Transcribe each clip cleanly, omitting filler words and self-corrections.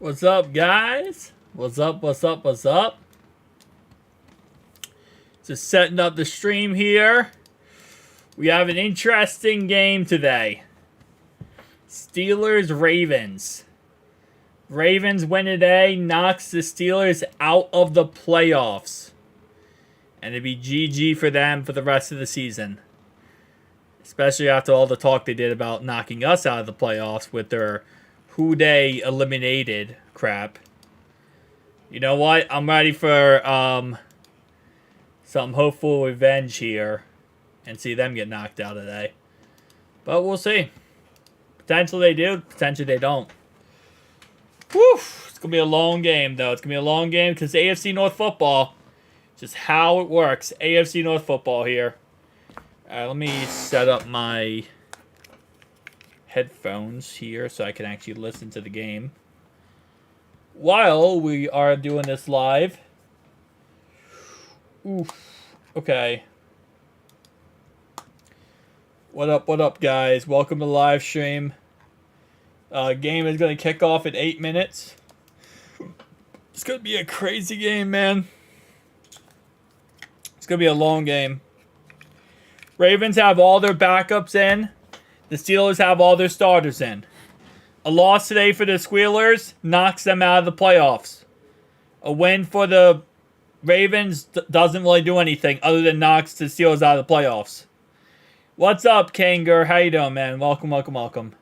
What's up, guys? What's up, what's up, what's up? Just setting up the stream here. We have an interesting game today. Steelers-Ravens. Ravens win today, knocks the Steelers out of the playoffs. And it'd be GG for them for the rest of the season. Especially after all the talk they did about knocking us out of the playoffs with their who they eliminated crap. You know what? I'm ready for some hopeful revenge here and see them get knocked out today. But we'll see. Potentially they do, potentially they don't. Whew! It's going to be a long game, though. It's going to be a long game because AFC North football, just how it works. AFC North football here. Let me set up my headphones here so I can actually listen to the game while we are doing this live. Oof. Okay. What up, guys? Welcome to the live stream. Game is going to kick off in 8 minutes. It's going to be a crazy game, man. It's going to be a long game. Ravens have all their backups in. The Steelers have all their starters in. A loss today for the Squealers knocks them out of the playoffs. A win for the Ravens doesn't really do anything other than knocks the Steelers out of the playoffs. What's up, Kanger? How you doing, man? Welcome, welcome, welcome.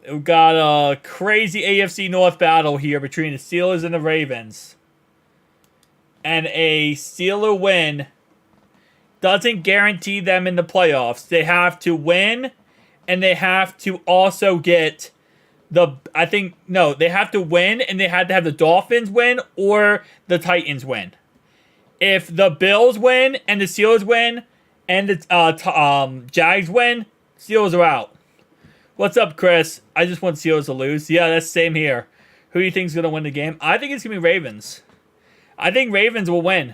We've got a crazy AFC North battle here between the Steelers and the Ravens. And a Steeler win doesn't guarantee them in the playoffs. They have to win, and they have to also get they have to win, and they had to have the Dolphins win or the Titans win. If the Bills win and the Steelers win and the Jags win, Steelers are out. What's up, Chris? I just want Steelers to lose. Yeah, that's the same here. Who do you think is going to win the game? I think it's going to be Ravens. I think Ravens will win.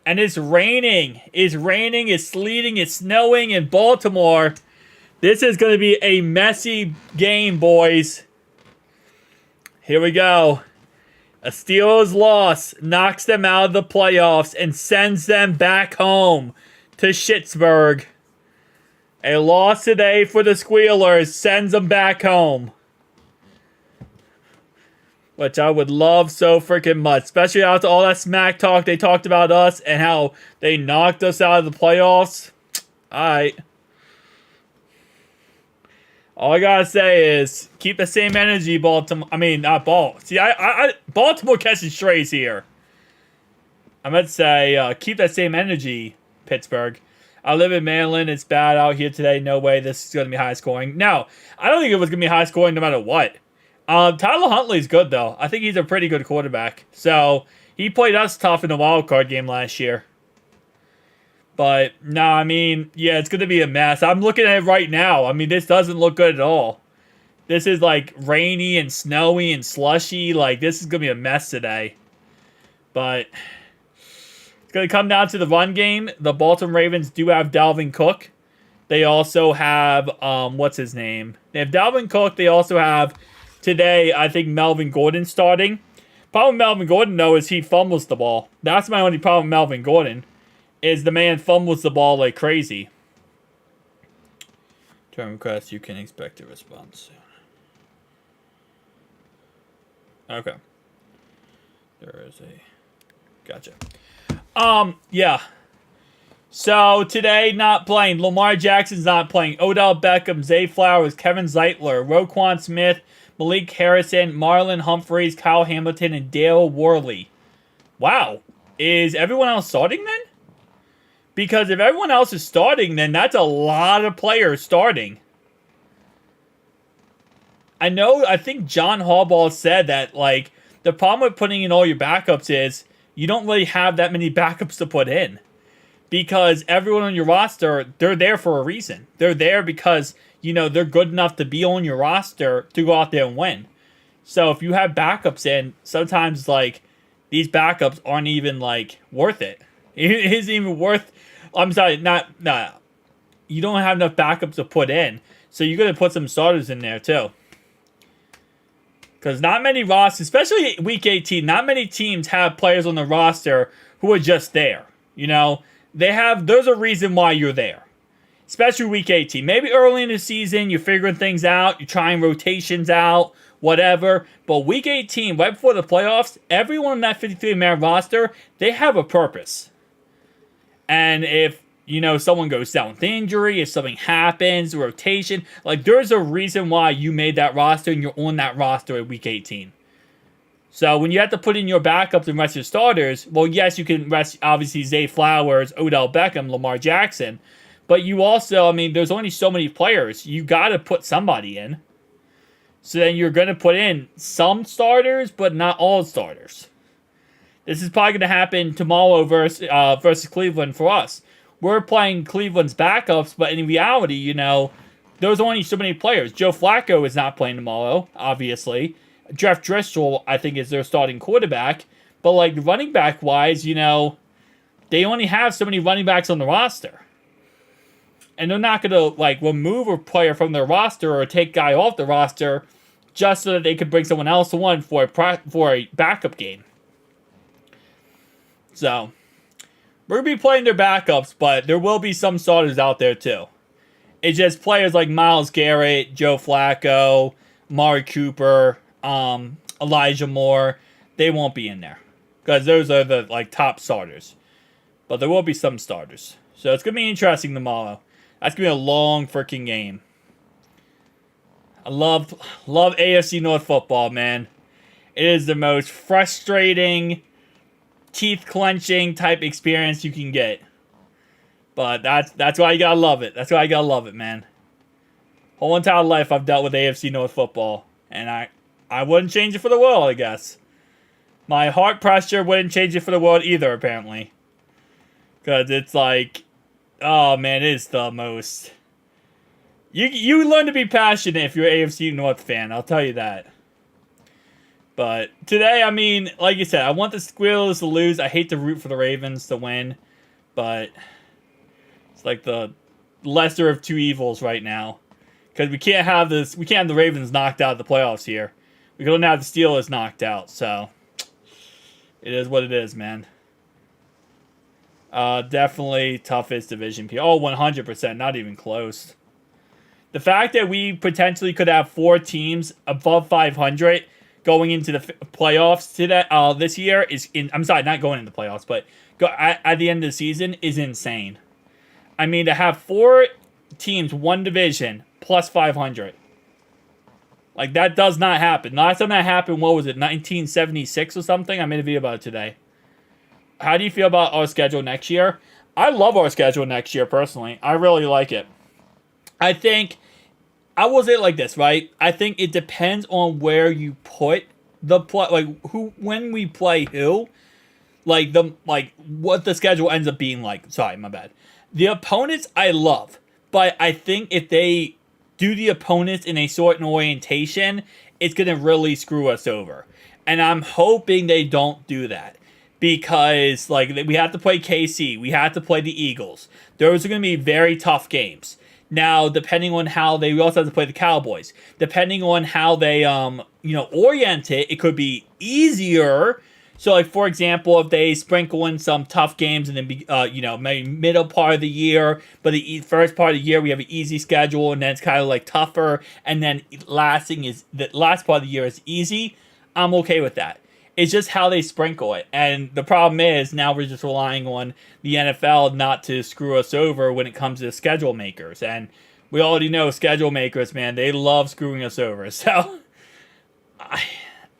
And it's raining. It's sleeting, it's snowing in Baltimore. This is going to be a messy game, boys. Here we go. A Steelers loss knocks them out of the playoffs and sends them back home to Schittsburg. A loss today for the Squealers sends them back home. Which I would love so freaking much. Especially after all that smack talk they talked about us and how they knocked us out of the playoffs. Alright. All I gotta say is, keep the same energy, Baltimore. I mean, not Ball. See, Baltimore catching strays here. I meant to say, keep that same energy, Pittsburgh. I live in Maryland. It's bad out here today. No way this is going to be high scoring. No, I don't think it was going to be high scoring no matter what. Tyler Huntley's good, though. I think he's a pretty good quarterback. So, he played us tough in the wild card game last year. But, no, I mean, yeah, it's going to be a mess. I'm looking at it right now. I mean, this doesn't look good at all. This is, like, rainy and snowy and slushy. Like, this is going to be a mess today. But it's going to come down to the run game. The Baltimore Ravens do have Dalvin Cook. They also have, what's his name? They have Dalvin Cook. They also have... Today, I think Melvin Gordon starting. Problem with Melvin Gordon, though, is he fumbles the ball. That's my only problem with Melvin Gordon, is the man fumbles the ball like crazy. Term request, you can expect a response soon. Okay. There is a... Gotcha. Yeah. So, today, not playing. Lamar Jackson's not playing. Odell Beckham, Zay Flowers, Kevin Zeitler, Roquan Smith, Malik Harrison, Marlon Humphreys, Kyle Hamilton, and Dale Worley. Wow. Is everyone else starting then? Because if everyone else is starting, then that's a lot of players starting. I think John Harbaugh said that, like, the problem with putting in all your backups is you don't really have that many backups to put in. Because everyone on your roster, they're there for a reason. They're there because... they're good enough to be on your roster to go out there and win. So if you have backups in, sometimes, like, these backups aren't even, like, worth it. It isn't even worth... I'm sorry, you don't have enough backups to put in. So you're going to put some starters in there, too. Because not many rosters, especially Week 18, not many teams have players on the roster who are just there. You know, there's a reason why you're there. Especially Week 18. Maybe early in the season, you're figuring things out, you're trying rotations out, whatever. But Week 18, right before the playoffs, everyone on that 53-man roster, they have a purpose. And if, you know, someone goes down with injury, if something happens, rotation, like, there's a reason why you made that roster and you're on that roster at Week 18. So when you have to put in your backups and rest your starters, well, yes, you can rest, obviously, Zay Flowers, Odell Beckham, Lamar Jackson. But you also, I mean, there's only so many players. You got to put somebody in. So then you're going to put in some starters, but not all starters. This is probably going to happen tomorrow versus Cleveland for us. We're playing Cleveland's backups, but in reality, you know, there's only so many players. Joe Flacco is not playing tomorrow, obviously. Jeff Driscoll, I think, is their starting quarterback. But, like, running back-wise, you know, they only have so many running backs on the roster. And they're not going to, like, remove a player from their roster or take a guy off the roster just so that they could bring someone else on for a backup game. So, we're going to be playing their backups, but there will be some starters out there, too. It's just players like Myles Garrett, Joe Flacco, Amari Cooper, Elijah Moore, they won't be in there. Because those are the, like, top starters. But there will be some starters. So, it's going to be interesting tomorrow. That's going to be a long freaking game. I love AFC North football, man. It is the most frustrating, teeth-clenching type experience you can get. But that's why you gotta love it. That's why you gotta love it, man. Whole entire life I've dealt with AFC North football. And I wouldn't change it for the world, I guess. My heart pressure wouldn't change it for the world either, apparently. Because it's like... Oh, man, it is the most... You learn to be passionate if you're an AFC North fan, I'll tell you that. But today, I mean, like you said, I want the Squealers to lose. I hate to root for the Ravens to win. But it's like the lesser of two evils right now. Because we can't have the Ravens knocked out of the playoffs here. We can only have the Steelers knocked out, so... It is what it is, man. Definitely toughest division. Oh, 100%. Not even close. The fact that we potentially could have 4 teams above 500 going into the playoffs this year is I'm sorry, not going into the playoffs, but at the end of the season is insane. I mean, to have 4 teams, one division, plus 500. Like, that does not happen. Last time that happened, what was it, 1976 or something? I made a video about it today. How do you feel about our schedule next year? I love our schedule next year, personally. I really like it. I think, I will say it like this, right? I think it depends on where you put the play, like, when we play who, like, what the schedule ends up being like. Sorry, my bad. The opponents I love, but I think if they do the opponents in a certain orientation, it's going to really screw us over. And I'm hoping they don't do that. Because, like, we have to play KC. We have to play the Eagles. Those are going to be very tough games. Now, depending on how we also have to play the Cowboys. Depending on how they, orient it, it could be easier. So, like, for example, if they sprinkle in some tough games and then, maybe middle part of the year, but the first part of the year we have an easy schedule and then it's kind of, like, tougher. And then the last part of the year is easy. I'm okay with that. It's just how they sprinkle it. And the problem is, now we're just relying on the NFL not to screw us over when it comes to schedule makers. And we already know schedule makers, man, they love screwing us over. So,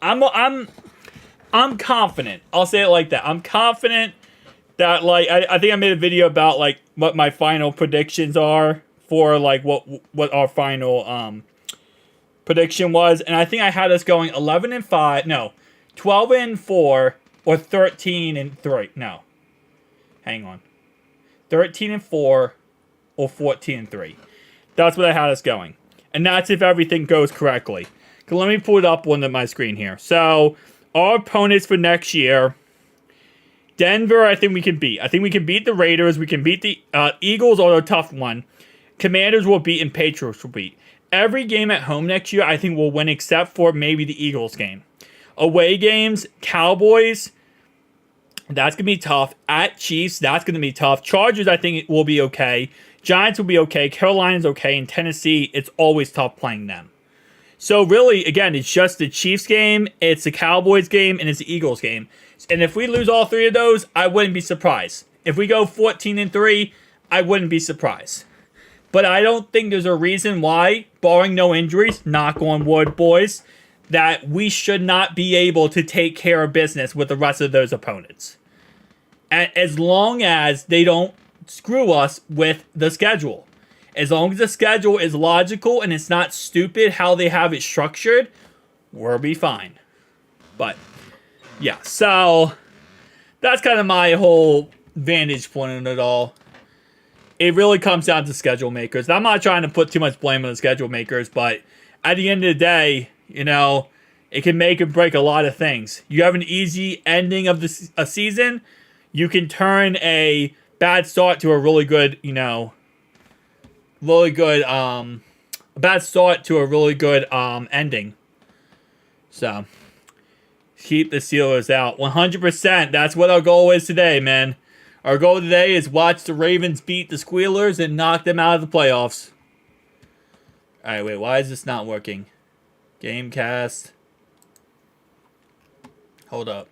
I'm confident. I'll say it like that. I'm confident that, like, I think I made a video about, like, what my final predictions are for, like, what our final prediction was. And I think I had us going 12-4 or 13-3. No. Hang on. 13-4 or 14-3. That's what I had us going. And that's if everything goes correctly. Let me pull it up on my screen here. So, our opponents for next year. Denver, I think we can beat. I think we can beat the Raiders. We can beat the Eagles, although a tough one. Commanders will beat and Patriots will beat. every game at home next year, I think we'll win except for maybe the Eagles game. Away games, Cowboys, that's going to be tough. At Chiefs, that's going to be tough. Chargers, I think it will be okay. Giants will be okay. Carolina's okay. And Tennessee, it's always tough playing them. So really, again, it's just the Chiefs game, it's the Cowboys game, and it's the Eagles game. And if we lose all three of those, I wouldn't be surprised. If we go 14-3, I wouldn't be surprised. But I don't think there's a reason why, barring no injuries, knock on wood, boys, that we should not be able to take care of business with the rest of those opponents. As long as they don't screw us with the schedule. As long as the schedule is logical and it's not stupid how they have it structured, we'll be fine. But, yeah, so that's kind of my whole vantage point on it all. It really comes down to schedule makers. I'm not trying to put too much blame on the schedule makers, but at the end of the day, you know, it can make and break a lot of things. You have an easy ending of a season, you can turn a bad start to a really good, you know, a bad start to a really good ending. So, keep the Steelers out. 100%. That's what our goal is today, man. Our goal today is watch the Ravens beat the Squealers and knock them out of the playoffs. Alright, wait. Why is this not working? Gamecast. Hold up.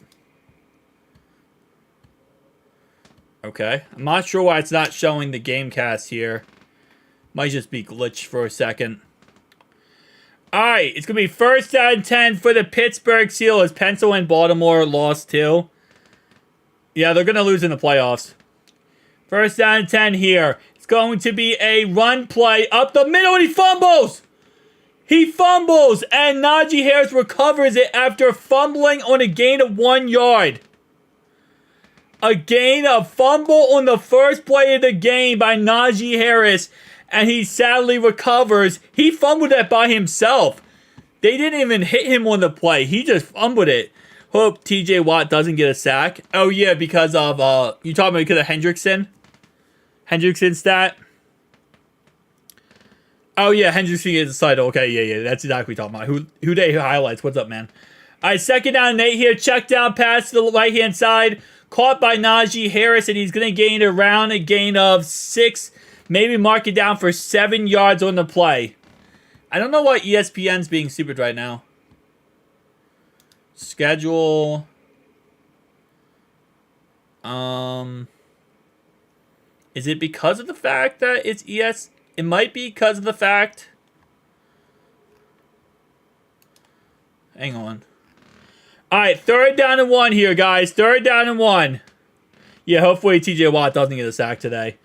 Okay. I'm not sure why it's not showing the Gamecast here. Might just be glitched for a second. Alright, it's going to be 1st and 10 for the Pittsburgh Steelers. Pencil and Baltimore lost too. Yeah, they're going to lose in the playoffs. 1st and 10 here. It's going to be a run play up the middle and he fumbles! He fumbles and Najee Harris recovers it after fumbling on a gain of 1 yard. A gain of fumble on the first play of the game by Najee Harris. And he sadly recovers. He fumbled that by himself. They didn't even hit him on the play. He just fumbled it. Hope TJ Watt doesn't get a sack. Oh, yeah, because of, you talking about because of Hendrickson? Hendrickson stat? Oh, yeah, Hendrickson gets a side. Okay, yeah, that's exactly what we're talking about. Who they highlights. What's up, man? All right, 2nd down and 8 here. Check down pass to the right-hand side. Caught by Najee Harris, and he's going to gain around a gain of 6. Maybe mark it down for 7 yards on the play. I don't know why ESPN's being stupid right now. Schedule. Is it because of the fact that it's ES? It might be because of the fact. Hang on. Alright, 3rd down and 1 here, guys. 3rd down and 1. Yeah, hopefully TJ Watt doesn't get a sack today.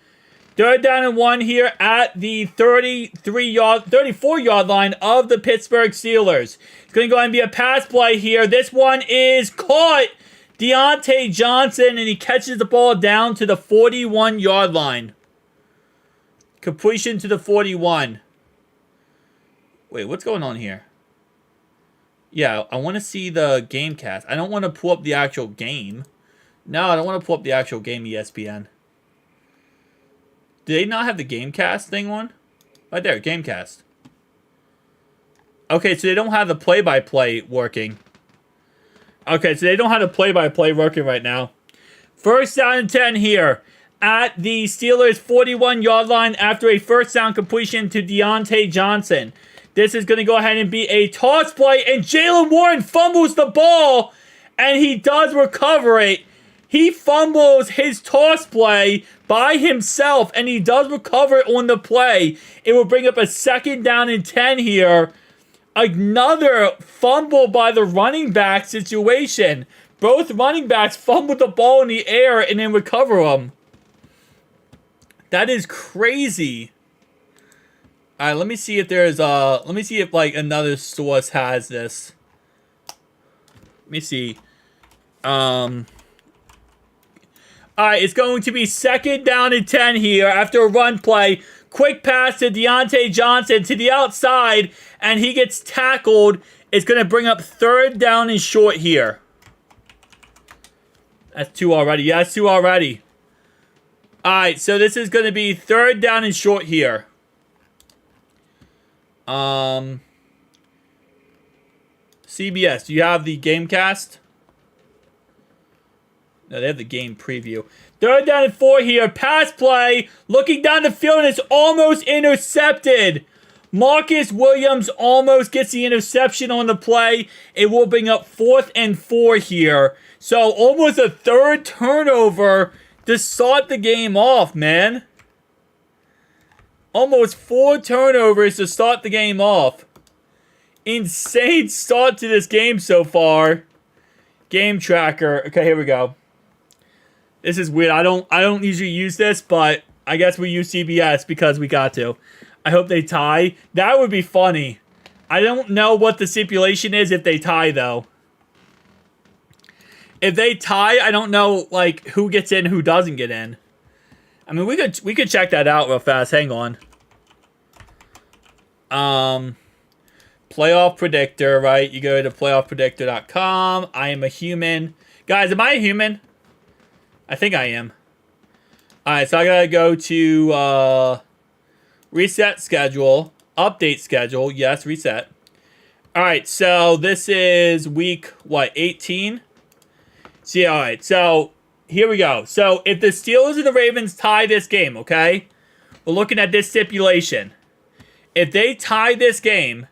3rd down and 1 here at the 34-yard line of the Pittsburgh Steelers. It's going to go ahead and be a pass play here. This one is caught. Deontay Johnson, and he catches the ball down to the 41-yard line. Completion to the 41. Wait, what's going on here? Yeah, I want to see the game cast. I don't want to pull up the actual game. No, I don't want to pull up the actual game, ESPN. Do they not have the Gamecast thing on? Right there, Gamecast. Okay, so they don't have the play-by-play working. Okay, so they don't have the play-by-play working right now. 1st down and 10 here at the Steelers' 41-yard line after a 1st down completion to Deontay Johnson. This is going to go ahead and be a toss play, and Jaylen Warren fumbles the ball, and he does recover it. He fumbles his toss play by himself, and he does recover it on the play. It will bring up a 2nd down and 10 here. Another fumble by the running back situation. Both running backs fumbled the ball in the air and then recover them. That is crazy. All right, let me see if there's let me see if like another source has this. Let me see. Alright, it's going to be 2nd down and 10 here after a run play. Quick pass to Deontay Johnson to the outside, and he gets tackled. It's going to bring up 3rd down and short here. That's 2 already. Yeah, that's 2 already. Alright, so this is going to be 3rd down and short here. CBS, do you have the game cast? No, they have the game preview. 3rd down and 4 here. Pass play. Looking down the field, and it's almost intercepted. Marcus Williams almost gets the interception on the play. It will bring up 4th and 4 here. So almost a 3rd turnover to start the game off, man. Almost 4 turnovers to start the game off. Insane start to this game so far. Game tracker. Okay, here we go. This is weird. I don't usually use this, but I guess we use CBS because we got to. I hope they tie. That would be funny. I don't know what the stipulation is if they tie, though. If they tie, I don't know like who gets in, who doesn't get in. I mean, we could check that out real fast. Hang on. Playoff predictor, right? You go to playoffpredictor.com. I am a human. Guys, am I a human? I think I am. Alright, so I gotta go to reset schedule. Update schedule. Yes, reset. Alright, so this is week, 18? See, alright, so here we go. So if the Steelers and the Ravens tie this game, okay? We're looking at this stipulation. If they tie this game,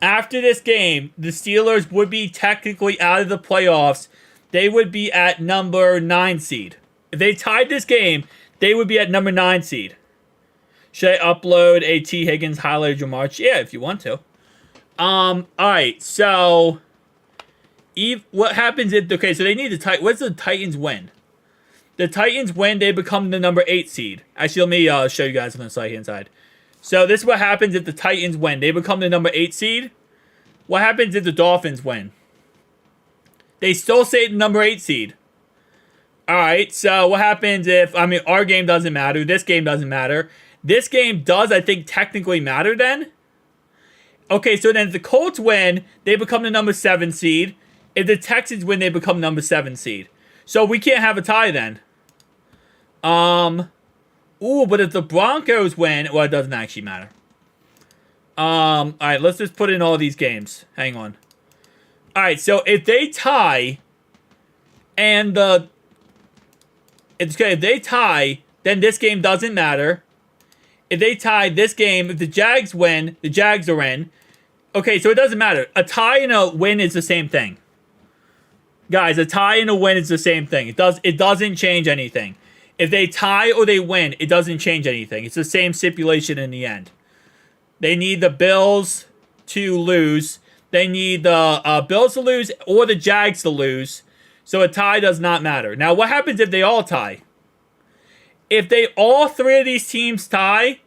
after this game, the Steelers would be technically out of the playoffs. They would be at number 9 seed. If they tied this game, they would be at number 9 seed. Should I upload a T. Higgins highlight of your March? Yeah, if you want to. Alright, so what happens if, okay, so they need to what's the Titans win? The Titans win, they become the number 8 seed. Actually, let me show you guys on the right hand side. So this is what happens if the Titans win. They become the number 8 seed. What happens if the Dolphins win? They still stay the number 8 seed. Alright, so what happens if, I mean, our game doesn't matter. This game doesn't matter. This game does, I think, technically matter then. Okay, so then if the Colts win, they become the number 7 seed. If the Texans win, they become number 7 seed. So we can't have a tie then. Ooh, but if the Broncos win, well, it doesn't actually matter. Alright, let's just put in all these games. Hang on. Alright, so if they tie, and if they tie, then this game doesn't matter. If they tie this game, if the Jags win, the Jags are in. Okay, so it doesn't matter. A tie and a win is the same thing. Guys, a tie and a win is the same thing. It doesn't change anything. If they tie or they win, it doesn't change anything. It's the same stipulation in the end. They need the Bills to lose. They need the Bills to lose or the Jags to lose. So a tie does not matter. Now, what happens if they all tie? If all 3 of these teams tie,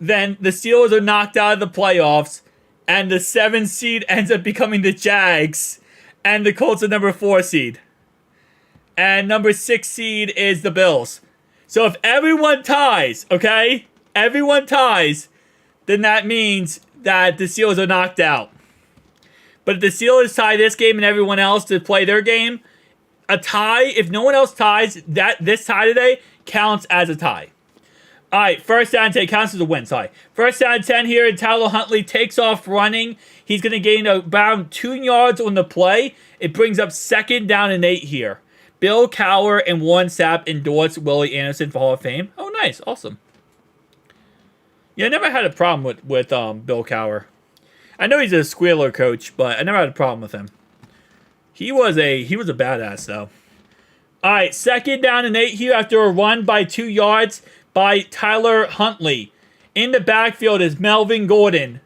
then the Steelers are knocked out of the playoffs, and the 7 seed ends up becoming the Jags, and the Colts are number 4 seed. And number 6 seed is the Bills. So if everyone ties, okay? Everyone ties, then that means that the Steelers are knocked out. But if the Steelers tie this game and everyone else to play their game, a tie, if no one else ties, this tie today counts as a tie. Alright, first down 10 counts as a win, sorry. First down 10 here, and Tyler Huntley takes off running. He's going to gain about 2 yards on the play. It brings up 2nd down and 8 here. Bill Cowher and Warren Sapp endorse Willie Anderson for Hall of Fame. Oh, nice. Awesome. Yeah, I never had a problem with Bill Cowher. I know he's a squealer coach, but I never had a problem with him. He was a badass, though. All right, 2nd down and 8 here after a run by 2 yards by Tyler Huntley. In the backfield is Melvin Gordon.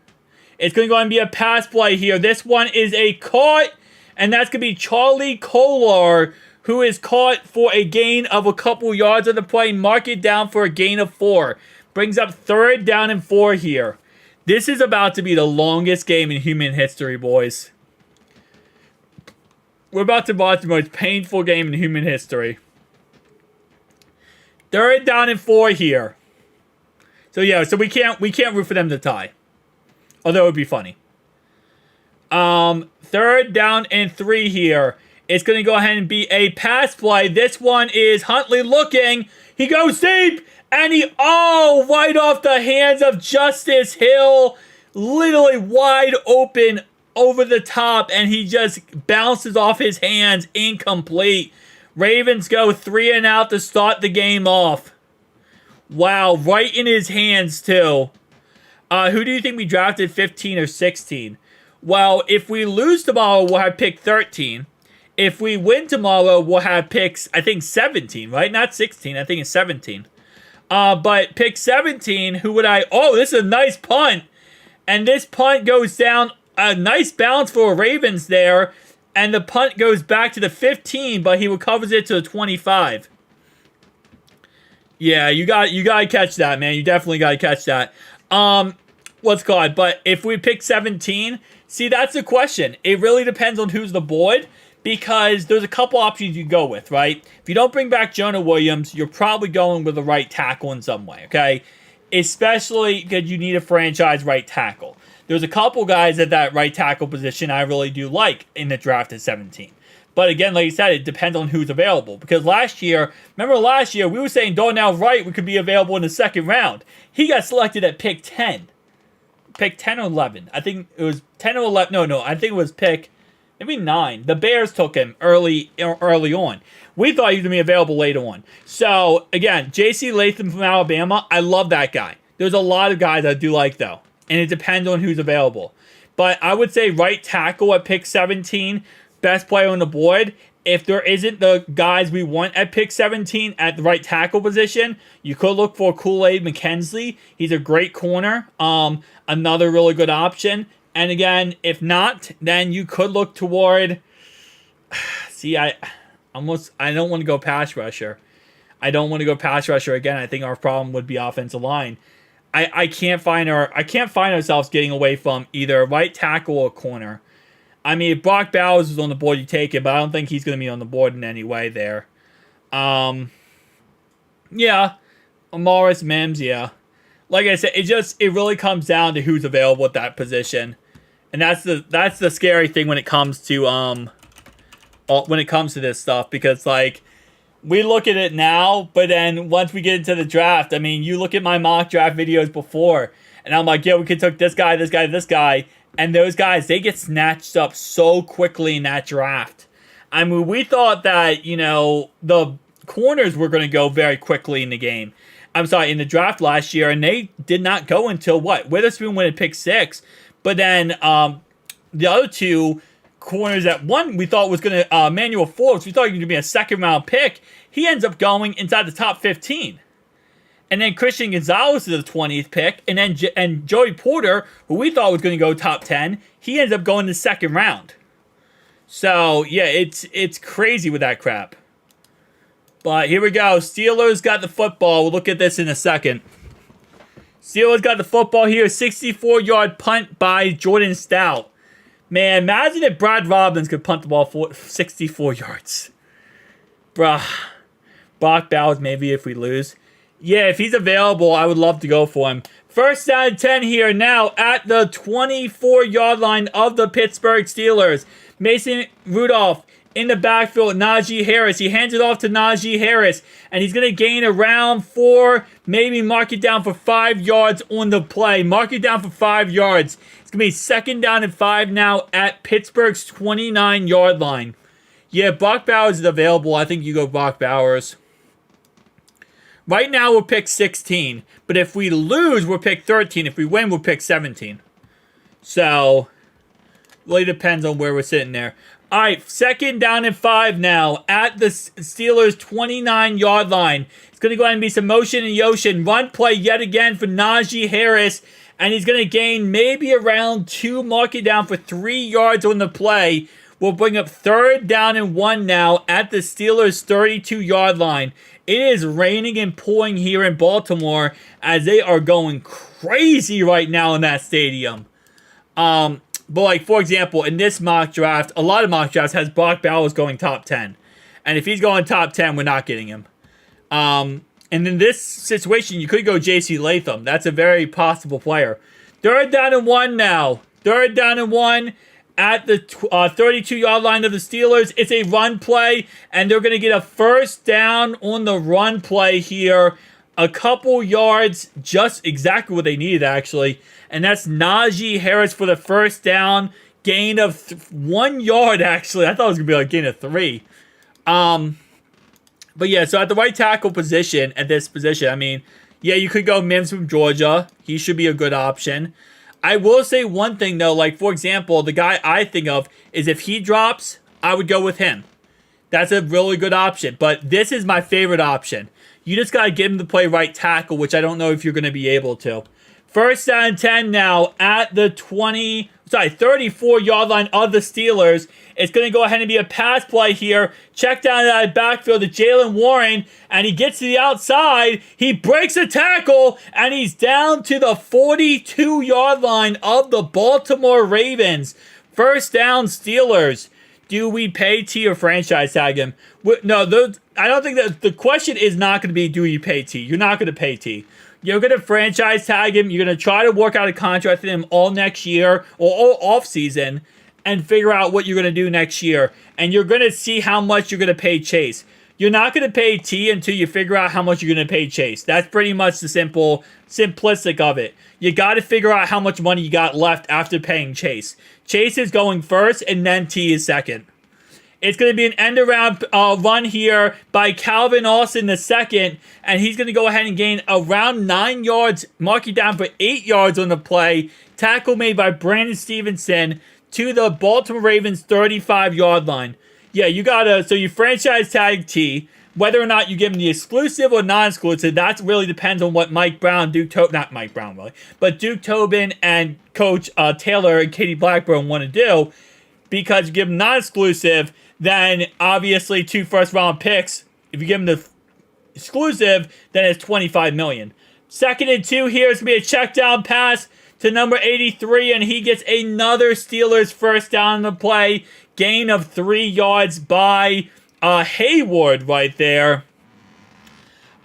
It's going to go and be a pass play here. This one is a caught, and that's going to be Charlie Kolar, who is caught for a gain of a couple yards on the play. Mark it down for a gain of 4. Brings up 3rd down and 4 here. This is about to be the longest game in human history, boys. We're about to watch the most painful game in human history. 3rd down and 4 here. So yeah, so we can't root for them to tie. Although it would be funny. 3rd down and 3 here. It's going to go ahead and be a pass play. This one is Huntley looking. He goes deep. And right off the hands of Justice Hill, literally wide open over the top, and he just bounces off his hands, incomplete. Ravens go 3 and out to start the game off. Wow, right in his hands, too. Who do you think we drafted, 15 or 16? Well, if we lose tomorrow, we'll have pick 13. If we win tomorrow, we'll have picks, I think, 17, right? Not 16. I think it's 17. But pick 17, who would I... Oh, this is a nice punt. And this punt goes down. A nice bounce for Ravens there. And the punt goes back to the 15, but he recovers it to the 25. Yeah, you got to catch that, man. You definitely got to catch that. What's called? But if we pick 17, see, that's the question. It really depends on who's the board, because there's a couple options you go with, right? If you don't bring back Jonah Williams, you're probably going with the right tackle in some way, okay? Especially because you need a franchise right tackle. There's a couple guys at that right tackle position I really do like in the draft at 17. But again, like I said, it depends on who's available. Because remember last year, we were saying Darnell Wright could be available in the second round. He got selected at pick 10. Pick 10 or 11. I think it was 10 or 11. No, I think it was pick maybe 9. The Bears took him early on. We thought he was going to be available later on. So, again, J.C. Latham from Alabama, I love that guy. There's a lot of guys I do like, though. And it depends on who's available. But I would say right tackle at pick 17, best player on the board. If there isn't the guys we want at pick 17 at the right tackle position, you could look for Kool-Aid McKenzie. He's a great corner. Another really good option. And again, if not, then you could look toward... See, I don't want to go pass rusher. Again, I think our problem would be offensive line. I can't find ourselves getting away from either right tackle or corner. I mean, if Brock Bowers is on the board, you take it, but I don't think he's going to be on the board in any way there. Yeah, Amaris Mims, yeah. Like I said, it really comes down to who's available at that position, and that's the scary thing when it comes to this stuff, because like we look at it now, but then once we get into the draft, I mean, you look at my mock draft videos before, and I'm like, yeah, we could take this guy, this guy, this guy. And those guys, they get snatched up so quickly in that draft. I mean, we thought that, the corners were going to go very quickly in the game. In the draft last year, and they did not go until what? Witherspoon went at pick 6. But then the other two corners, that one we thought was going to, Emmanuel Forbes, we thought he was going to be a second-round pick. He ends up going inside the top 15. And then Christian Gonzalez is the 20th pick. And then Joey Porter, who we thought was going to go top 10, he ends up going the second round. So, yeah, it's crazy with that crap. But here we go. Steelers got the football. We'll look at this in a second. Steelers got the football here. 64-yard punt by Jordan Stout. Man, imagine if Brad Robbins could punt the ball for 64 yards. Bruh. Brock Bowers, maybe if we lose. Yeah, if he's available, I would love to go for him. First down and 10 here now at the 24-yard line of the Pittsburgh Steelers. Mason Rudolph in the backfield, Najee Harris. He hands it off to Najee Harris, and he's going to gain around 4, maybe mark it down for 5 yards on the play. Mark it down for 5 yards. It's going to be second down and 5 now at Pittsburgh's 29-yard line. Yeah, Brock Bowers is available. I think you go Brock Bowers. Right now, we'll pick 16. But if we lose, we'll pick 13. If we win, we'll pick 17. So, really depends on where we're sitting there. All right, second down and 5 now at the Steelers' 29-yard line. It's going to go ahead and be some motion in the ocean. Run play yet again for Najee Harris. And he's going to gain maybe around 2, mark it down for 3 yards on the play. We'll bring up third down and 1 now at the Steelers' 32-yard line. It is raining and pouring here in Baltimore as they are going crazy right now in that stadium. But like, for example, in this mock draft, a lot of mock drafts has Brock Bowers going top 10. And if he's going top 10, we're not getting him. And in this situation, you could go J.C. Latham. That's a very possible player. Third down and 1 now. Third down and 1 at the 32-yard line of the Steelers. It's a run play, and they're going to get a first down on the run play here. a couple yards, just exactly what they needed, actually. And that's Najee Harris for the first down. Gain of 1 yard, actually. I thought it was going to be like gain of 3. But yeah, so at the right tackle position, at this position, I mean, yeah, you could go Mims from Georgia. He should be a good option. I will say one thing, though. Like, for example, the guy I think of is if he drops, I would go with him. That's a really good option. But this is my favorite option. You just got to get him to play right tackle, which I don't know if you're going to be able to. First down and 10 now at the 34-yard line of the Steelers. It's going to go ahead and be a pass play here. Check down that backfield to Jalen Warren, and he gets to the outside. He breaks a tackle, and he's down to the 42-yard line of the Baltimore Ravens. First down, Steelers. Do we pay T or franchise tag him? No, I don't think that the question is not going to be do you pay T. You're not going to pay T. You're going to franchise tag him. You're going to try to work out a contract with him all next year or all off season and figure out what you're going to do next year. And you're going to see how much you're going to pay Chase. You're not going to pay T until you figure out how much you're going to pay Chase. That's pretty much the simplistic of it. You got to figure out how much money you got left after paying Chase. Chase is going first and then T is second. It's going to be an end-around run here by Calvin Austin II, and he's going to go ahead and gain around 9 yards, mark it down for 8 yards on the play. Tackle made by Brandon Stevenson to the Baltimore Ravens 35-yard line. Yeah, so you franchise tag T. Whether or not you give him the exclusive or non-exclusive, that really depends on what Duke Tobin and Coach Taylor and Katie Blackburn want to do. Because you give him non-exclusive, then obviously 2 first-round picks. If you give him the exclusive, then it's $25 million. 2nd and 2 here is going to be a check down pass to number 83, and he gets another Steelers first down in the play. Gain of 3 yards by Hayward right there.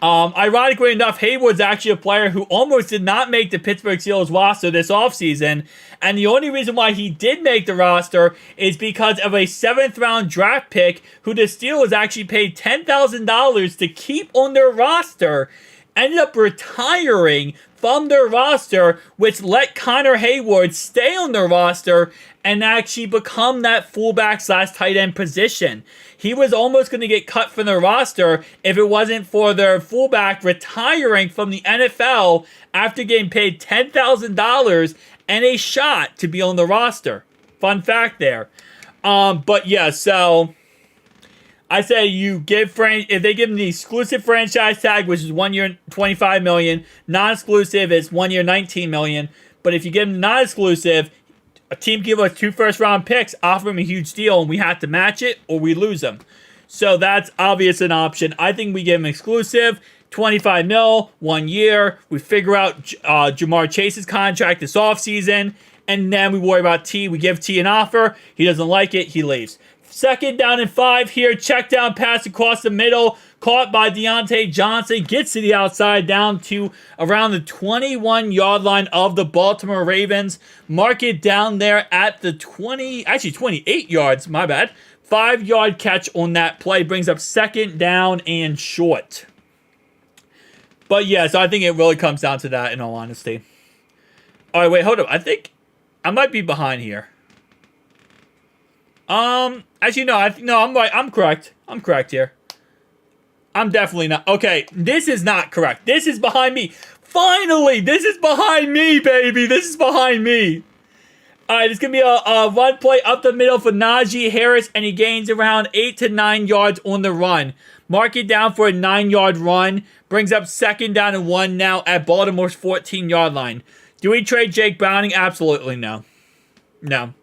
Ironically enough, Hayward's actually a player who almost did not make the Pittsburgh Steelers roster this offseason. And the only reason why he did make the roster is because of a 7th-round draft pick who the Steelers actually paid $10,000 to keep on their roster. Ended up retiring from their roster, which let Connor Hayward stay on their roster and actually become that fullback / tight end position. He was almost going to get cut from their roster if it wasn't for their fullback retiring from the NFL after getting paid $10,000 and a shot to be on the roster. Fun fact there. But yeah, so I say if they give him the exclusive franchise tag, which is 1 year, $25 million, non-exclusive is 1 year, $19 million. But if you give him non-exclusive, a team give us 2 first-round picks, offer him a huge deal, and we have to match it or we lose him. So that's obvious an option. I think we give him exclusive, $25 million, 1 year. We figure out Jamar Chase's contract this offseason, and then we worry about T. We give T an offer. He doesn't like it. He leaves. 2nd down and 5 here. Check down pass across the middle. Caught by Deontay Johnson. Gets to the outside down to around the 21-yard line of the Baltimore Ravens. Mark it down there at the 28 yards. My bad. 5-yard catch on that play. Brings up 2nd down and short. But yeah, so I think it really comes down to that in all honesty. All right, wait, hold up. I think I might be behind here. Actually, no, I'm right. I'm correct. I'm correct here. I'm definitely not. Okay, this is not correct. This is behind me. Finally, this is behind me, baby. This is behind me. All right, it's going to be a run play up the middle for Najee Harris, and he gains around 8 to 9 yards on the run. Mark it down for a 9-yard run. Brings up 2nd down and 1 now at Baltimore's 14-yard line. Do we trade Jake Browning? Absolutely no. No.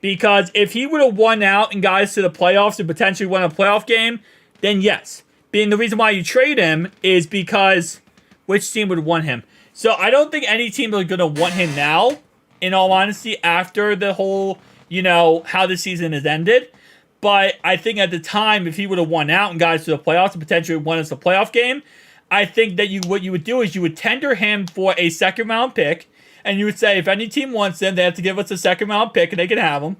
Because if he would have won out and got us to the playoffs and potentially won a playoff game, then yes. Being the reason why you trade him is because which team would want him? So I don't think any team is going to want him now, in all honesty, after the whole, how the season has ended. But I think at the time, if he would have won out and got us to the playoffs and potentially won us a playoff game, I think that what you would do is you would tender him for a 2nd-round pick. And you would say, if any team wants him, they have to give us a 2nd-round pick, and they can have him.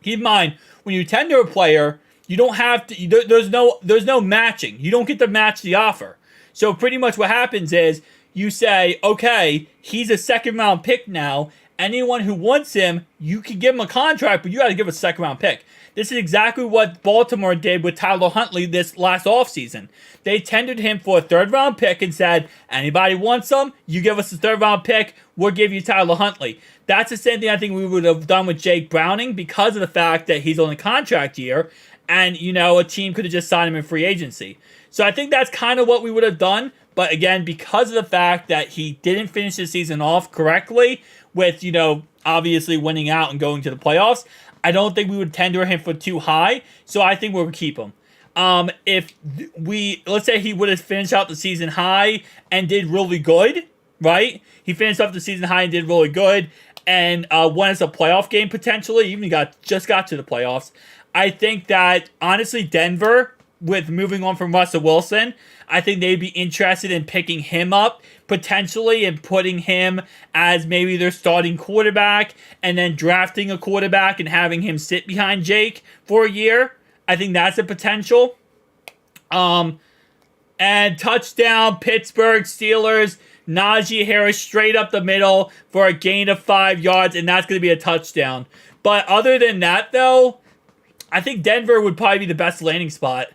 Keep in mind, when you tender a player, you don't have to. There's no matching. You don't get to match the offer. So pretty much what happens is you say, okay, he's a second round pick now. Anyone who wants him, you can give him a contract, but you got to give a second round pick. This is exactly what Baltimore did with Tyler Huntley this last offseason. They tendered him for a third round pick and said, anybody wants him, you give us a third round pick, we'll give you Tyler Huntley. That's the same thing I think we would have done with Jake Browning because of the fact that he's on a contract year and, a team could have just signed him in free agency. So I think that's kind of what we would have done. But again, because of the fact that he didn't finish the season off correctly with, obviously winning out and going to the playoffs, I don't think we would tender him for too high. So I think we'll keep him. Let's say he would have finished out the season high and did really good, right? He finished up the season high and did really good and won us a playoff game potentially, even just got to the playoffs. I think that, honestly, Denver, with moving on from Russell Wilson, I think they'd be interested in picking him up potentially and putting him as maybe their starting quarterback and then drafting a quarterback and having him sit behind Jake for a year. I think that's a potential. And touchdown, Pittsburgh Steelers, Najee Harris straight up the middle for a gain of 5 yards, and that's going to be a touchdown. But other than that, though, I think Denver would probably be the best landing spot.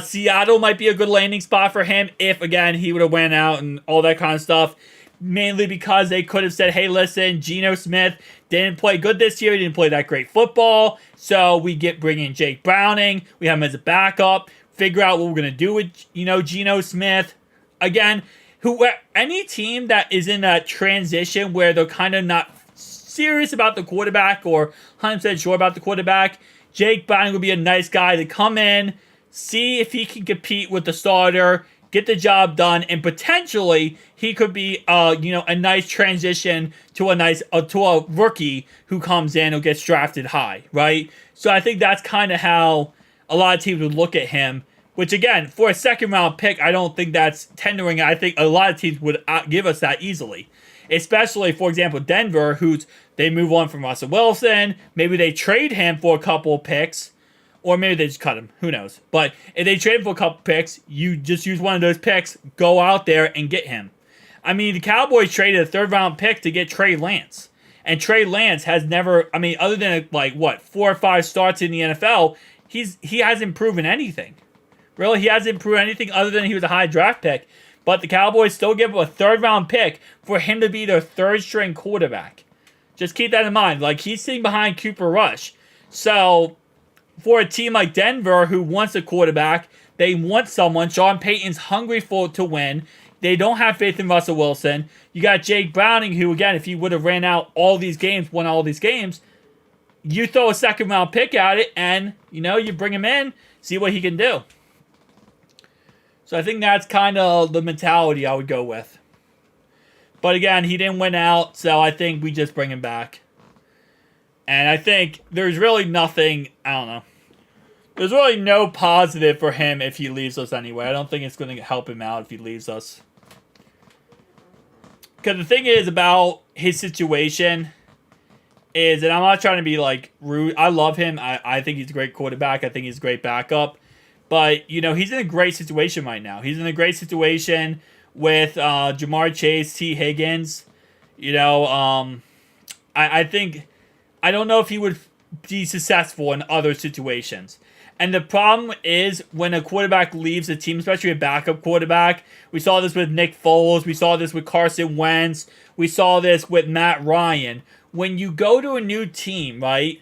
Seattle might be a good landing spot for him if, again, he would have went out and all that kind of stuff. Mainly because they could have said, hey, listen, Geno Smith didn't play good this year. He didn't play that great football. So we bring in Jake Browning. We have him as a backup. Figure out what we're going to do with, Geno Smith. Again, any team that is in that transition where they're kind of not serious about the quarterback or 100% sure about the quarterback, Jake Browning would be a nice guy to come in, see if he can compete with the starter, get the job done, and potentially he could be, a nice transition to a rookie who comes in who gets drafted high, right? So I think that's kind of how a lot of teams would look at him. Which again, for a second round pick, I don't think that's tendering. I think a lot of teams would give us that easily. Especially, for example, Denver, they move on from Russell Wilson. Maybe they trade him for a couple of picks. Or maybe they just cut him. Who knows? But if they trade him for a couple picks, you just use one of those picks, go out there and get him. I mean, the Cowboys traded a third round pick to get Trey Lance. And Trey Lance has never, other than 4 or 5 starts in the NFL, he hasn't proven anything. Really, he hasn't proven anything other than he was a high draft pick. But the Cowboys still give him a third round pick for him to be their third string quarterback. Just keep that in mind. He's sitting behind Cooper Rush. So, for a team like Denver who wants a quarterback, they want someone. Sean Payton's hungry to win. They don't have faith in Russell Wilson. You got Jake Browning, who, again, if he would have ran out all these games, won all these games, you throw a second round pick at it and, you bring him in, see what he can do. So I think that's kind of the mentality I would go with. But again, he didn't win out, so I think we just bring him back. And I think there's really nothing, I don't know. There's really no positive for him if he leaves us anyway. I don't think it's going to help him out if he leaves us. Because the thing is about his situation is, and I'm not trying to be rude. I love him. I think he's a great quarterback. I think he's a great backup. But, he's in a great situation right now. He's in a great situation with Jamar Chase, T. Higgins. I think, I don't know if he would be successful in other situations. And the problem is when a quarterback leaves a team, especially a backup quarterback. We saw this with Nick Foles. We saw this with Carson Wentz. We saw this with Matt Ryan. When you go to a new team, right,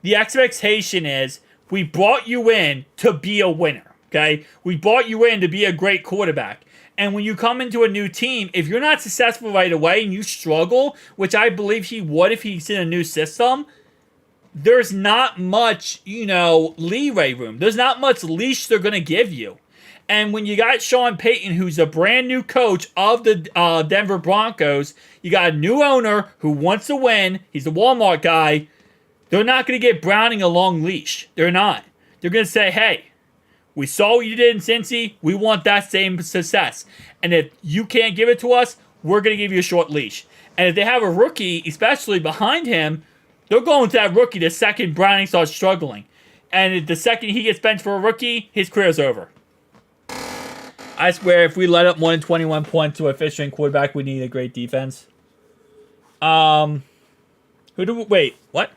the expectation is, we brought you in to be a winner, okay? We brought you in to be a great quarterback. And when you come into a new team, if you're not successful right away and you struggle, which I believe he would if he's in a new system, there's not much, leeway room. There's not much leash they're going to give you. And when you got Sean Payton, who's a brand new coach of the Denver Broncos, you got a new owner who wants to win. He's a Walmart guy. They're not going to get Browning a long leash. They're not. They're going to say, hey, we saw what you did in Cincy. We want that same success. And if you can't give it to us, we're going to give you a short leash. And if they have a rookie, especially behind him, they're going to that rookie the second Browning starts struggling. And the second he gets benched for a rookie, his career's over. I swear, if we let up more than 21 points to a fifth-string quarterback, we need a great defense. Who do we... Wait, what?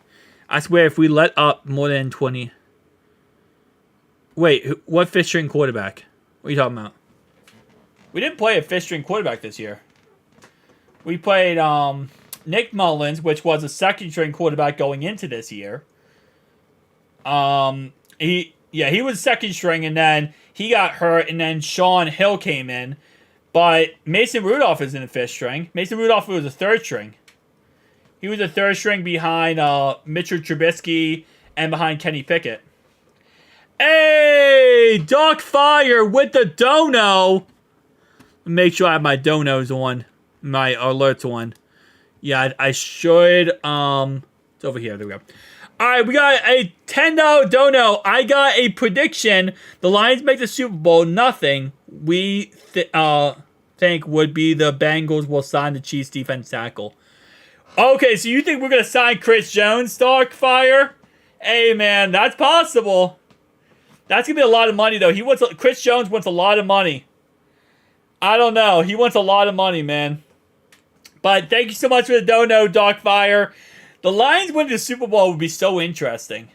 I swear, if we let up more than 20... Wait, what fifth-string quarterback? What are you talking about? We didn't play a fifth-string quarterback this year. We played Nick Mullins, which was a second-string quarterback going into this year. He was second string, and then he got hurt, and then Sean Hill came in. But Mason Rudolph is in the fifth string. Mason Rudolph was a third string. He was a third string behind Mitchell Trubisky and behind Kenny Pickett. Hey, Doc Fire with the dono. Make sure I have my donos on, my alerts on. Yeah, I should. It's over here. There we go. All right, we got a $10 dono. I got a prediction. The Lions make the Super Bowl. Nothing we think would be the Bengals will sign the Chiefs defense tackle. Okay, so you think we're going to sign Chris Jones, Starkfire? Hey, man, that's possible. That's going to be a lot of money, though. Chris Jones wants a lot of money. I don't know. He wants a lot of money, man. But thank you so much for the dono, Darkfire. The Lions winning the Super Bowl would be so interesting.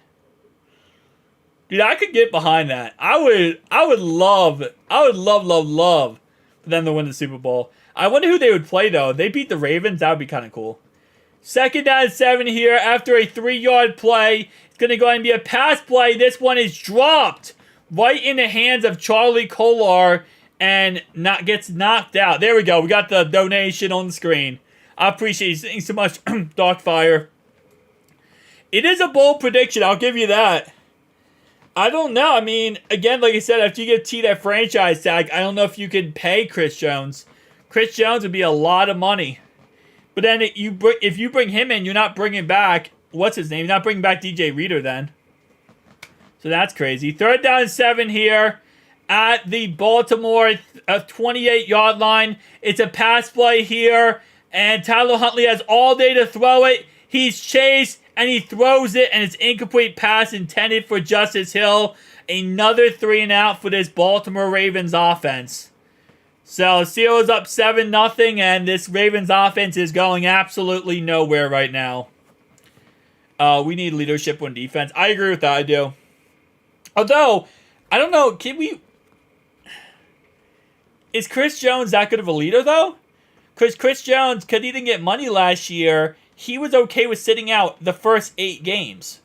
Dude, I could get behind that. I would love for them to win the Super Bowl. I wonder who they would play, though. If they beat the Ravens, that would be kind of cool. 2nd down and 7 here after a 3-yard play. It's going to go ahead and be a pass play. This one is dropped right in the hands of Charlie Kolar and gets knocked out. There we go. We got the donation on the screen. I appreciate you. Thanks so much, Darkfire. It is a bold prediction. I'll give you that. I don't know. I mean, again, like I said, after you give T that franchise tag, I don't know if you could pay Chris Jones. Chris Jones would be a lot of money. But then if you bring him in, you're not bringing back, what's his name? You're not bringing back DJ Reader then. So that's crazy. 3rd down and 7 here at the Baltimore 28-yard line. It's a pass play here. And Tyler Huntley has all day to throw it. He's chased, and he throws it, and it's incomplete pass intended for Justice Hill. Another 3 and out for this Baltimore Ravens offense. So Steelers up 7-0, and this Ravens offense is going absolutely nowhere right now. We need leadership on defense. I agree with that, I do. Although, I don't know, is Chris Jones that good of a leader, though? Because Chris Jones, because he didn't get money last year, he was okay with sitting out the first 8 games.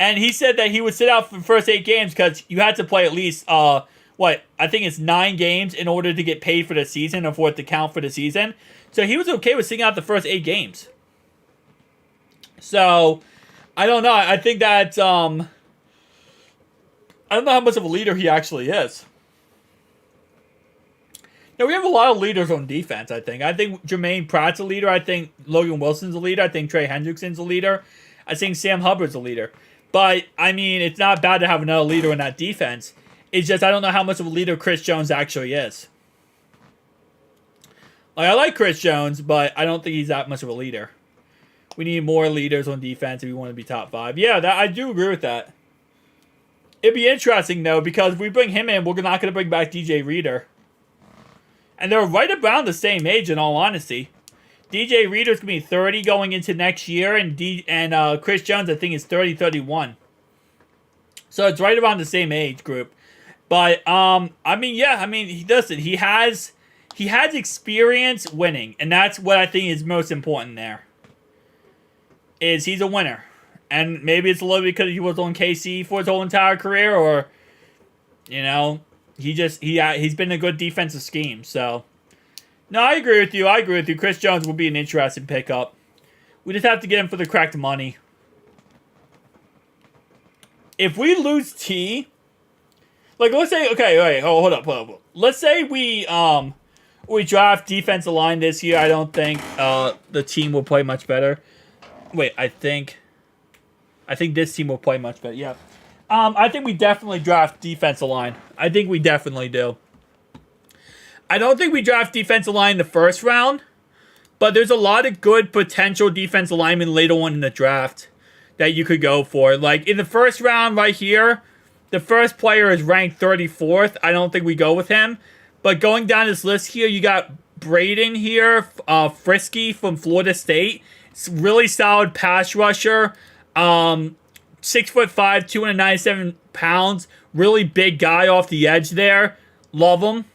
And he said that he would sit out for the first 8 games because you had to play at least, I think it's 9 games in order to get paid for the season or for it to count for the season. So he was okay with sitting out the first 8 games. So, I don't know. I think that, I don't know how much of a leader he actually is. Now, we have a lot of leaders on defense, I think. I think Jermaine Pratt's a leader. I think Logan Wilson's a leader. I think Trey Hendrickson's a leader. I think Sam Hubbard's a leader. But, I mean, it's not bad to have another leader in that defense. It's just I don't know how much of a leader Chris Jones actually is. Like, I like Chris Jones, but I don't think he's that much of a leader. We need more leaders on defense if we want to be top 5. Yeah, I do agree with that. It'd be interesting, though, because if we bring him in, we're not going to bring back DJ Reader. And they're right around the same age, in all honesty. DJ Reader's going to be 30 going into next year, and Chris Jones, I think, is 31. So it's right around the same age group. But, he has experience winning, and that's what I think is most important there. Is he's a winner. And maybe it's a little bit because he was on KC for his whole entire career, or, he's been a good defensive scheme, so. No, I agree with you. Chris Jones will be an interesting pickup. We just have to get him for the correct money. If we lose T, like, let's say, okay, wait, hold up. Let's say we draft defensive line this year. I don't think the team will play much better. Wait, I think this team will play much better. Yeah. I think we definitely draft defensive line. I think we definitely do. I don't think we draft defensive line in the first round, but there's a lot of good potential defensive linemen later on in the draft that you could go for. Like, in the first round right here, the first player is ranked 34th. I don't think we go with him. But going down this list here, you got Braden here, Frisky from Florida State. It's really solid pass rusher. 6'5", 297 pounds. Really big guy off the edge there. Love him.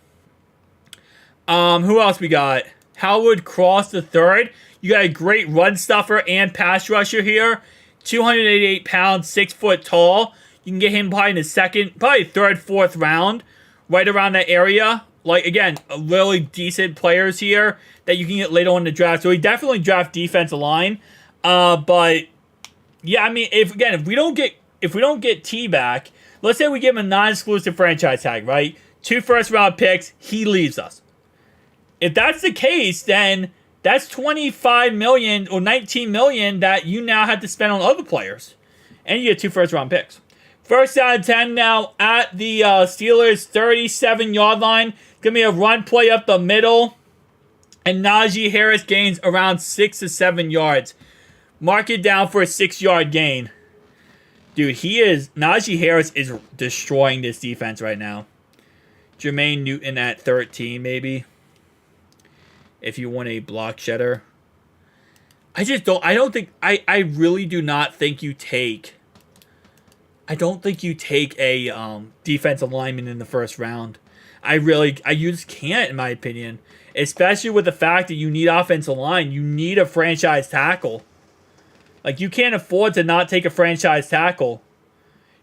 Who else we got? Howard Cross the third. You got a great run stuffer and pass rusher here. 288 pounds, 6 foot tall. You can get him probably in the second, probably third, fourth round. Right around that area. Like, again, really decent players here that you can get later on in the draft. So we definitely draft defensive line. But yeah, I mean, if we don't get T back, let's say we give him a non-exclusive franchise tag, right? 2 first-round picks, he leaves us. If that's the case, then that's $25 million or $19 million that you now have to spend on other players, and you get 2 first-round picks. First down and 10 now at the Steelers' 37-yard line. It's gonna be a run play up the middle, and Najee Harris gains around 6 to 7 yards. Mark it down for a 6-yard gain. Dude, Najee Harris is destroying this defense right now. Jermaine Newton at 13, maybe. If you want a block shedder. I really do not think you take a defensive lineman in the first round. You just can't, in my opinion. Especially with the fact that you need offensive line. You need a franchise tackle. Like, you can't afford to not take a franchise tackle.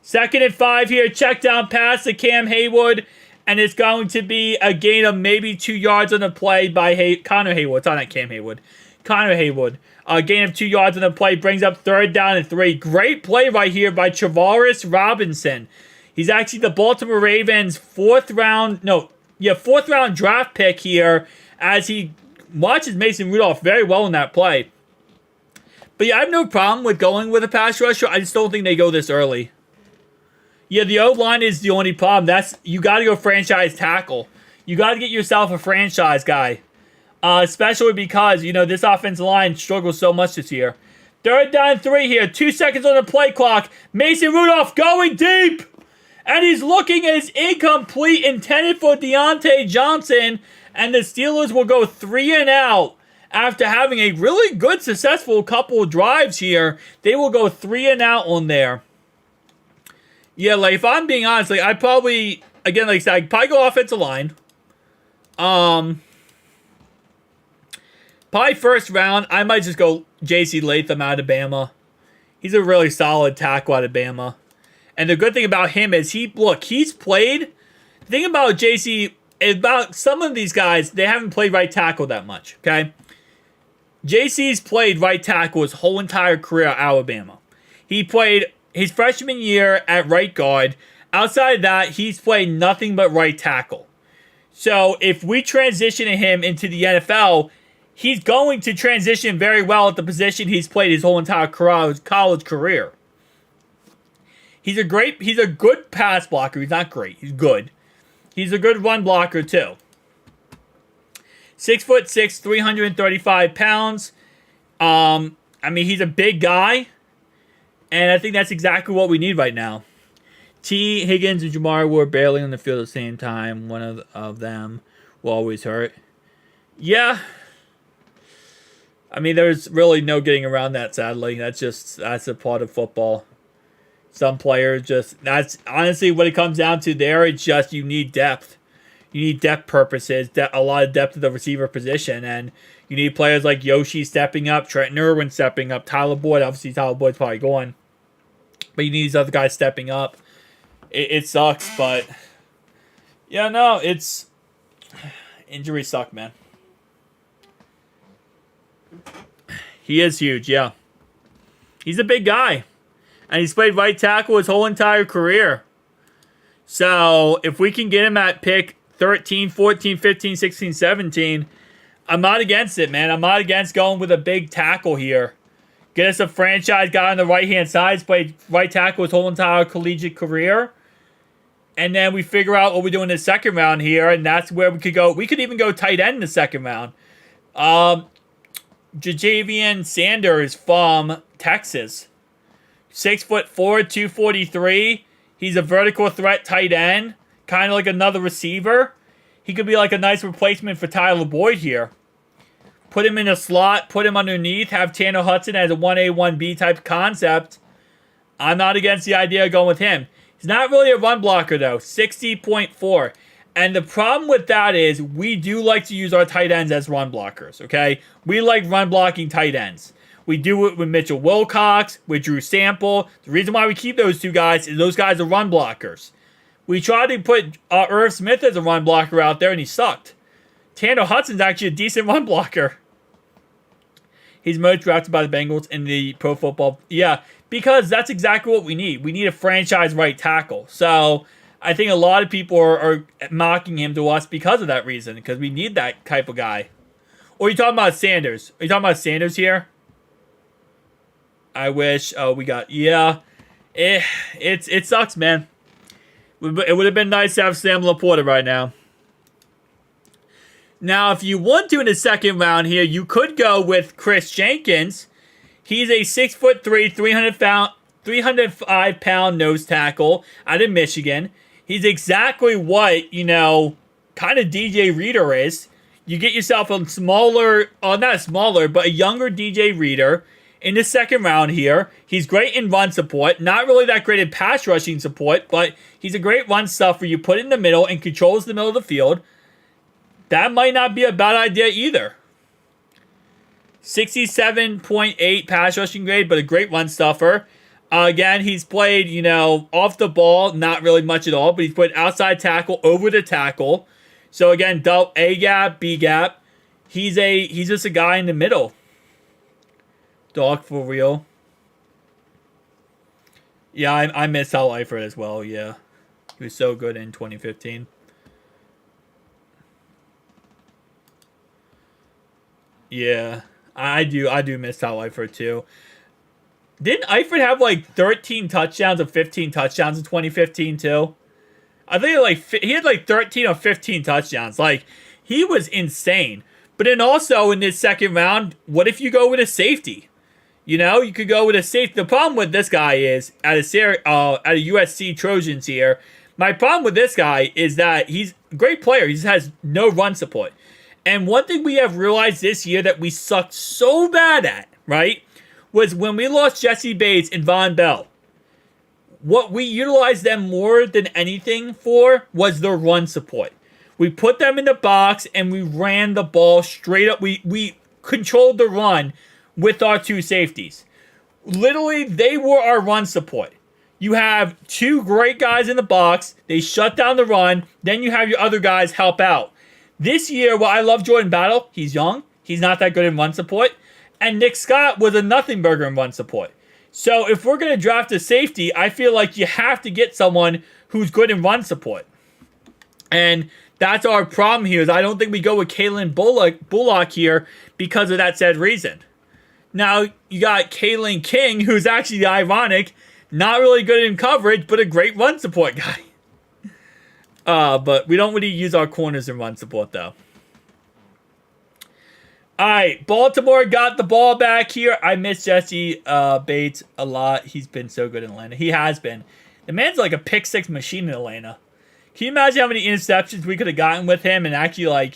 2nd and 5 here. Check down pass to Cam Haywood. And it's going to be a gain of maybe 2 yards on the play by Connor Haywood. It's not Cam Haywood. Connor Haywood. A gain of 2 yards on the play brings up 3rd down and 3. Great play right here by Travaris Robinson. He's actually the Baltimore Ravens' 4th round draft pick here as he watches Mason Rudolph very well in that play. But yeah, I have no problem with going with a pass rusher. I just don't think they go this early. Yeah, the O-line is the only problem. You got to go franchise tackle. You got to get yourself a franchise guy. Especially because, this offensive line struggles so much this year. 3rd down and 3 here. 2 seconds on the play clock. Mason Rudolph going deep. And he's looking at his incomplete intended for Deontay Johnson. And the Steelers will go 3 and out. After having a really good, successful couple of drives here, they will go 3 and out on there. Yeah, like, if I'm being honest, like, I'd probably, again, like I said, I'd probably go offensive line. Probably first round, I might just go J.C. Latham out of Bama. He's a really solid tackle out of Bama. And the good thing about him is he's played. The thing about J.C., about some of these guys, they haven't played right tackle that much, okay? J.C.'s played right tackle his whole entire career at Alabama. He played his freshman year at right guard. Outside of that, he's played nothing but right tackle. So if we transition him into the NFL, he's going to transition very well at the position he's played his whole entire college career. He's a good pass blocker. He's not great. He's good. He's a good run blocker too. 6'6", 335 pounds. He's a big guy. And I think that's exactly what we need right now. T. Higgins and Jamar were barely on the field at the same time. One of them will always hurt. Yeah. There's really no getting around that, sadly. That's a part of football. Some players that's honestly what it comes down to there. It's just you need depth. You need depth purposes, a lot of depth at the receiver position. And you need players like Yoshi stepping up, Trenton Irwin stepping up, Tyler Boyd. Obviously, Tyler Boyd's probably going. But you need these other guys stepping up. It sucks, but... Yeah, no, injuries suck, man. He is huge, yeah. He's a big guy. And he's played right tackle his whole entire career. So, if we can get him at pick 13, 14, 15, 16, 17... I'm not against it, man. I'm not against going with a big tackle here. Get us a franchise guy on the right-hand side. He's played right tackle his whole entire collegiate career. And then we figure out what we do in the second round here. And that's where we could go. We could even go tight end in the second round. Jajavian Sanders from Texas. 6'4", 243. He's a vertical threat tight end. Kind of like another receiver. He could be like a nice replacement for Tyler Boyd here. Put him in a slot, put him underneath, have Tanner Hudson as a 1A, 1B type concept. I'm not against the idea of going with him. He's not really a run blocker, though. 60.4. And the problem with that is we do like to use our tight ends as run blockers, okay? We like run blocking tight ends. We do it with Mitchell Wilcox, with Drew Sample. The reason why we keep those two guys is those guys are run blockers. We tried to put Irv Smith as a run blocker out there, and he sucked. Tanner Hudson's actually a decent run blocker. He's most drafted by the Bengals in the Pro Football. Yeah, because that's exactly what we need. We need a franchise right tackle. So I think a lot of people are mocking him to us because of that reason, because we need that type of guy. Or are you talking about Sanders? Are you talking about Sanders here? I wish. Oh, we got. Yeah. It sucks, man. It would have been nice to have Sam Laporta right now. Now, if you want to in the second round here, you could go with Chris Jenkins. He's a 6'3", 305-pound nose tackle out of Michigan. He's exactly what, kind of DJ Reader is. You get yourself a smaller, not smaller, but a younger DJ Reader in the second round here. He's great in run support. Not really that great in pass rushing support, but he's a great run stuffer. You put it in the middle and controls the middle of the field. That might not be a bad idea either. 67.8 pass rushing grade, but a great run stuffer. Again, he's played, off the ball, not really much at all, but he's played outside tackle, over the tackle. So again, A gap, B gap. He's just a guy in the middle. Dog for real. Yeah, I miss Hal Eifert as well, yeah. He was so good in 2015. Yeah, I do miss Hal Eifert too. Didn't Eifert have like 13 touchdowns or 15 touchdowns in 2015 too? I think he had like 13 or 15 touchdowns. Like, he was insane. But then also in this second round, what if you go with a safety? You could go with a safety. The problem with this guy is, at a USC Trojans here, my problem with this guy is that he's a great player. He just has no run support. And one thing we have realized this year that we sucked so bad at, right, was when we lost Jesse Bates and Von Bell. What we utilized them more than anything for was their run support. We put them in the box and we ran the ball straight up. We controlled the run with our two safeties. Literally, they were our run support. You have two great guys in the box. They shut down the run. Then you have your other guys help out. This year, I love Jordan Battle. He's young. He's not that good in run support. And Nick Scott was a nothing burger in run support. So if we're going to draft a safety, I feel like you have to get someone who's good in run support. And that's our problem here, is I don't think we go with Kalen Bullock here because of that said reason. Now, you got Kalen King, who's actually ironic, not really good in coverage, but a great run support guy. But we don't really use our corners in run support, though. All right, Baltimore got the ball back here. I miss Jesse Bates a lot. He's been so good in Atlanta. He has been. The man's like a pick-six machine in Atlanta. Can you imagine how many interceptions we could have gotten with him and actually,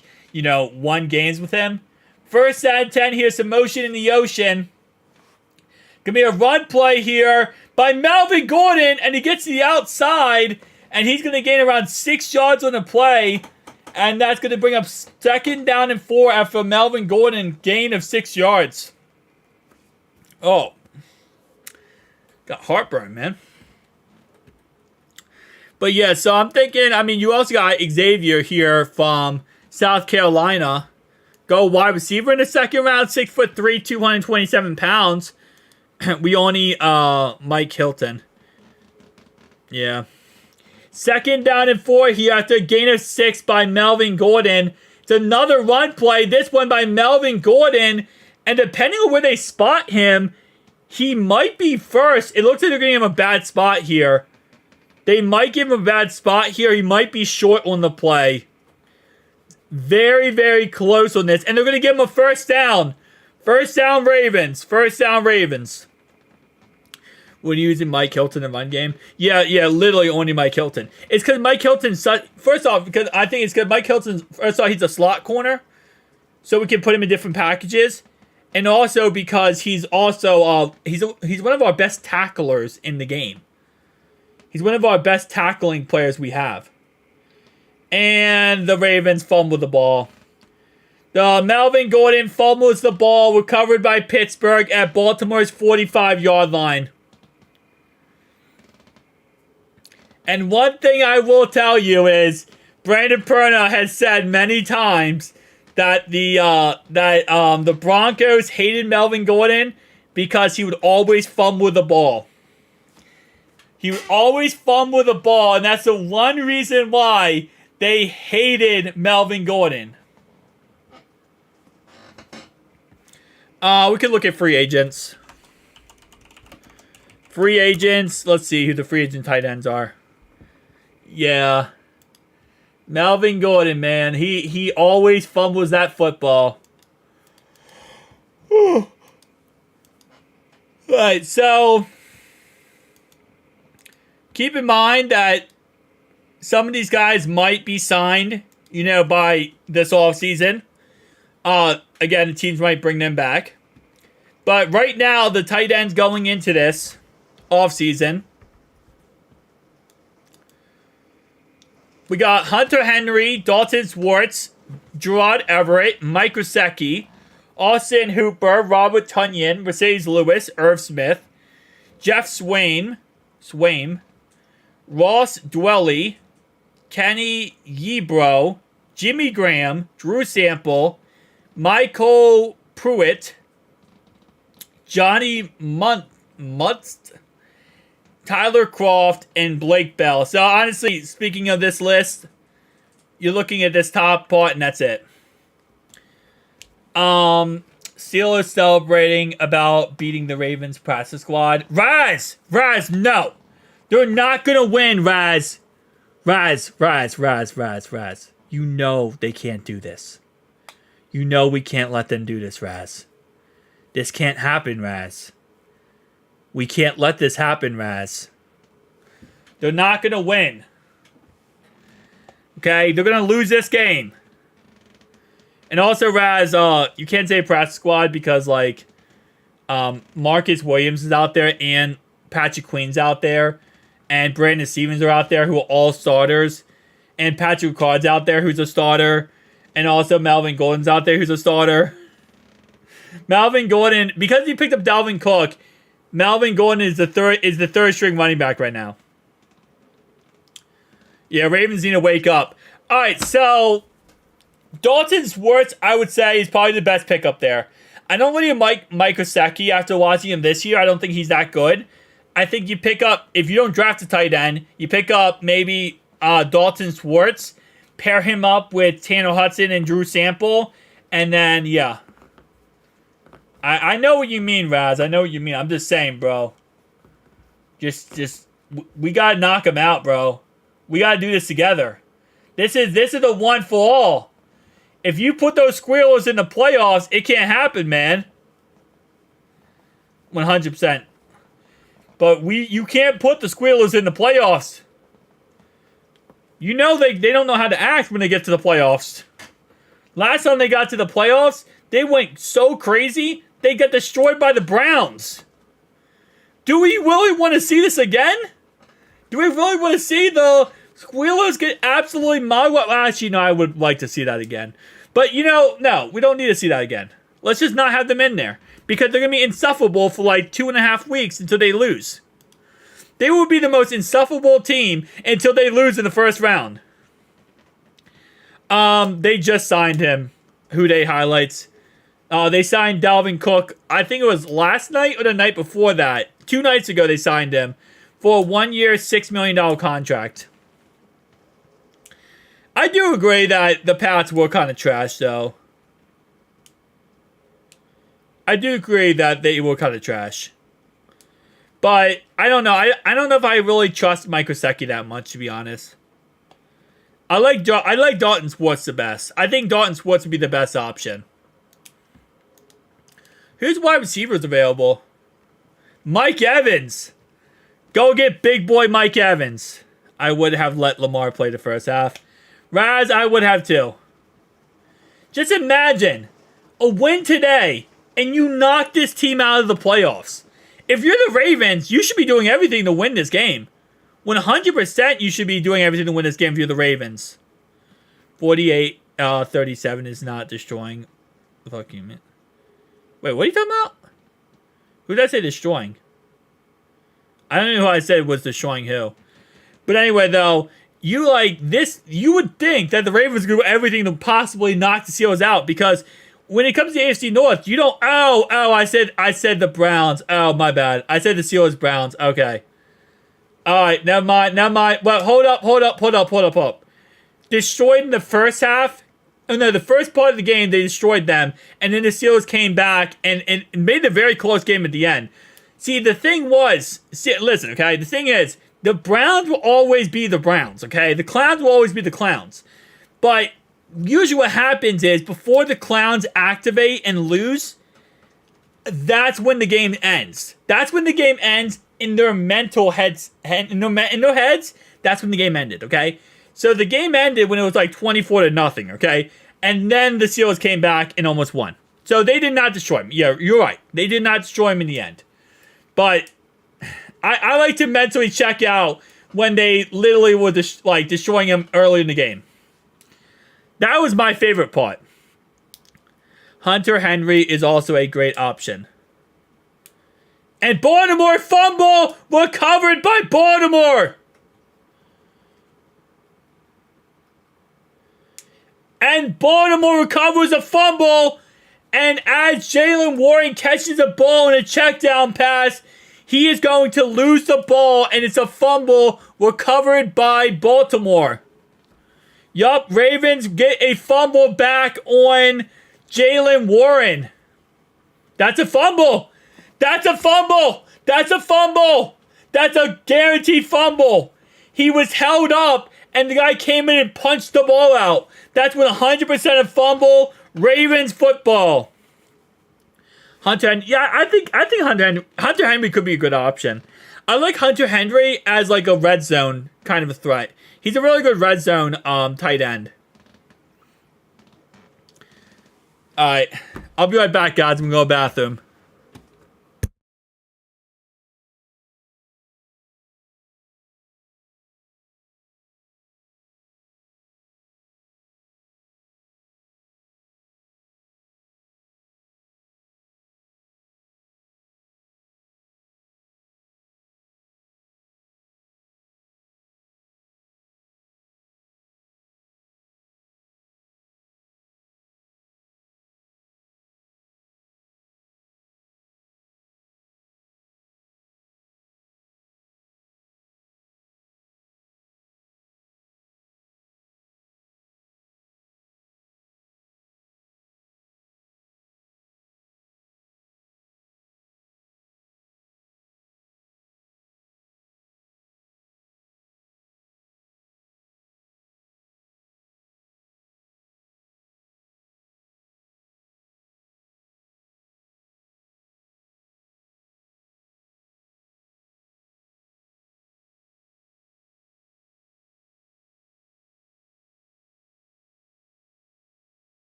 won games with him? First and 10, here's some motion in the ocean. Gonna be a run play here by Melvin Gordon, and he gets to the outside, and he's gonna gain around 6 yards on the play, and that's gonna bring up 2nd down and 4 after Melvin Gordon gain of 6 yards. Oh, got heartburn, man. But yeah, so I'm thinking, you also got Xavier here from South Carolina. Go wide receiver in the second round, 6'3", 227 pounds. We only Mike Hilton. Yeah. 2nd down and 4 here after a gain of 6 by Melvin Gordon. It's another run play. This one by Melvin Gordon. And depending on where they spot him, he might be first. It looks like they're giving him a bad spot here. They might give him a bad spot here. He might be short on the play. Very, very close on this. And they're going to give him a first down. First down, Ravens. First down, Ravens. when using Mike Hilton in the run game. Yeah, literally only Mike Hilton. It's because Mike Hilton's such... First off, because I think it's because Mike Hilton's... First off, he's a slot corner, so we can put him in different packages. And also because he's also... he's one of our best tacklers in the game. He's one of our best tackling players we have. And the Ravens fumbled the ball. Melvin Gordon fumbles the ball, recovered by Pittsburgh at Baltimore's 45-yard line. And one thing I will tell you is, Brandon Perna has said many times that the Broncos hated Melvin Gordon because he would always fumble the ball. He would always fumble the ball, and that's the one reason why they hated Melvin Gordon. We can look at free agents. Free agents. Let's see who the free agent tight ends are. Yeah. Melvin Gordon, man. He always fumbles that football. Alright, so keep in mind that some of these guys might be signed, by this offseason. Again, the teams might bring them back. But right now, the tight ends going into this offseason, we got Hunter Henry, Dalton Schwartz, Gerard Everett, Mike Gesicki, Austin Hooper, Robert Tonyan, Mercedes Lewis, Irv Smith, Jeff Swaim, Ross Dwelly, Kenny Yebro, Jimmy Graham, Drew Sample, Michael Pruitt, Johnny Mutz, Tyler Croft, and Blake Bell. So honestly, speaking of this list, you're looking at this top part, and that's it. Steelers celebrating about beating the Ravens practice squad. Raz, no. They're not going to win, Raz. Raz. You know they can't do this. You know we can't let them do this, Raz. This can't happen, Raz. We can't let this happen, Raz. They're not going to win. Okay? They're going to lose this game. And also, Raz, you can't say practice squad because, Marcus Williams is out there and Patrick Queen's out there. And Brandon Stevens are out there who are all starters. And Patrick Card's out there who's a starter. And also Melvin Gordon's out there who's a starter. Melvin Gordon, because he picked up Dalvin Cook, Melvin Gordon is the third string running back right now. Yeah, Ravens need to wake up. All right, so Dalton Schwartz, I would say, is probably the best pick up there. I don't really like Mike Gesicki after watching him this year. I don't think he's that good. I think you pick up, if you don't draft a tight end, you pick up maybe Dalton Schwartz, pair him up with Tanner Hudson and Drew Sample, and then, yeah. I know what you mean, Raz. I know what you mean. I'm just saying, bro. We gotta knock him out, bro. We gotta do this together. This is the one for all. If you put those squealers in the playoffs, it can't happen, man. 100%. But you can't put the squealers in the playoffs. You know they don't know how to act when they get to the playoffs. Last time they got to the playoffs, they went so crazy, they got destroyed by the Browns. Do we really want to see this again? Do we really want to see the squealers get absolutely mollywopped? Well, actually, no, I would like to see that again. But, no, we don't need to see that again. Let's just not have them in there. Because they're going to be insufferable for 2.5 weeks until they lose. They will be the most insufferable team until they lose in the first round. They just signed him. Who they highlights. They signed Dalvin Cook. I think it was last night or the night before that. 2 nights ago they signed him for a 1-year, $6 million contract. I do agree that the Pats were kind of trash, though. I do agree that they were kind of trash. But, I don't know. I don't know if I really trust Mike Gesicki that much, to be honest. I like Dalton Schwartz the best. I think Dalton Schwartz would be the best option. Who's wide receivers available? Mike Evans. Go get big boy Mike Evans. I would have let Lamar play the first half. Raz, I would have too. Just imagine a win today and you knock this team out of the playoffs. If you're the Ravens, you should be doing everything to win this game. 100% you should be doing everything to win this game if you're the Ravens. 48-37 is not destroying. Fuck you, man. Wait, what are you talking about? Who did I say destroying? I don't know who I said was destroying who. But anyway, though, you would think that the Ravens would do everything to possibly knock the Steelers out, because when it comes to the AFC North, you don't. I said the Browns. Oh, my bad. I said the Steelers Browns. Okay. All right, never mind. Well, hold up. Destroyed in the first half. Oh no, the first part of the game they destroyed them, and then the Steelers came back and made a very close game at the end. See, the thing was, listen, okay. The thing is, the Browns will always be the Browns, okay. The Clowns will always be the Clowns, but usually what happens is before the Clowns activate and lose, that's when the game ends. That's when the game ends in their mental heads. In their heads, that's when the game ended, okay? So the game ended when it was like 24-0, okay? And then the Steelers came back and almost won. So they did not destroy him. Yeah, you're right. They did not destroy him in the end. But I like to mentally check out when they literally were destroying him early in the game. That was my favorite part. Hunter Henry is also a great option. And Baltimore fumble recovered by Baltimore. And Baltimore recovers a fumble. And as Jalen Warren catches a ball in a check down pass, he is going to lose the ball. And it's a fumble recovered by Baltimore. Yup, Ravens get a fumble back on Jalen Warren. That's a fumble. That's a fumble. That's a fumble. That's a guaranteed fumble. He was held up, and the guy came in and punched the ball out. That's 100% a fumble. Ravens football. I think Hunter Henry could be a good option. I like Hunter Henry as like a red zone kind of a threat. He's a really good red zone tight end. Alright. I'll be right back, guys. I'm going to go to the bathroom.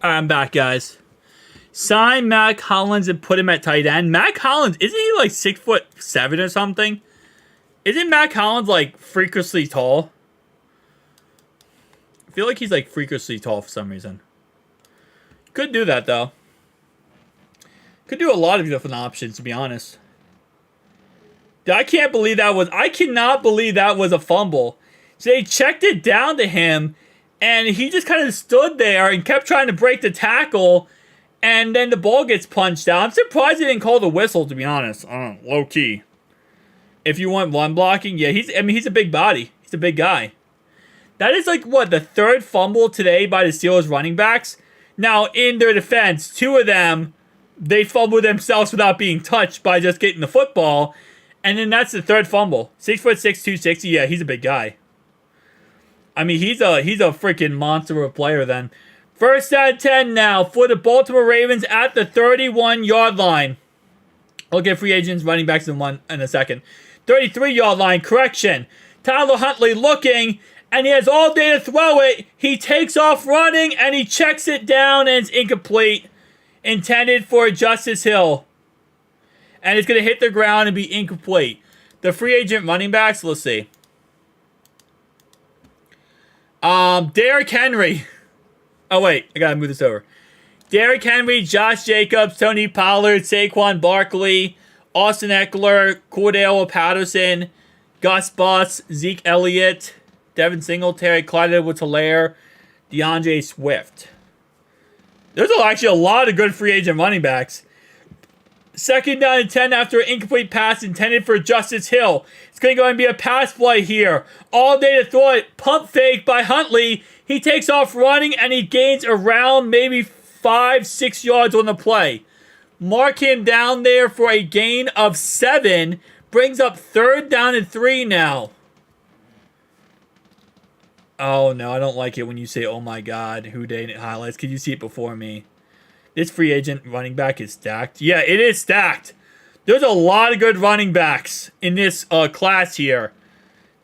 I'm back, guys. Sign Mac Hollins and put him at tight end. Mac Hollins, isn't he like 6'7" or something? Isn't Mac Hollins like freakishly tall? I feel like he's like freakishly tall for some reason. Could do that though. Could do a lot of different options, to be honest. I cannot believe that was a fumble. So they checked it down to him, and he just kind of stood there and kept trying to break the tackle, and then the ball gets punched out. I'm surprised they didn't call the whistle, to be honest. Low key. If you want run blocking, yeah, he's a big body. He's a big guy. That is like, what, the third fumble today by the Steelers running backs? Now, in their defense, two of them, they fumbled themselves without being touched by just getting the football. And then that's the third fumble. 6'6", 260. Yeah, he's a big guy. I mean, he's a freaking monster of a player then. First and 10 now for the Baltimore Ravens at the 31-yard line. I'll get free agents, running backs in a second. 33-yard line, correction. Tyler Huntley looking, and he has all day to throw it. He takes off running, and he checks it down, and it's incomplete. Intended for Justice Hill. And it's going to hit the ground and be incomplete. The free agent running backs, let's see. Derrick Henry. Oh, wait. I got to move this over. Derrick Henry, Josh Jacobs, Tony Pollard, Saquon Barkley, Austin Eckler, Cordell Patterson, Gus Bus, Zeke Elliott, Devin Singletary, Clyde Edwards-Helaire, DeAndre Swift. There's actually a lot of good free agent running backs. Second down and 10 after an incomplete pass intended for Justice Hill. It's going to go and be a pass play here. All day to throw it. Pump fake by Huntley. He takes off running and he gains around maybe 5-6 yards on the play. Mark him down there for a gain of 7. Brings up third down and 3 now. Oh no, I don't like it when you say, oh my god, who day highlights. Could you see it before me? This free agent running back is stacked. Yeah, it is stacked. There's a lot of good running backs in this class here.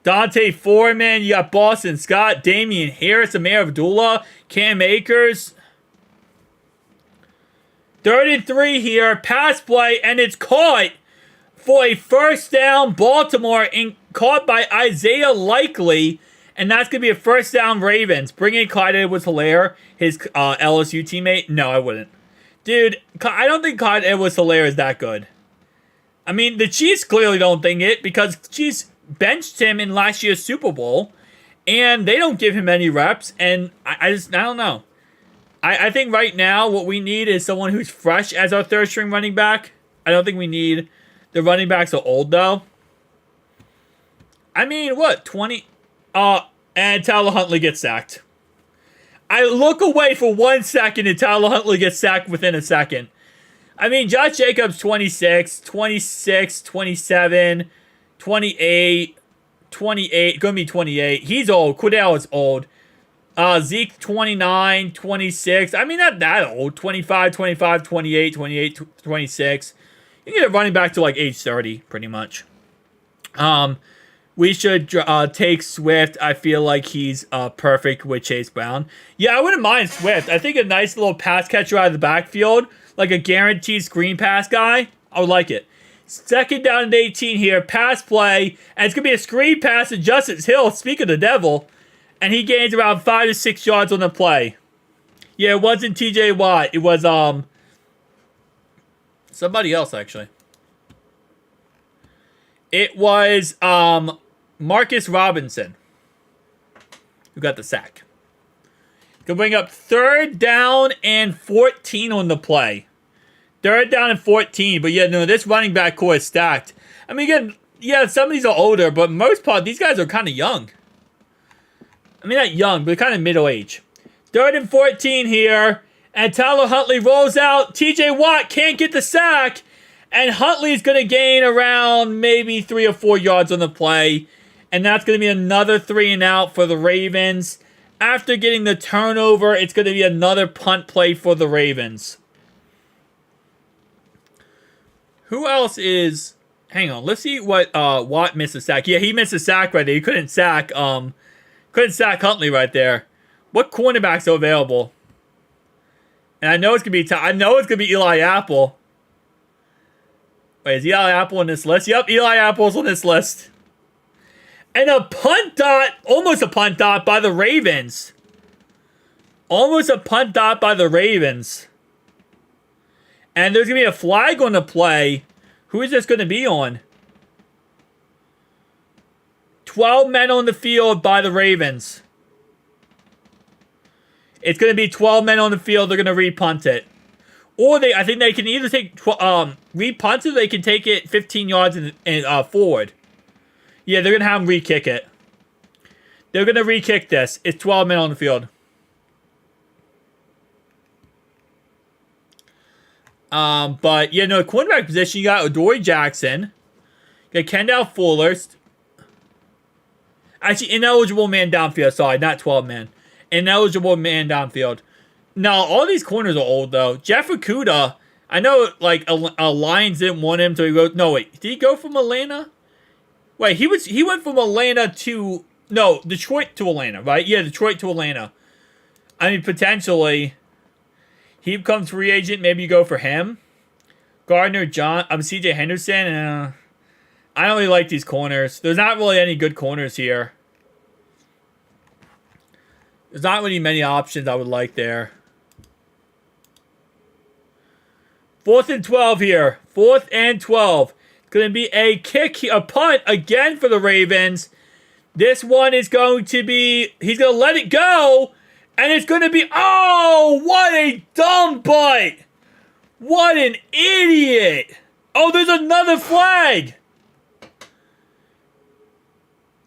Dante Foreman, you got Boston Scott, Damian Harris, Amir Abdullah, Cam Akers. 3rd and 3 here, pass play, and it's caught for a first down, Baltimore, and caught by Isaiah Likely, and that's going to be a first down, Ravens. Bring in Clyde Edwards-Helaire, his LSU teammate. No, I wouldn't. Dude, I don't think Clyde Edwards-Helaire is that good. I mean, the Chiefs clearly don't think it because the Chiefs benched him in last year's Super Bowl, and they don't give him any reps, and I don't know. I think right now what we need is someone who's fresh as our third string running back. I don't think we need the running backs are old though. I mean, what, 20? And Tyler Huntley gets sacked. I look away for 1 second and Tyler Huntley gets sacked within a second. I mean, Josh Jacobs 26, 26, 27, 28, 28, gonna be 28. He's old. Cordell is old. Zeke 29, 26. I mean, not that old. 25, 25, 28, 28, 26. You can get a running back to like age 30, pretty much. We should take Swift. I feel like he's perfect with Chase Brown. Yeah, I wouldn't mind Swift. I think a nice little pass catcher out of the backfield, like a guaranteed screen pass guy, I would like it. Second down and 18 here, pass play, and it's going to be a screen pass to Justice Hill, speak of the devil, and he gains around 5 to 6 yards on the play. Yeah, it wasn't TJ Watt. It was somebody else, actually. It was Marcus Robinson who got the sack. Gonna bring up 3rd down and 14 on the play. 3rd down and 14. But yeah, no, this running back core is stacked. I mean, again, yeah, some of these are older, but most part, these guys are kind of young. I mean, not young, but kind of middle age. 3rd and 14 here. And Tyler Huntley rolls out. TJ Watt can't get the sack. And Huntley's going to gain around maybe 3 or 4 yards on the play. And that's going to be another 3 and out for the Ravens. After getting the turnover, it's going to be another punt play for the Ravens. Who else is... Hang on, let's see what Watt missed a sack. Yeah, he missed a sack right there. He couldn't sack Huntley right there. What cornerbacks are available? And I know it's gonna be Eli Apple. Wait, is Eli Apple on this list? Yep, Eli Apple's on this list. And a punt dot, almost a punt dot by the Ravens. Almost a punt dot by the Ravens. And there's gonna be a flag on the play. Who is this gonna be on? 12 men on the field by the Ravens. It's going to be 12 men on the field. They're going to repunt it. Or I think they can either take repunt it, or they can take it 15 yards and forward. Yeah, they're going to have them re-kick it. They're going to re-kick this. It's 12 men on the field. But, yeah, no, cornerback position, you got Adoree Jackson. You got Kendall Fuller. Actually, ineligible man downfield. Sorry, not 12 men. Ineligible man downfield. No, all these corners are old, though. Jeff Okudah, I know, like, a Lions didn't want him, so he goes. No, wait, did he go from Atlanta? Wait, he went from Atlanta to Detroit to Atlanta, right? Yeah, Detroit to Atlanta. I mean, potentially, he becomes free agent. Maybe you go for him. Gardner John, C.J. Henderson. I don't really like these corners. There's not really any good corners here. There's not really many options I would like there. 4th and 12 here. 4th and 12. It's going to be a punt again for the Ravens. This one is going to be, he's going to let it go. And it's going to be, oh, what a dumb butt. What an idiot. Oh, there's another flag.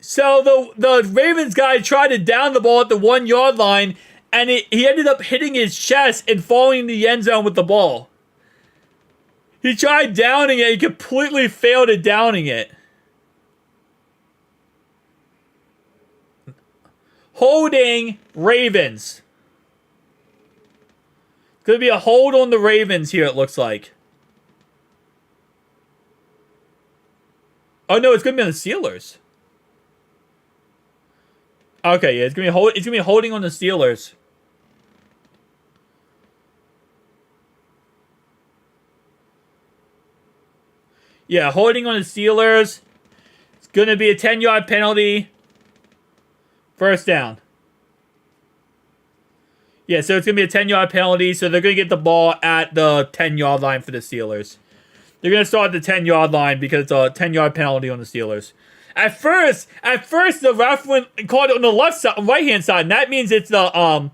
So the Ravens guy tried to down the ball at the 1 yard line, and he ended up hitting his chest and falling in the end zone with the ball. He tried downing it, he completely failed at downing it. Holding Ravens. Could be a hold on the Ravens here, it looks like. Oh no, it's gonna be on the Steelers. Okay, yeah, it's gonna be holding on the Steelers. Yeah, holding on the Steelers. It's gonna be a 10-yard penalty. First down. Yeah, so it's gonna be a 10-yard penalty. So they're gonna get the ball at the 10-yard line for the Steelers. They're gonna start at the 10-yard line because it's a 10-yard penalty on the Steelers. At first, the ref called it on the left side, right hand side, and that means it's the home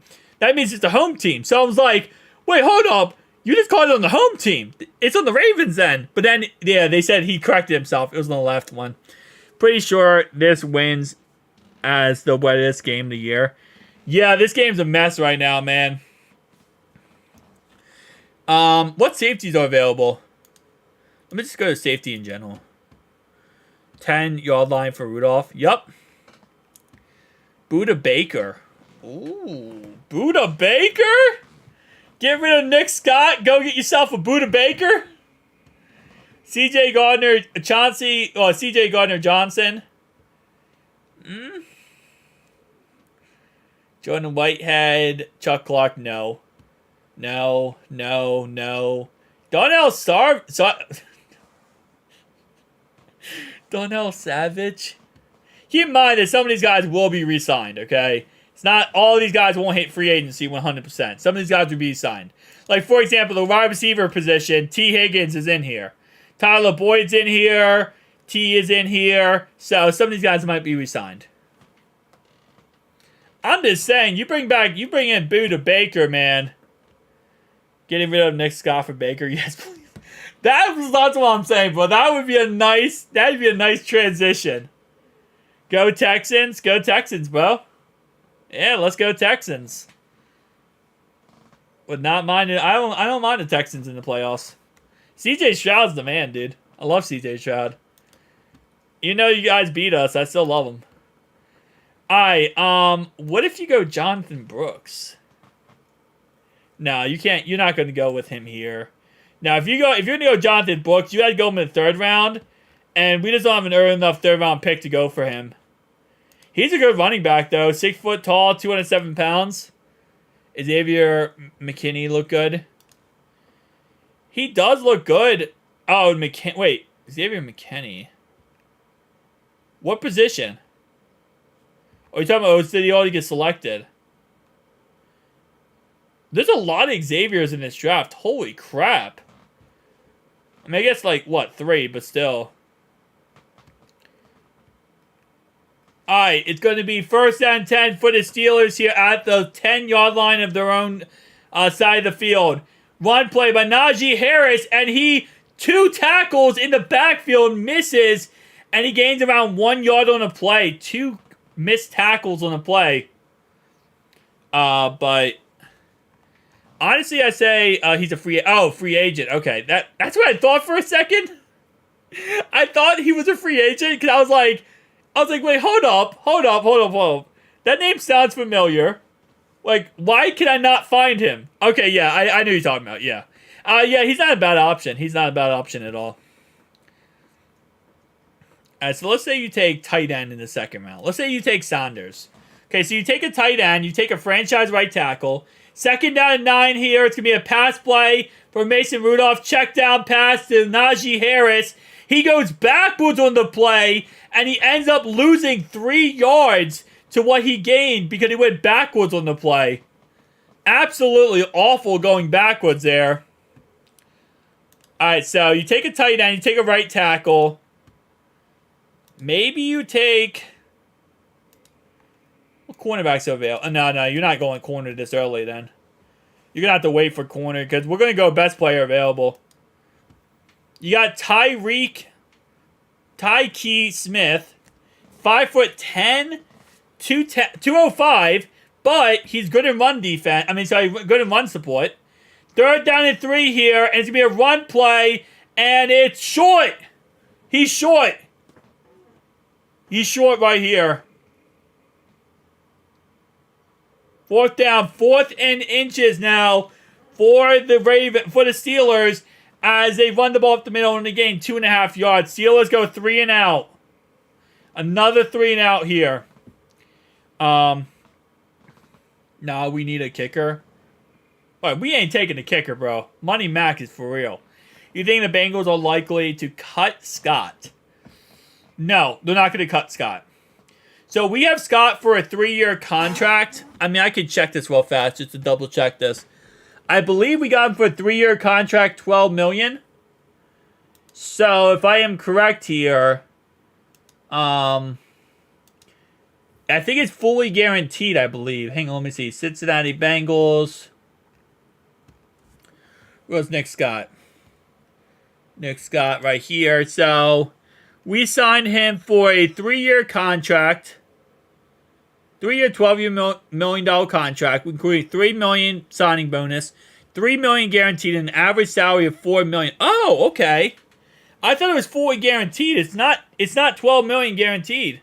team. So I was like, wait, hold up, you just called it on the home team. It's on the Ravens then. But then, yeah, they said he corrected himself. It was on the left one. Pretty sure this wins as the wettest game of the year. Yeah, this game's a mess right now, man. What safeties are available? Let me just go to safety in general. 10-yard line for Rudolph. Yup. Buda Baker. Ooh. Buda Baker? Get rid of Nick Scott. Go get yourself a Buda Baker. CJ Gardner Johnson. Jordan Whitehead. Chuck Clark. No. Donnell Donnell Savage. Keep in mind that some of these guys will be re-signed, okay? It's not all of these guys won't hit free agency 100%. Some of these guys will be signed. Like, for example, the wide receiver position, T. Higgins is in here. Tyler Boyd's in here. T is in here. So some of these guys might be re-signed. I'm just saying, you bring in Buda Baker, man. Getting rid of Nick Scott for Baker, yes, please. That's what I'm saying, bro. That'd be a nice transition. Go Texans, bro. Yeah, let's go Texans. Would not mind it. I don't mind the Texans in the playoffs. CJ Stroud's the man, dude. I love CJ Stroud. You know you guys beat us, I still love him. Alright, what if you go Jonathan Brooks? No, you can't. You're not going to go with him here. Now, if you're going to go Jonathan Brooks, you got to go him in the 3rd round, and we just don't have an early enough 3rd round pick to go for him. He's a good running back, though. 6 foot tall, 207 pounds. Xavier McKinney look good. He does look good. Oh, wait. Xavier McKinney. What position? Oh, you're talking about, did he already get selected? There's a lot of Xaviers in this draft. Holy crap. I mean, I guess, like, what, 3, but still. Alright, it's going to be 1st and 10 for the Steelers here at the 10-yard line of their own side of the field. Run play by Najee Harris, and he 2 tackles in the backfield, misses, and he gains around 1 yard on a play. 2 missed tackles on a play. But honestly, I say he's a free agent. Okay, that's what I thought for a second. I thought he was a free agent because I was like, wait, hold up. That name sounds familiar. Like, why can I not find him? Okay, yeah, I knew you're talking about, yeah. Yeah, he's not a bad option. He's not a bad option at all. All right, so let's say you take tight end in the second round. Let's say you take Saunders. Okay, so you take a tight end, you take a franchise right tackle. Second down and 9 here. It's going to be a pass play for Mason Rudolph. Check down pass to Najee Harris. He goes backwards on the play, and he ends up losing 3 yards to what he gained because he went backwards on the play. Absolutely awful going backwards there. All right, so you take a tight end, you take a right tackle. Maybe you take... What cornerbacks are available? No, you're not going corner this early then. You're going to have to wait for corner because we're going to go best player available. You got Tyke Smith, 5'10", 205, but he's good in run defense. Good in run support. Third down and 3 here, and it's going to be a run play, and it's short. He's short. He's short right here. Fourth down, 4th and inches now for the Steelers as they run the ball up the middle in the game, 2.5 yards. Steelers go 3 and out. Another 3 and out here. No, we need a kicker. All right, we ain't taking the kicker, bro. Money Mac is for real. You think the Bengals are likely to cut Scott? No, they're not going to cut Scott. So we have Scott for a 3-year contract. I could check this real fast just to double check this. I believe we got him for a 3-year contract, $12 million. So if I am correct here, I think it's fully guaranteed, I believe. Hang on, let me see. Cincinnati Bengals. Where's Nick Scott? Nick Scott right here. So we signed him for a 3-year contract. 3-year, $12 million contract, including $3 million signing bonus, $3 million guaranteed, and an average salary of $4 million. Oh, okay. I thought it was fully guaranteed. It's not $12 million guaranteed.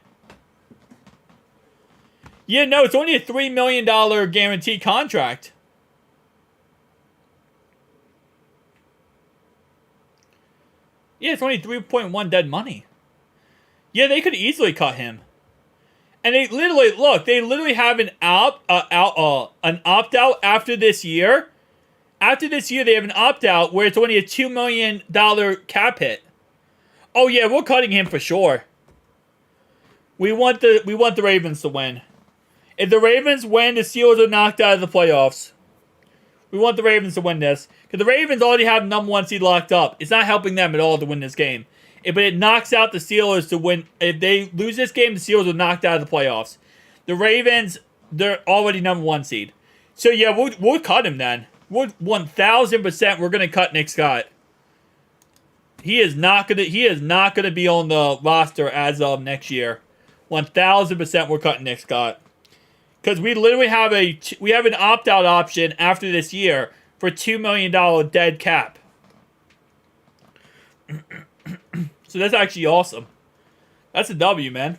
Yeah, no, it's only a $3 million guaranteed contract. Yeah, it's only 3.1 dead money. Yeah, they could easily cut him. And they literally have an opt-out after this year. After this year, they have an opt-out where it's only a $2 million cap hit. Oh yeah, we're cutting him for sure. We want the Ravens to win. If the Ravens win, the Steelers are knocked out of the playoffs. We want the Ravens to win this. Because the Ravens already have number 1 seed locked up. It's not helping them at all to win this game. But it knocks out the Steelers to win. If they lose this game, the Steelers are knocked out of the playoffs. The Ravens, they're already number 1 seed. So yeah, we'll cut him then. 1,000% we're gonna cut Nick Scott. He is not gonna be on the roster as of next year. 1,000% we're cutting Nick Scott. Because we literally have an opt-out option after this year for $2 million dead cap. So that's actually awesome. That's a W, man.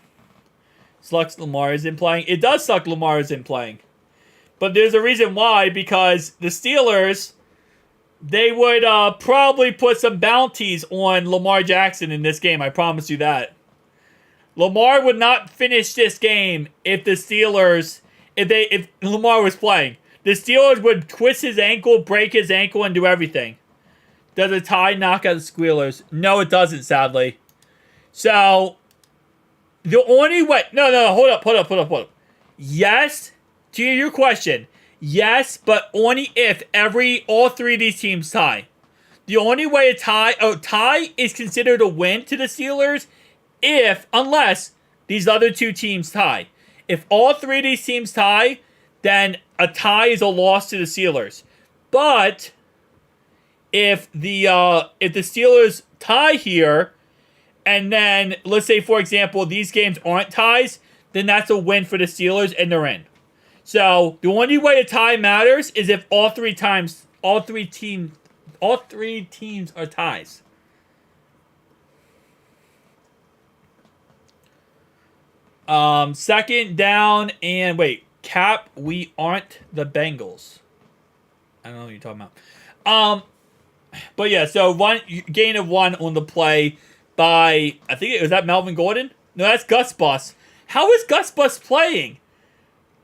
Sucks Lamar isn't playing. It does suck Lamar isn't playing. But there's a reason why, because the Steelers, they would probably put some bounties on Lamar Jackson in this game. I promise you that. Lamar would not finish this game if the Steelers, if Lamar was playing. The Steelers would twist his ankle, break his ankle, and do everything. Does a tie knock out the Squealers? No, it doesn't, sadly. So, the only way... No, hold up. Yes, to your question. Yes, but only if all 3 of these teams tie. The only way a tie is considered a win to the Steelers unless these other 2 teams tie. If all 3 of these teams tie, then a tie is a loss to the Steelers. But if the Steelers tie here, and then let's say, for example, these games aren't ties, then that's a win for the Steelers and they're in. So the only way a tie matters is if all 3 teams are ties. Second down and wait, Cap, we aren't the Bengals. I don't know what you're talking about. But yeah, so gain of 1 on the play by, I think it was that Melvin Gordon? No, that's Gus Bus. How is Gus Bus playing?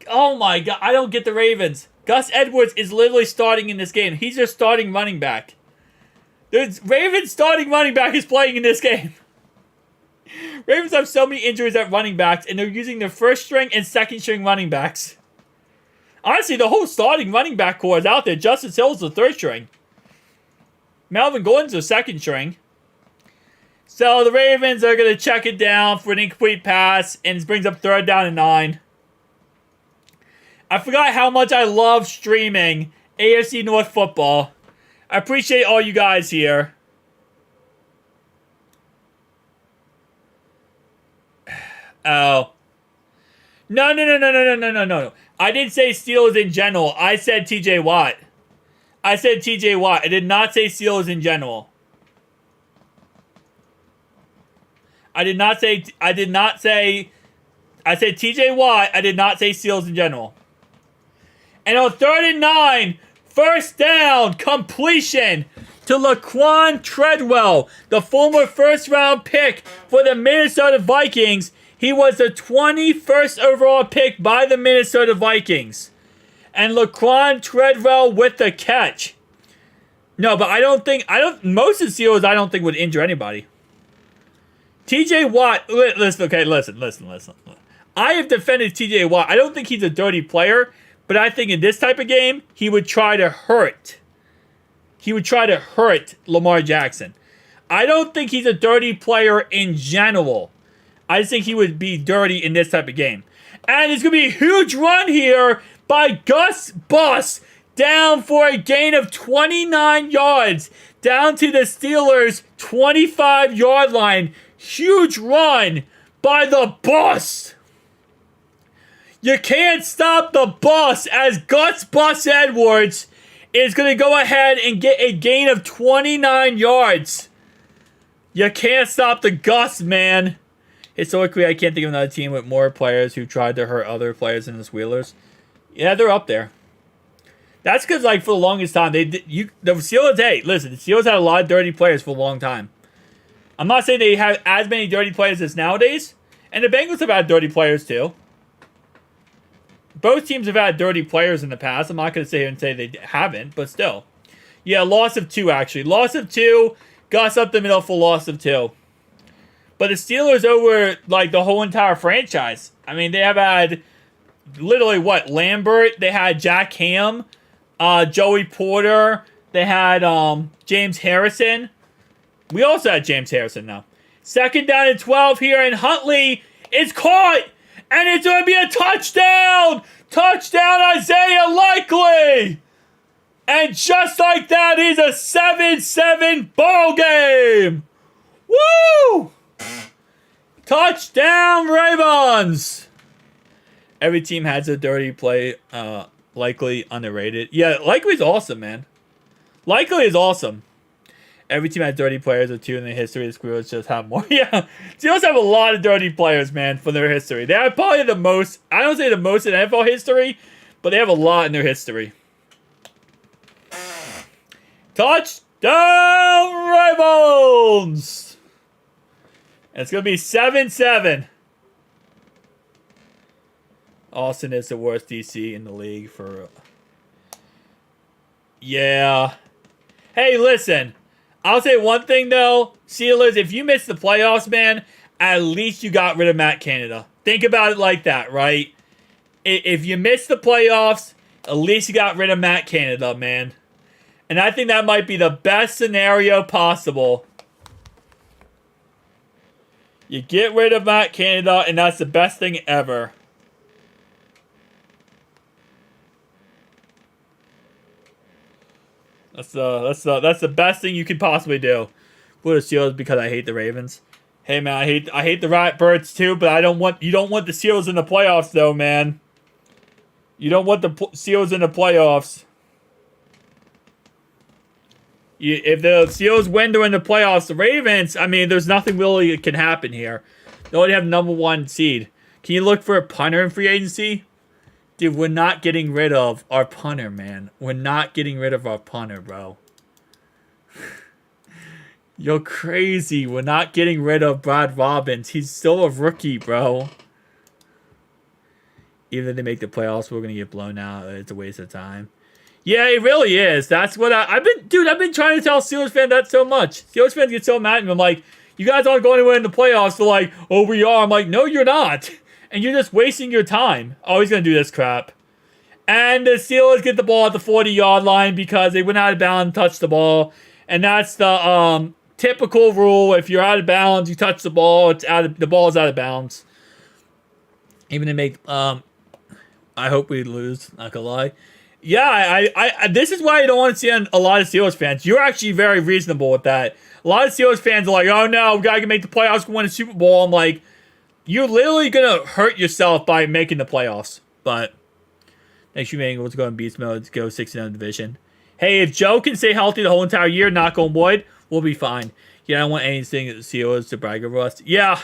Oh my god, I don't get the Ravens. Gus Edwards is literally starting in this game. He's their starting running back. The Ravens starting running back is playing in this game. Ravens have so many injuries at running backs, and they're using their first string and second string running backs. Honestly, the whole starting running back core is out there. Justice Hill's the third string. Melvin Gordon's the second string. So the Ravens are going to check it down for an incomplete pass, and it brings up 3rd down and 9. I forgot how much I love streaming AFC North football. I appreciate all you guys here. Oh. No. I didn't say Steelers in general. I said TJ Watt. I said TJ Watt. I did not say Steelers in general. I said TJ Watt. I did not say Steelers in general. And on 3rd and 9, first down, completion to Laquan Treadwell, the former first-round pick for the Minnesota Vikings. He was the 21st overall pick by the Minnesota Vikings. And Laquan Treadwell with the catch. No, but most of the Steelers I don't think would injure anybody. TJ Watt, listen. I have defended TJ Watt. I don't think he's a dirty player, but I think in this type of game, he would try to hurt. Lamar Jackson. I don't think he's a dirty player in general. I just think he would be dirty in this type of game. And it's going to be a huge run here by Gus Bus down for a gain of 29 yards down to the Steelers' 25-yard line. Huge run by the Bus. You can't stop the Bus as Gus Bus Edwards is going to go ahead and get a gain of 29 yards. You can't stop the Gus, man. Historically, I can't think of another team with more players who tried to hurt other players than the Steelers. Yeah, they're up there. That's because, like, for the longest time, the Steelers, hey, listen, the Steelers had a lot of dirty players for a long time. I'm not saying they have as many dirty players as nowadays, and the Bengals have had dirty players too. Both teams have had dirty players in the past. I'm not going to sit here and say they haven't, but still. Yeah, loss of 2, actually. Loss of 2, Gus up the middle for loss of 2. But the Steelers over, like, the whole entire franchise. I mean, they have had literally, Lambert. They had Jack Ham, Joey Porter. They had James Harrison. We also had James Harrison now. 2nd down and 12 here, and Huntley is caught. And it's going to be a touchdown! Touchdown, Isaiah Likely! And just like that is a 7-7 ball game! Woo! Touchdown, Ravens! Every team has a dirty play. Likely underrated. Yeah, Likely's awesome, man. Likely is awesome. Every team has dirty players or 2 in the history. The Steelers just have more. Yeah, Steelers have a lot of dirty players, man, for their history. They have probably the most, I don't say the most in NFL history, but they have a lot in their history. Touchdown, Ravens! And it's going to be 7-7. Austin is the worst DC in the league for... Yeah. Hey, listen. I'll say one thing, though. Steelers, if you miss the playoffs, man, at least you got rid of Matt Canada. Think about it like that, right? If you miss the playoffs, at least you got rid of Matt Canada, man. And I think that might be the best scenario possible. You get rid of Matt Canada, and that's the best thing ever. That's the best thing you could possibly do for the Steelers because I hate the Ravens. Hey man, I hate the Ratbirds too, but you don't want the Steelers in the playoffs though, man. You don't want the Steelers in the playoffs. If the Steelers win during the playoffs, the Ravens, I mean, there's nothing really that can happen here. They already have #1 seed. Can you look for a punter in free agency? Dude, we're not getting rid of our punter, man. We're not getting rid of our punter, bro. You're crazy. We're not getting rid of Brad Robbins. He's still a rookie, bro. Even if they make the playoffs, we're going to get blown out. It's a waste of time. Yeah, it really is. That's what I've been trying to tell Steelers fans that so much. Steelers fans get so mad at me. I'm like, you guys aren't going anywhere in the playoffs. They're like, oh, we are. I'm like, no, you're not. And you're just wasting your time. Oh, he's going to do this crap. And the Steelers get the ball at the 40-yard line because they went out of bounds and touched the ball. And that's the typical rule. If you're out of bounds, you touch the ball, the ball is out of bounds. Even to make I hope we lose, not gonna lie. Yeah, I this is why I don't want to see a lot of Steelers fans. You're actually very reasonable with that. A lot of Steelers fans are like, oh no, we gotta make the playoffs, we win a Super Bowl. I'm like, you're literally gonna hurt yourself by making the playoffs. But next year, Bengals go in beast mode, go 6-0 division. Hey, if Joe can stay healthy the whole entire year, knock on wood, we'll be fine. Yeah, I don't want anything the Steelers to brag over us. Yeah,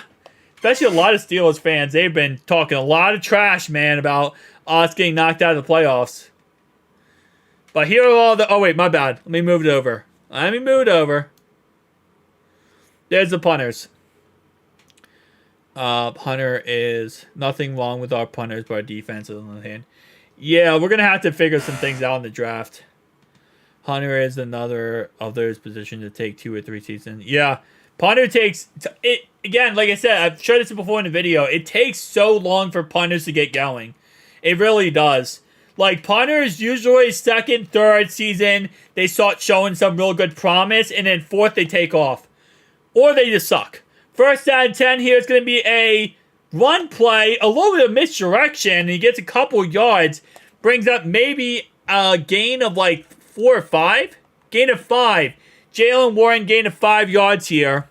especially a lot of Steelers fans. They've been talking a lot of trash, man, about us getting knocked out of the playoffs. But here are all the... Oh, wait, my bad. Let me move it over. There's the punters. Punter is... Nothing wrong with our punters, but our defense is on the other hand. Yeah, we're going to have to figure some things out in the draft. Hunter is another of those positions to take 2 or 3 seasons. Yeah, punter takes... it again, like I said, I've showed this before in the video. It takes so long for punters to get going. It really does. Like, punters usually second, third season, they start showing some real good promise, and then fourth, they take off. Or they just suck. First out of 10 here is going to be a run play, a little bit of misdirection, and he gets a couple yards, brings up maybe a gain of like 4 or 5? Gain of 5. Jalen Warren gain of 5 yards here.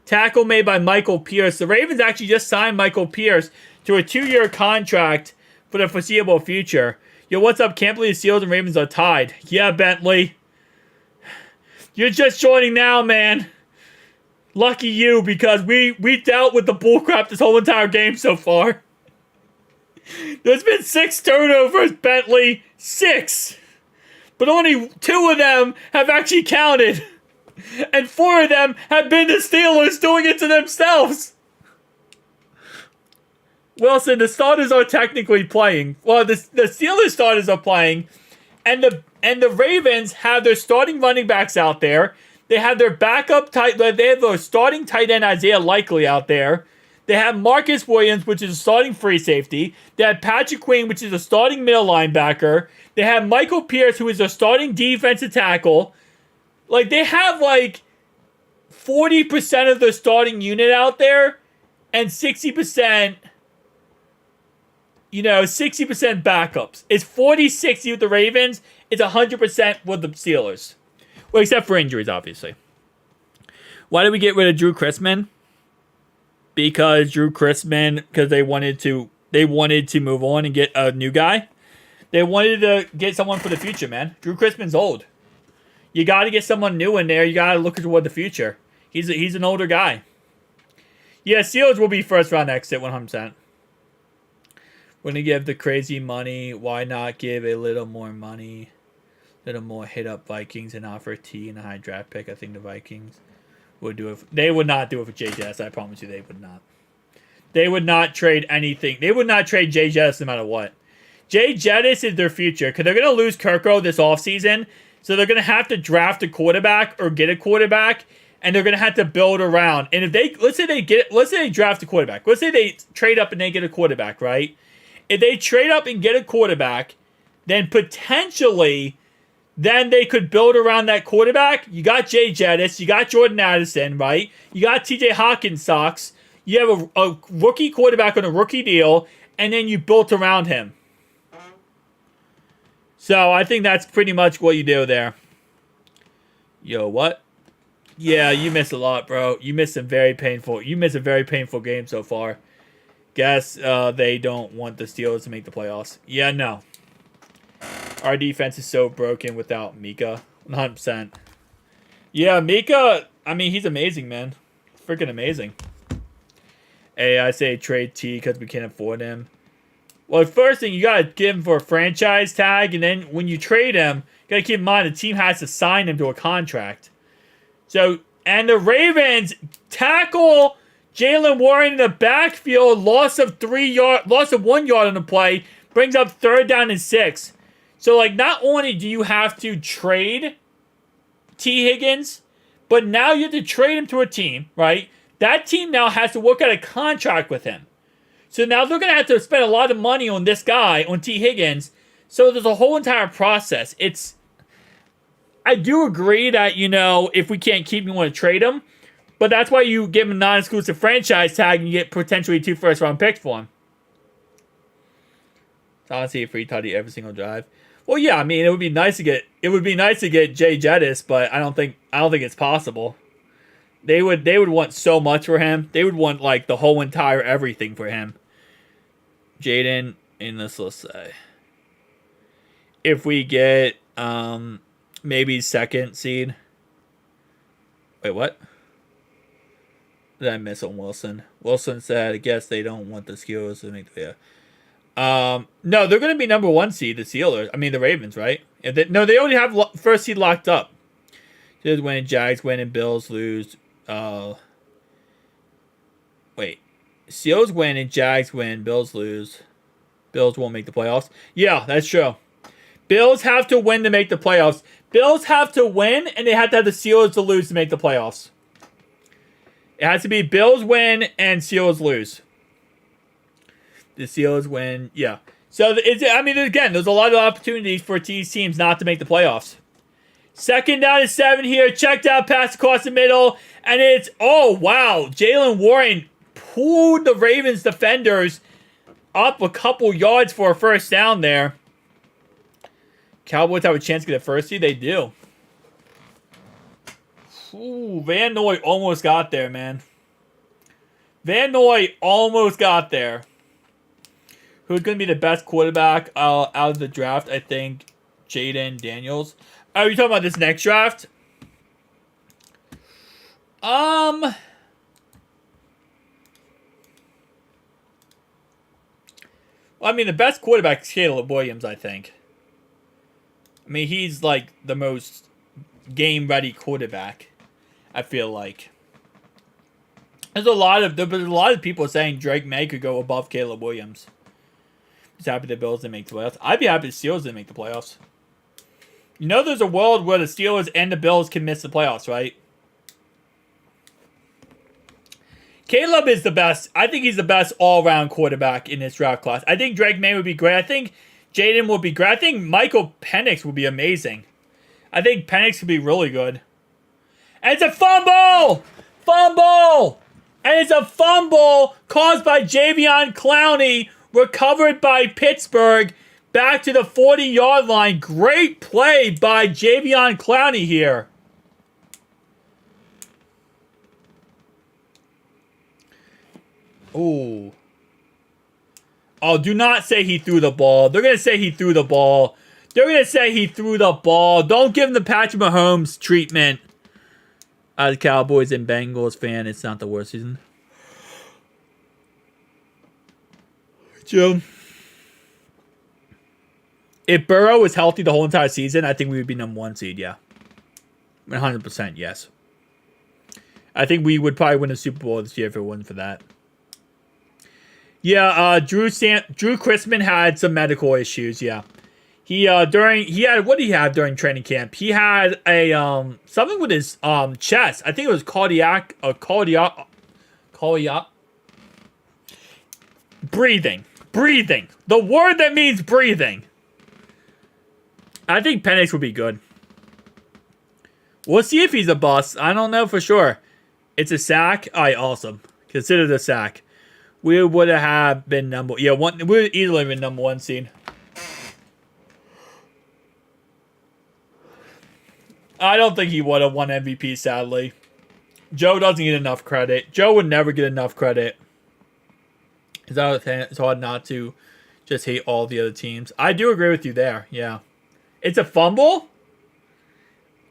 Tackle made by Michael Pierce. The Ravens actually just signed Michael Pierce to a 2-year contract for the foreseeable future. Yo, what's up? Can't believe the Steelers and Ravens are tied. Yeah, Bentley. You're just joining now, man. Lucky you, because we dealt with the bullcrap this whole entire game so far. There's been 6 turnovers, Bentley. 6. But only 2 of them have actually counted. And 4 of them have been the Steelers doing it to themselves. Wilson, the starters are technically playing. Well, the Steelers starters are playing. And the Ravens have their starting running backs out there. They have their backup tight. They have their starting tight end Isaiah Likely out there. They have Marcus Williams, which is a starting free safety. They have Patrick Queen, which is a starting middle linebacker. They have Michael Pierce, who is a starting defensive tackle. Like, they have like 40% of their starting unit out there, and 60%. 60% backups. It's 40-60 with the Ravens. It's 100% with the Steelers. Well, except for injuries, obviously. Why did we get rid of Drew Chrisman? Because they wanted to move on and get a new guy. They wanted to get someone for the future, man. Drew Chrisman's old. You got to get someone new in there. You got to look toward the future. He's an older guy. Yeah, Steelers will be first round exit 100%. We're going to give the crazy money. Why not give a little more money? A little more hit up Vikings and offer T and a high draft pick. I think the Vikings would do it. They would not do it for Jay Jettis. I promise you they would not. They would not trade anything. They would not trade Jay Jettis no matter what. Jay Jettis is their future because they're going to lose Kirko this offseason. So they're going to have to draft a quarterback or get a quarterback. And they're going to have to build around. And if let's say they draft a quarterback. Let's say they trade up and they get a quarterback, right? If they trade up and get a quarterback, then potentially, then they could build around that quarterback. You got Jay Jettis, you got Jordan Addison, right? You got TJ Hawkins socks. You have a rookie quarterback on a rookie deal, and then you built around him. So I think that's pretty much what you do there. Yo, what? Yeah, you missed a lot, bro. You missed a very painful game so far. Guess they don't want the Steelers to make the playoffs. Yeah, no. Our defense is so broken without Mika. 100%. Yeah, Mika, I mean, he's amazing, man. Freaking amazing. Hey, I say trade T because we can't afford him. Well, the first thing, you got to give him for a franchise tag, and then when you trade him, you got to keep in mind the team has to sign him to a contract. So, And the Ravens tackle Jalen Warren in the backfield, loss of 1 yard on the play, brings up 3rd down and 6. So, like, not only do you have to trade T. Higgins, but now you have to trade him to a team, right? That team now has to work out a contract with him. So now they're going to have to spend a lot of money on this guy, on T. Higgins. So there's a whole entire process. I do agree that, if we can't keep him, you want to trade him. But that's why you give him a non-exclusive franchise tag and you get potentially 2 first-round picks for him. It's honestly a free tutty every single drive. Well, yeah, I mean, it would be nice to get Jay Jettis, but I don't think it's possible. They would want so much for him. They would want like the whole entire everything for him. Jaden, in this, let's say, if we get maybe 2nd seed. Wait, what? Did I miss on Wilson? Wilson said, I guess they don't want the Steelers to make the no, they're going to be number 1 seed, the Steelers. I mean, the Ravens, right? No, they already have 1st seed locked up. Steelers win, Jags win, and Bills lose. Wait. Steelers win and Jags win, Bills lose. Bills won't make the playoffs. Yeah, that's true. Bills have to win to make the playoffs. Bills have to win, and they have to have the Steelers to lose to make the playoffs. It has to be Bills win and Steelers lose. The Steelers win, yeah. So, again, there's a lot of opportunities for these teams not to make the playoffs. 2nd down and 7 here. Checked out, pass across the middle. And it's, oh, wow. Jalen Warren pulled the Ravens defenders up a couple yards for a 1st down there. Cowboys have a chance to get a 1st seed? They do. Ooh, Van Noy almost got there, man. Van Noy almost got there. Who's going to be the best quarterback out of the draft? I think Jaden Daniels. Are you talking about this next draft? Well, I mean, the best quarterback is Caleb Williams, I think. I mean, he's like the most game-ready quarterback, I feel like. There's a lot of people saying Drake May could go above Caleb Williams. He's happy the Bills didn't make the playoffs. I'd be happy the Steelers didn't make the playoffs. There's a world where the Steelers and the Bills can miss the playoffs, right? Caleb is the best. I think he's the best all-around quarterback in this draft class. I think Drake May would be great. I think Jaden would be great. I think Michael Penix would be amazing. I think Penix would be really good. And it's a fumble! Fumble! And it's a fumble caused by Javion Clowney, recovered by Pittsburgh, back to the 40-yard line. Great play by Javion Clowney here. Ooh. Oh, do not say he threw the ball. They're going to say he threw the ball. They're going to say he threw the ball. Don't give him the Patrick Mahomes treatment. As a Cowboys and Bengals fan, it's not the worst season. Joe. If Burrow was healthy the whole entire season, I think we would be number 1 seed, yeah. 100%, yes. I think we would probably win the Super Bowl this year if it wasn't for that. Yeah, Drew Chrisman had some medical issues, yeah. What did he have during training camp? He had a something with his chest. I think it was cardiac breathing. The word that means breathing. I think Penix would be good. We'll see if he's a bust. I don't know for sure. It's a sack. All right, awesome. Consider it a sack. We would have been number... Yeah, we would easily been number 1 seed. I don't think he would have won MVP, sadly. Joe doesn't get enough credit. Joe would never get enough credit. It's hard not to just hate all the other teams. I do agree with you there, yeah. It's a fumble?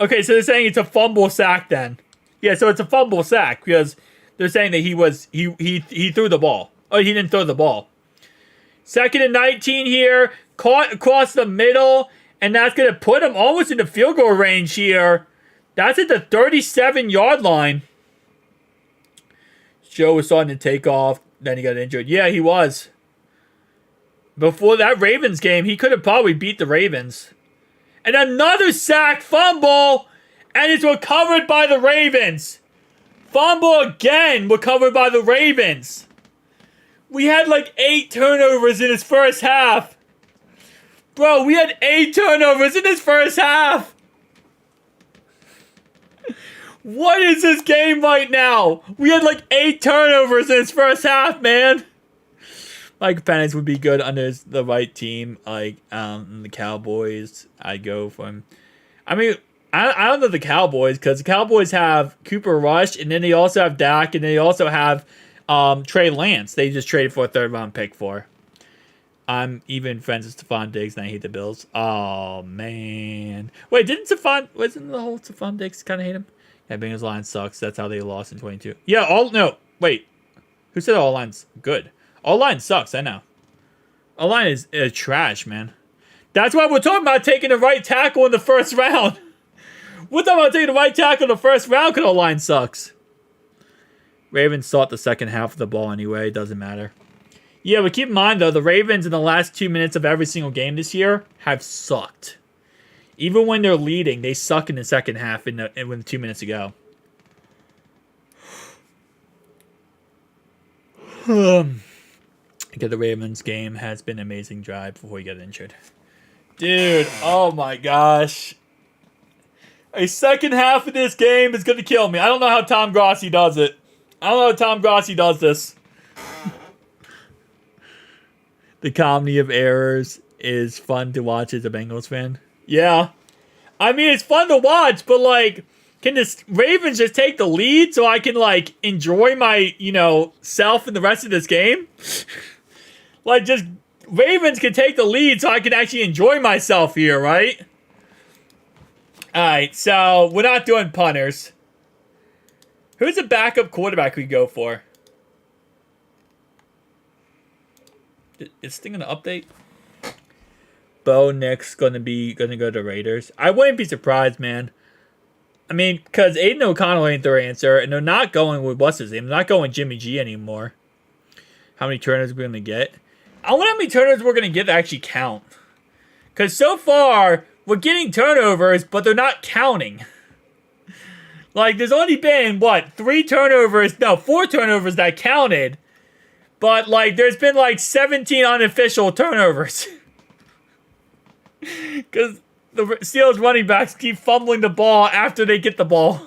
Okay, so they're saying it's a fumble sack then. Yeah, so it's a fumble sack because they're saying that he threw the ball. Oh, he didn't throw the ball. 2nd and 19 here. Caught across the middle. And that's going to put him almost in the field goal range here. That's at the 37-yard line. Joe was starting to take off. Then he got injured. Yeah, he was. Before that Ravens game, he could have probably beat the Ravens. And another sack fumble. And it's recovered by the Ravens. Fumble again, recovered by the Ravens. We had like 8 turnovers in his first half. Bro, we had 8 turnovers in his first half. What is this game right now? We had like 8 turnovers in his first half, man. Mike Penix would be good under the right team, like the Cowboys. I'd go for him. I mean, I don't know the Cowboys, because the Cowboys have Cooper Rush, and then they also have Dak, and they also have Trey Lance. They just traded for a 3rd-round pick for. I'm even friends with Stephon Diggs, and I hate the Bills. Oh, man. Wait, wasn't the whole Stephon Diggs kind of hate him? Yeah, Bengals line sucks. That's how they lost in 22. Yeah, no, wait. Who said all lines good? All line sucks, I know. All line is trash, man. That's why we're talking about taking the right tackle in the first round. We're talking about taking the right tackle in the first round because all line sucks. Ravens start the second half of the ball anyway. It doesn't matter. Yeah, but keep in mind, though, the Ravens in the last 2 minutes of every single game this year have sucked. Even when they're leading, they suck in the second half when 2 minutes to go. Because the Ravens game has been an amazing drive before he got injured. Dude, oh my gosh. A second half of this game is going to kill me. I don't know how Tom Grossi does it. I don't know how Tom Grossi does this. The comedy of errors is fun to watch as a Bengals fan. Yeah. I mean, it's fun to watch, but, like, can the Ravens just take the lead so I can, like, enjoy my, self in the rest of this game? Like, just Ravens can take the lead so I can actually enjoy myself here, right? Alright, so we're not doing punters. Who's the backup quarterback we go for? Is this thing gonna update? Bo Nick's gonna go to Raiders. I wouldn't be surprised, man. I mean, because Aiden O'Connell ain't their answer, and they're not going with what's his name. They're not going with Jimmy G anymore. How many turnovers are we gonna get? I wonder how many turnovers we're gonna get that actually count. Because so far, we're getting turnovers, but they're not counting. Like, there's only been, 4 turnovers that counted. But, like, there's been, 17 unofficial turnovers. Because the Steelers running backs keep fumbling the ball after they get the ball.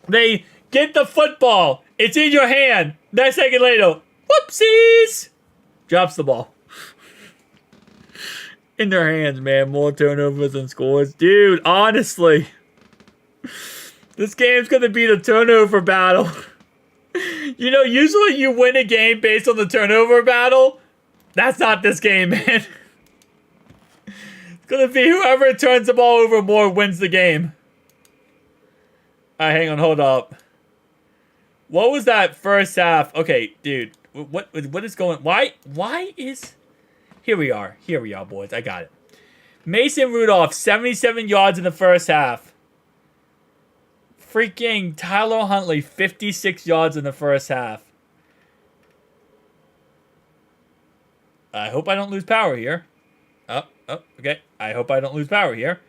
They get the football. It's in your hand. Next second later, whoopsies! Drops the ball. In their hands, man. More turnovers than scores. Dude, honestly. This game's going to be the turnover battle. Usually you win a game based on the turnover battle. That's not this game, man. It's going to be whoever turns the ball over more wins the game. Alright, hang on, hold up. What was that first half? Okay, dude. What is going... Why is... Here we are, boys. I got it. Mason Rudolph, 77 yards in the first half. Freaking Tyler Huntley, 56 yards in the first half. I hope I don't lose power here. Oh, okay. I hope I don't lose power here.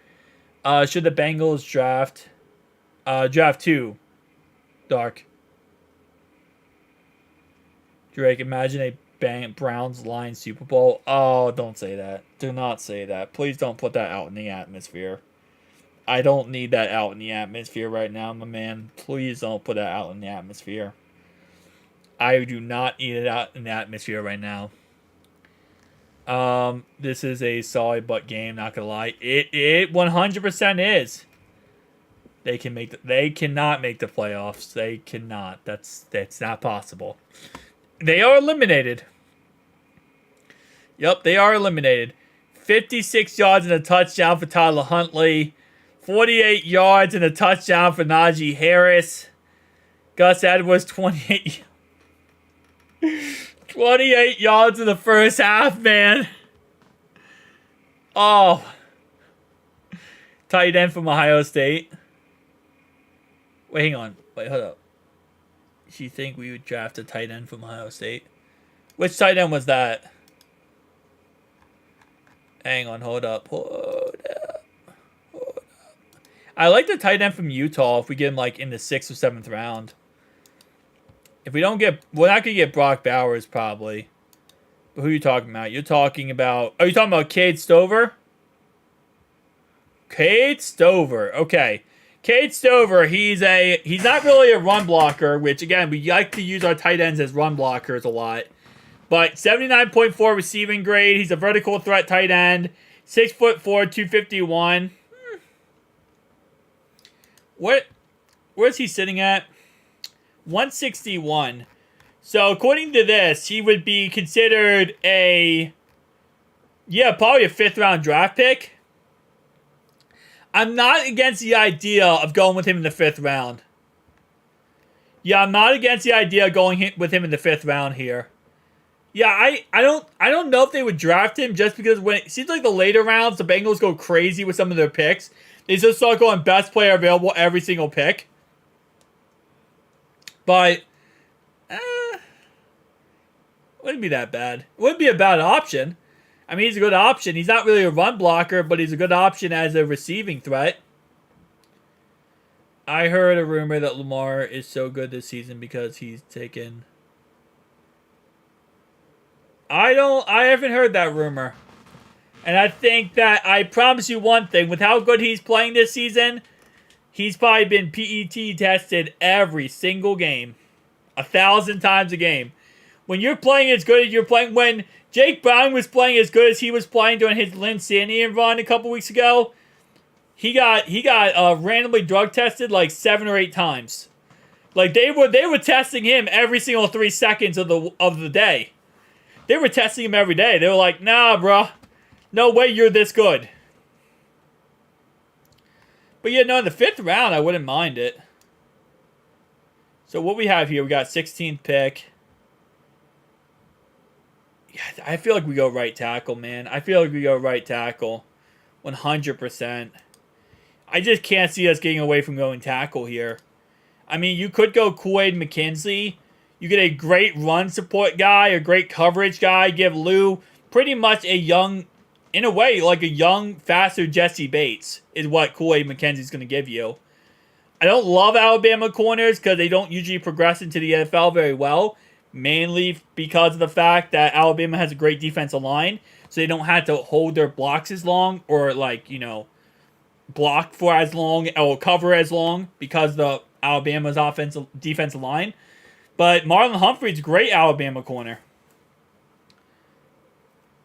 Should the Bengals draft 2? Dark. Drake, imagine a Browns Lions Super Bowl. Oh, don't say that. Do not say that. Please don't put that out in the atmosphere. I don't need that out in the atmosphere right now, my man. Please don't put that out in the atmosphere. I do not need it out in the atmosphere right now. This is a solid butt game, not gonna lie. It 100% is. They cannot make the playoffs. They cannot. That's not possible. They are eliminated. Yep, they are eliminated. 56 yards and a touchdown for Tyler Huntley. 48 yards and a touchdown for Najee Harris. Gus Edwards, 28 yards in the first half, man. Oh. Tight end from Ohio State. Wait, hang on. Wait, hold up. Do you think we would draft a tight end from Ohio State? Which tight end was that? Hang on, hold up. Hold up. I like the tight end from Utah if we get him like in the 6th or 7th round. If we don't get, we're not gonna get Brock Bowers probably. But who are you talking about? You're talking about. Are you talking about Cade Stover? Cade Stover. Okay. Cade Stover, he's not really a run blocker, which again, we like to use our tight ends as run blockers a lot. But 79.4 receiving grade. He's a vertical threat tight end. 6'4", 251. Where's he sitting at? 161. So according to this, he would be considered probably a 5th round draft pick. I'm not against the idea of going with him in the 5th round. Yeah, I'm not against the idea of going with him in the 5th round here. Yeah, I don't know if they would draft him just because when it seems like the later rounds, the Bengals go crazy with some of their picks. They just start going best player available every single pick. But wouldn't be that bad. It wouldn't be a bad option. I mean, he's a good option. He's not really a run blocker, but he's a good option as a receiving threat. I heard a rumor that Lamar is so good this season because he's taken... I haven't heard that rumor. And I think that, I promise you one thing, with how good he's playing this season, he's probably been PET tested every single game. 1,000 times a game. When you're playing as good as you're playing, when Jake Brown was playing as good as he was playing during his Lynn Sanian run a couple weeks ago, he got randomly drug tested like 7 or 8 times. Like they were testing him every single 3 seconds of the day. They were testing him every day. They were like, nah, bro. No way you're this good. But yeah, no, in the 5th round, I wouldn't mind it. So what we have here, we got 16th pick. Yeah, I feel like we go right tackle, man. I feel like we go right tackle. 100%. I just can't see us getting away from going tackle here. I mean, you could go Kool-Aid McKinsley. You get a great run support guy, a great coverage guy. Give Lou pretty much a young, in a way, like a young, faster Jesse Bates is what Kool-Aid McKenzie's going to give you. I don't love Alabama corners because they don't usually progress into the NFL very well. Mainly because of the fact that Alabama has a great defensive line. So they don't have to hold their blocks as long or block for as long or cover as long because the Alabama's defensive line. But Marlon Humphrey's a great Alabama corner.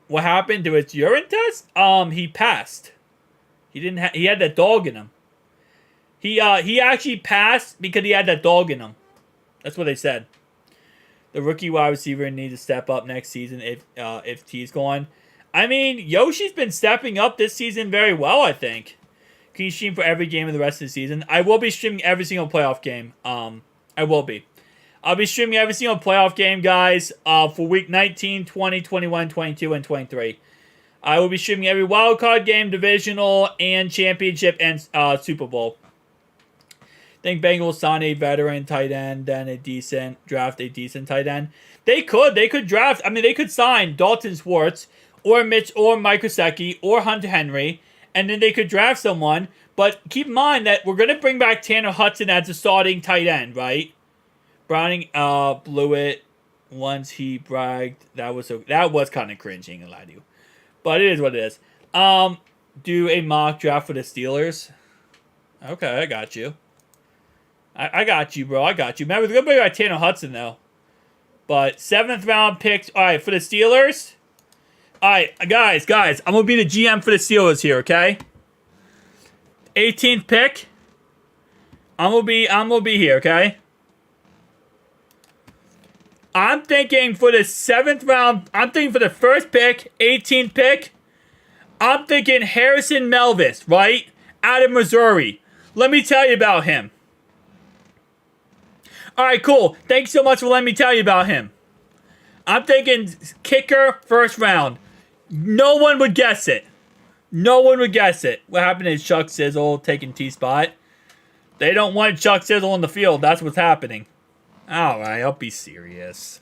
What happened to his urine test? He passed. He had that dog in him. He actually passed because he had that dog in him. That's what they said. The rookie wide receiver needs to step up next season if T's gone. I mean, Yoshi's been stepping up this season very well, I think. Can you stream for every game of the rest of the season? I will be streaming every single playoff game. I will be. I'll be streaming every single playoff game, guys, for week 19, 20, 21, 22, and 23. I will be streaming every wildcard game, divisional, and championship, and Super Bowl. I think Bengals sign a veteran tight end, then draft a decent tight end. They could draft, I mean, they could sign Dalton Schwartz, or Mitch, or Mike Gesicki, or Hunter Henry, and then they could draft someone. But keep in mind that we're going to bring back Tanner Hudson as a starting tight end, right? Browning blew it once he bragged. That was kind of cringing, I lie to you. But it is what it is. Do a mock draft for the Steelers. Okay, I got you. I got you, bro. I got you. Remember, they're going to bring back Tanner Hudson, though. But 7th round picks. All right, for the Steelers. All right, guys. I'm going to be the GM for the Steelers here, okay? 18th pick. I'm going to be here, okay? I'm thinking for the 7th round, I'm thinking for the first pick, 18th pick, I'm thinking Harrison Melvis, right? Out of Missouri. Let me tell you about him. All right, cool. Thanks so much for letting me tell you about him. I'm thinking kicker, 1st round. No one would guess it. No one would guess it. What happened is Chuck Sizzle taking T-Spot. They don't want Chuck Sizzle on the field. That's what's happening. Alright, I'll be serious.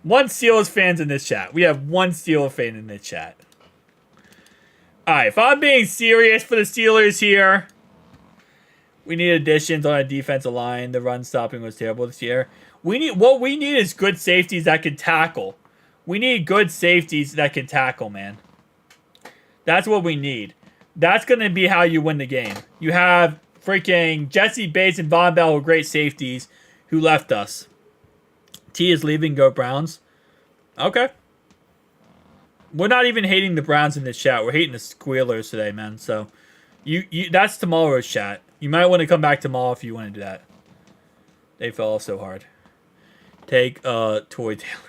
One Steelers fans in this chat. We have one Steelers fan in this chat. Alright, if I'm being serious for the Steelers here, we need additions on our defensive line. The run stopping was terrible this year. What we need is good safeties that can tackle. We need good safeties that can tackle, man. That's what we need. That's going to be how you win the game. You have freaking Jesse Bates and Von Bell were great safeties who left us. T is leaving, go Browns. Okay. We're not even hating the Browns in this chat. We're hating the Squealers today, man. So, that's tomorrow's chat. You might want to come back tomorrow if you want to do that. They fell off so hard. Take Toy Taylor.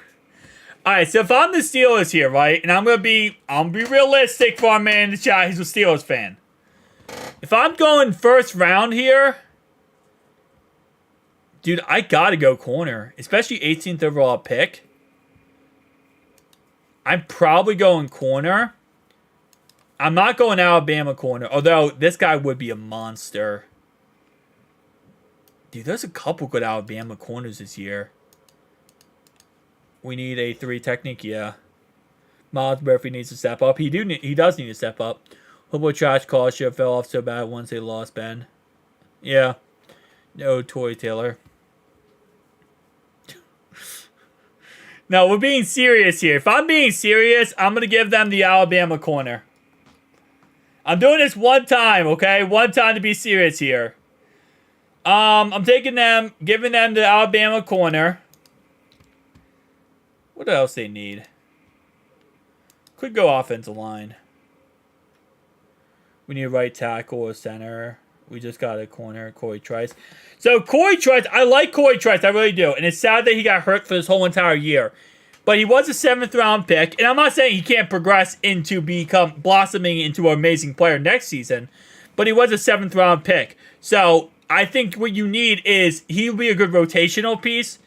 Alright, so if I'm the Steelers here, right, and I'm gonna be realistic for our man in the chat, he's a Steelers fan. If I'm going first round here, dude, I gotta go corner. Especially 18th overall pick. I'm probably going corner. I'm not going Alabama corner, although this guy would be a monster. Dude, there's a couple good Alabama corners this year. We need a 3 technique, yeah. Miles Murphy needs to step up. He does need to step up. Hobo trash call should have fell off so bad once they lost Ben. Yeah. No Toy Taylor. No, we're being serious here. If I'm being serious, I'm going to give them the Alabama corner. I'm doing this one time, okay? One time to be serious here. I'm taking them, giving them the Alabama corner. What else they need? Could go offensive line. We need a right tackle or center. We just got a corner, Corey Trice. So Corey Trice, I like Corey Trice, I really do. And it's sad that he got hurt for this whole entire year. But he was a 7th round pick. And I'm not saying he can't progress into blossoming into an amazing player next season. But he was a 7th round pick. So I think what you need is he'll be a good rotational piece.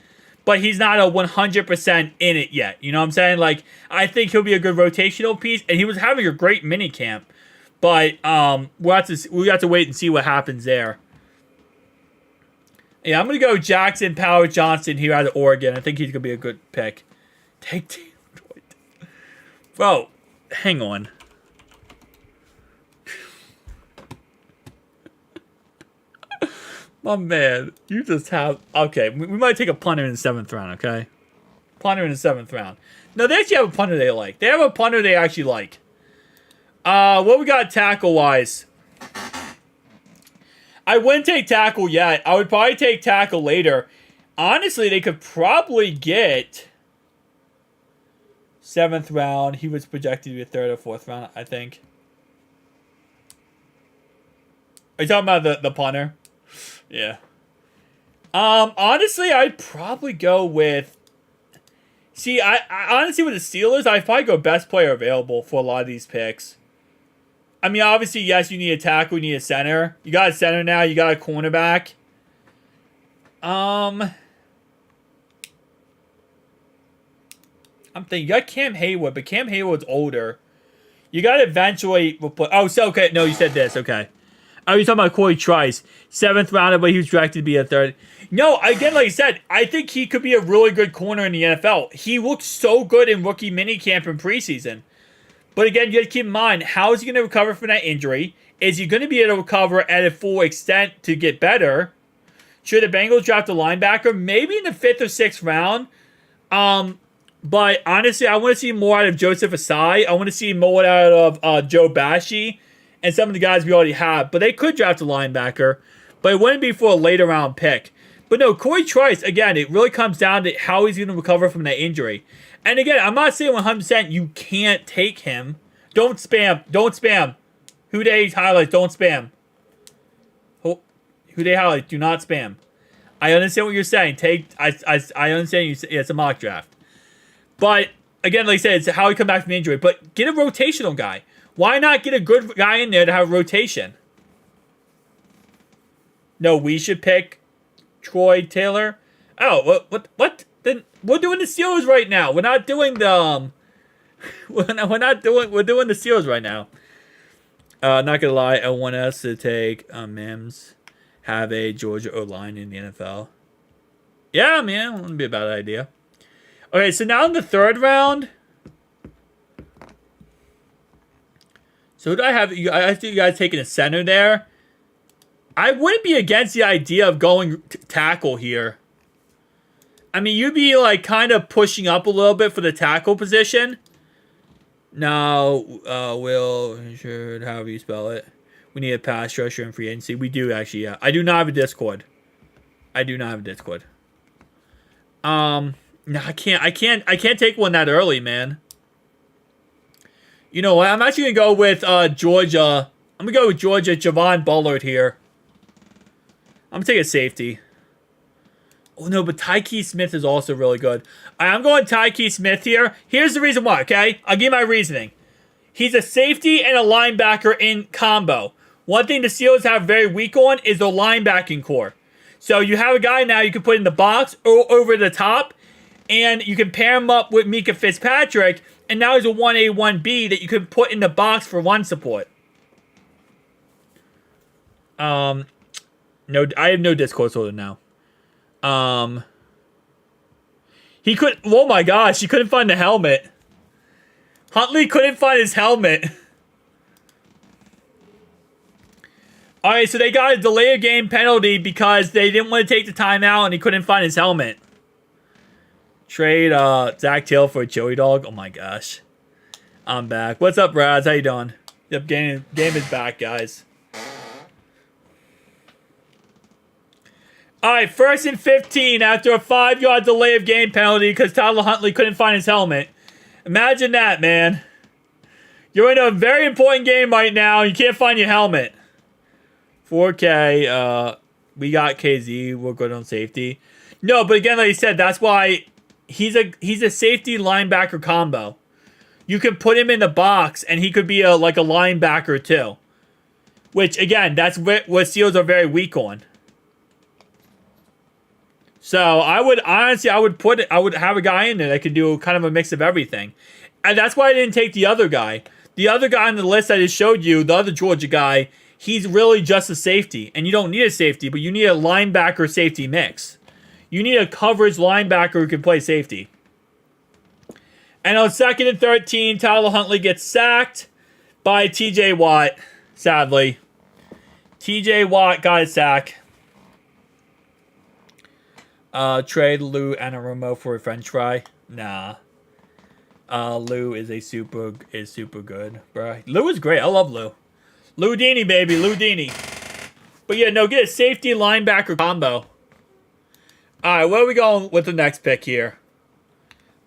But he's not a 100% in it yet. You know what I'm saying? Like, I think he'll be a good rotational piece. And he was having a great mini camp. But we'll have to wait and see what happens there. Yeah, I'm going to go Jackson Power Johnson here out of Oregon. I think he's going to be a good pick. Take Bro, hang on. My man, you just have... Okay, we might take a punter in the 7th round, okay? Punter in the 7th round. No, they actually have a punter they like. They have a punter they actually like. What we got tackle-wise? I wouldn't take tackle yet. I would probably take tackle later. Honestly, they could probably get... 7th round. He was projected to be a 3rd or 4th round, I think. Are you talking about the punter? Yeah. Honestly, I'd probably go with... See, I honestly, with the Steelers, I'd probably go best player available for a lot of these picks. I mean, obviously, yes, you need a tackle, you need a center. You got a center now, you got a cornerback. I'm thinking, you got Cam Hayward, but Cam Hayward's older. You got to eventually... Oh, so, okay, no, you said this, okay. Oh, you're talking about Corey Trice. 7th rounder, but he was drafted to be a 3rd. No, again, like I said, I think he could be a really good corner in the NFL. He looked so good in rookie minicamp and preseason. But again, you have to keep in mind, how is he going to recover from that injury? Is he going to be able to recover at a full extent to get better? Should the Bengals draft a linebacker? Maybe in the 5th or 6th round. But honestly, I want to see more out of Joseph Asai. I want to see more out of Joe Bashi and some of the guys we already have. But they could draft a linebacker. But it wouldn't be for a later round pick. But no, Corey Trice, again, it really comes down to how he's going to recover from that injury. And again, I'm not saying 100% you can't take him. Don't spam. Don't spam. Who Dey highlights, don't spam. Who Dey highlights, do not spam. I understand what you're saying. I understand it's a mock draft. But again, like I said, it's how he come back from the injury. But get a rotational guy. Why not get a good guy in there to have a rotation? No, we should pick Troy Taylor. Oh, what? Then we're doing the Steelers right now. We're not doing the We're not doing. We're doing the Steelers right now. Not gonna lie, I want us to take Mims, have a Georgia O-line in the NFL. Yeah, man, wouldn't be a bad idea. Okay, so now in the third round. So who do I have? I think you guys taking a center there. I wouldn't be against the idea of going tackle here. I mean, you'd be like kind of pushing up a little bit for the tackle position. Now, Will, sure, however you spell it. We need a pass rusher and free agency. We do actually, yeah. I do not have a Discord. No, I can't take one that early, man. You know what? I'm actually gonna go with Georgia. I'm gonna go with Georgia, Javon Bullard here. I'm gonna take a safety. Oh no, but Tyke Smith is also really good. I'm going Tyke Smith here. Here's the reason why, okay? I'll give you my reasoning. He's a safety and a linebacker in combo. One thing the Steelers have very weak on is the linebacking core. So you have a guy now you can put in the box or over the top, and you can pair him up with Mika Fitzpatrick, and now he's a 1A, 1B that you can put in the box for run support. No, I have no Discord holder now. He could. Oh my gosh, he couldn't find the helmet. Huntley couldn't find his helmet. All right, so they got a delay of game penalty because they didn't want to take the timeout and he couldn't find his helmet. Trade Zach Taylor for a chili dog. Oh my gosh, I'm back. What's up, Braz? How you doing? Yep, game is back, guys. All right, 1st and 15 after a 5-yard delay of game penalty because Tyler Huntley couldn't find his helmet. Imagine that, man. You're in a very important game right now. You can't find your helmet. 4K. We got KZ. We're good on safety. No, but again, like you said, that's why he's a safety linebacker combo. You can put him in the box, and he could be like a linebacker too. Which again, that's what Steelers are very weak on. So I would have a guy in there that could do kind of a mix of everything. And that's why I didn't take the other guy. The other guy on the list I just showed you, the other Georgia guy, he's really just a safety. And you don't need a safety, but you need a linebacker safety mix. You need a coverage linebacker who can play safety. And on 2nd and 13, Tyler Huntley gets sacked by TJ Watt, sadly. TJ Watt got a sack. Trade Lou Anarumo for a French fry. Nah. Lou is super good, bro. Lou is great. I love Lou. Lou Dini, baby. Lou Dini. But yeah, no, get a safety linebacker combo. Alright, where are we going with the next pick here?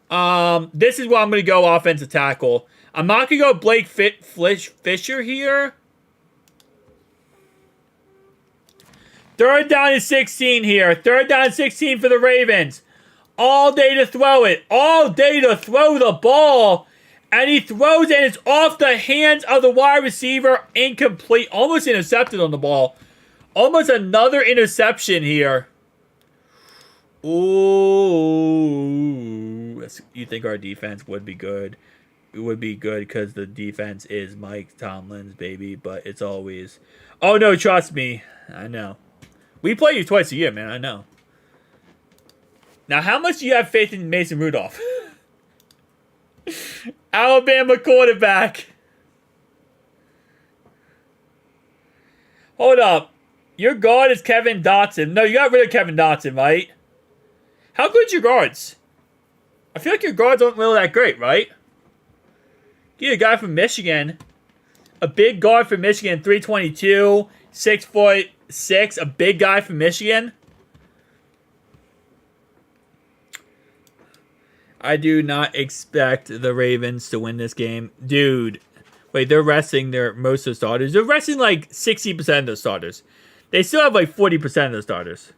This is where I'm going to go offensive tackle. I'm not going to go Blake Fisher here. 3rd down and 16 here. 3rd down and 16 for the Ravens. All day to throw it. All day to throw the ball. And he throws it and it's off the hands of the wide receiver. Incomplete. Almost intercepted on the ball. Almost another interception here. Ooh. You think our defense would be good. It would be good because the defense is Mike Tomlin's, baby. But it's always... Oh, no, trust me. I know. We play you twice a year, man. I know. Now, how much do you have faith in Mason Rudolph? Alabama quarterback. Hold up. Your guard is Kevin Dotson. No, you got rid of Kevin Dotson, right? How good's your guards? I feel like your guards aren't really that great, right? Get a guy from Michigan. A big guard from Michigan, 322, 6'6", a big guy from Michigan. I do not expect the Ravens to win this game. Dude, wait, they're resting most of the starters. They're resting like 60% of the starters. They still have like 40% of the starters.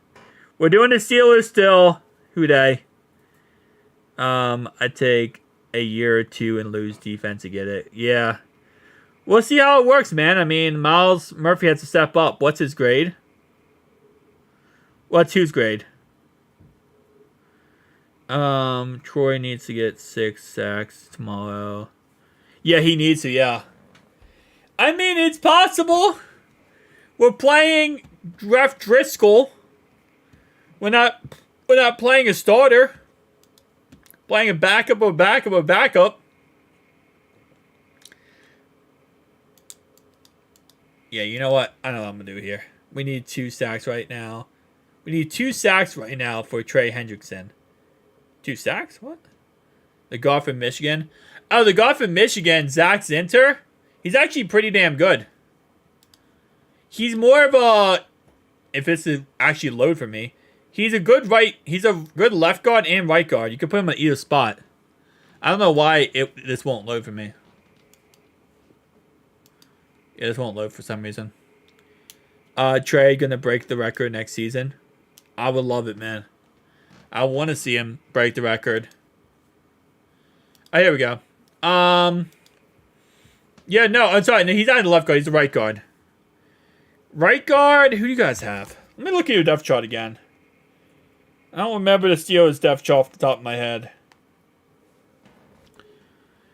We're doing the Steelers still. Who they? I take a year or two and lose defense to get it. Yeah. We'll see how it works, man. I mean, Miles Murphy has to step up. What's his grade? What's whose grade? Troy needs to get 6 sacks tomorrow. Yeah, he needs to, yeah. I mean, it's possible. We're playing Jeff Driscoll. We're not playing a starter. Playing a backup or backup or backup. Yeah, you know what? I know what I'm going to do here. We need 2 sacks right now. We need 2 sacks right now for Trey Hendrickson. 2 sacks? What? The guard from Michigan. Oh, the guard from Michigan, Zach Zinter. He's actually pretty damn good. He's more of a... If it's actually load for me. He's a good left guard and right guard. You can put him at either spot. I don't know why this won't load for me. Yeah, this won't load for some reason. Trey gonna break the record next season. I would love it, man. I want to see him break the record. Oh, here we go. Yeah, no, I'm sorry. No, he's not the left guard. He's the right guard. Right guard? Who do you guys have? Let me look at your depth chart again. I don't remember the Steelers' depth chart off the top of my head.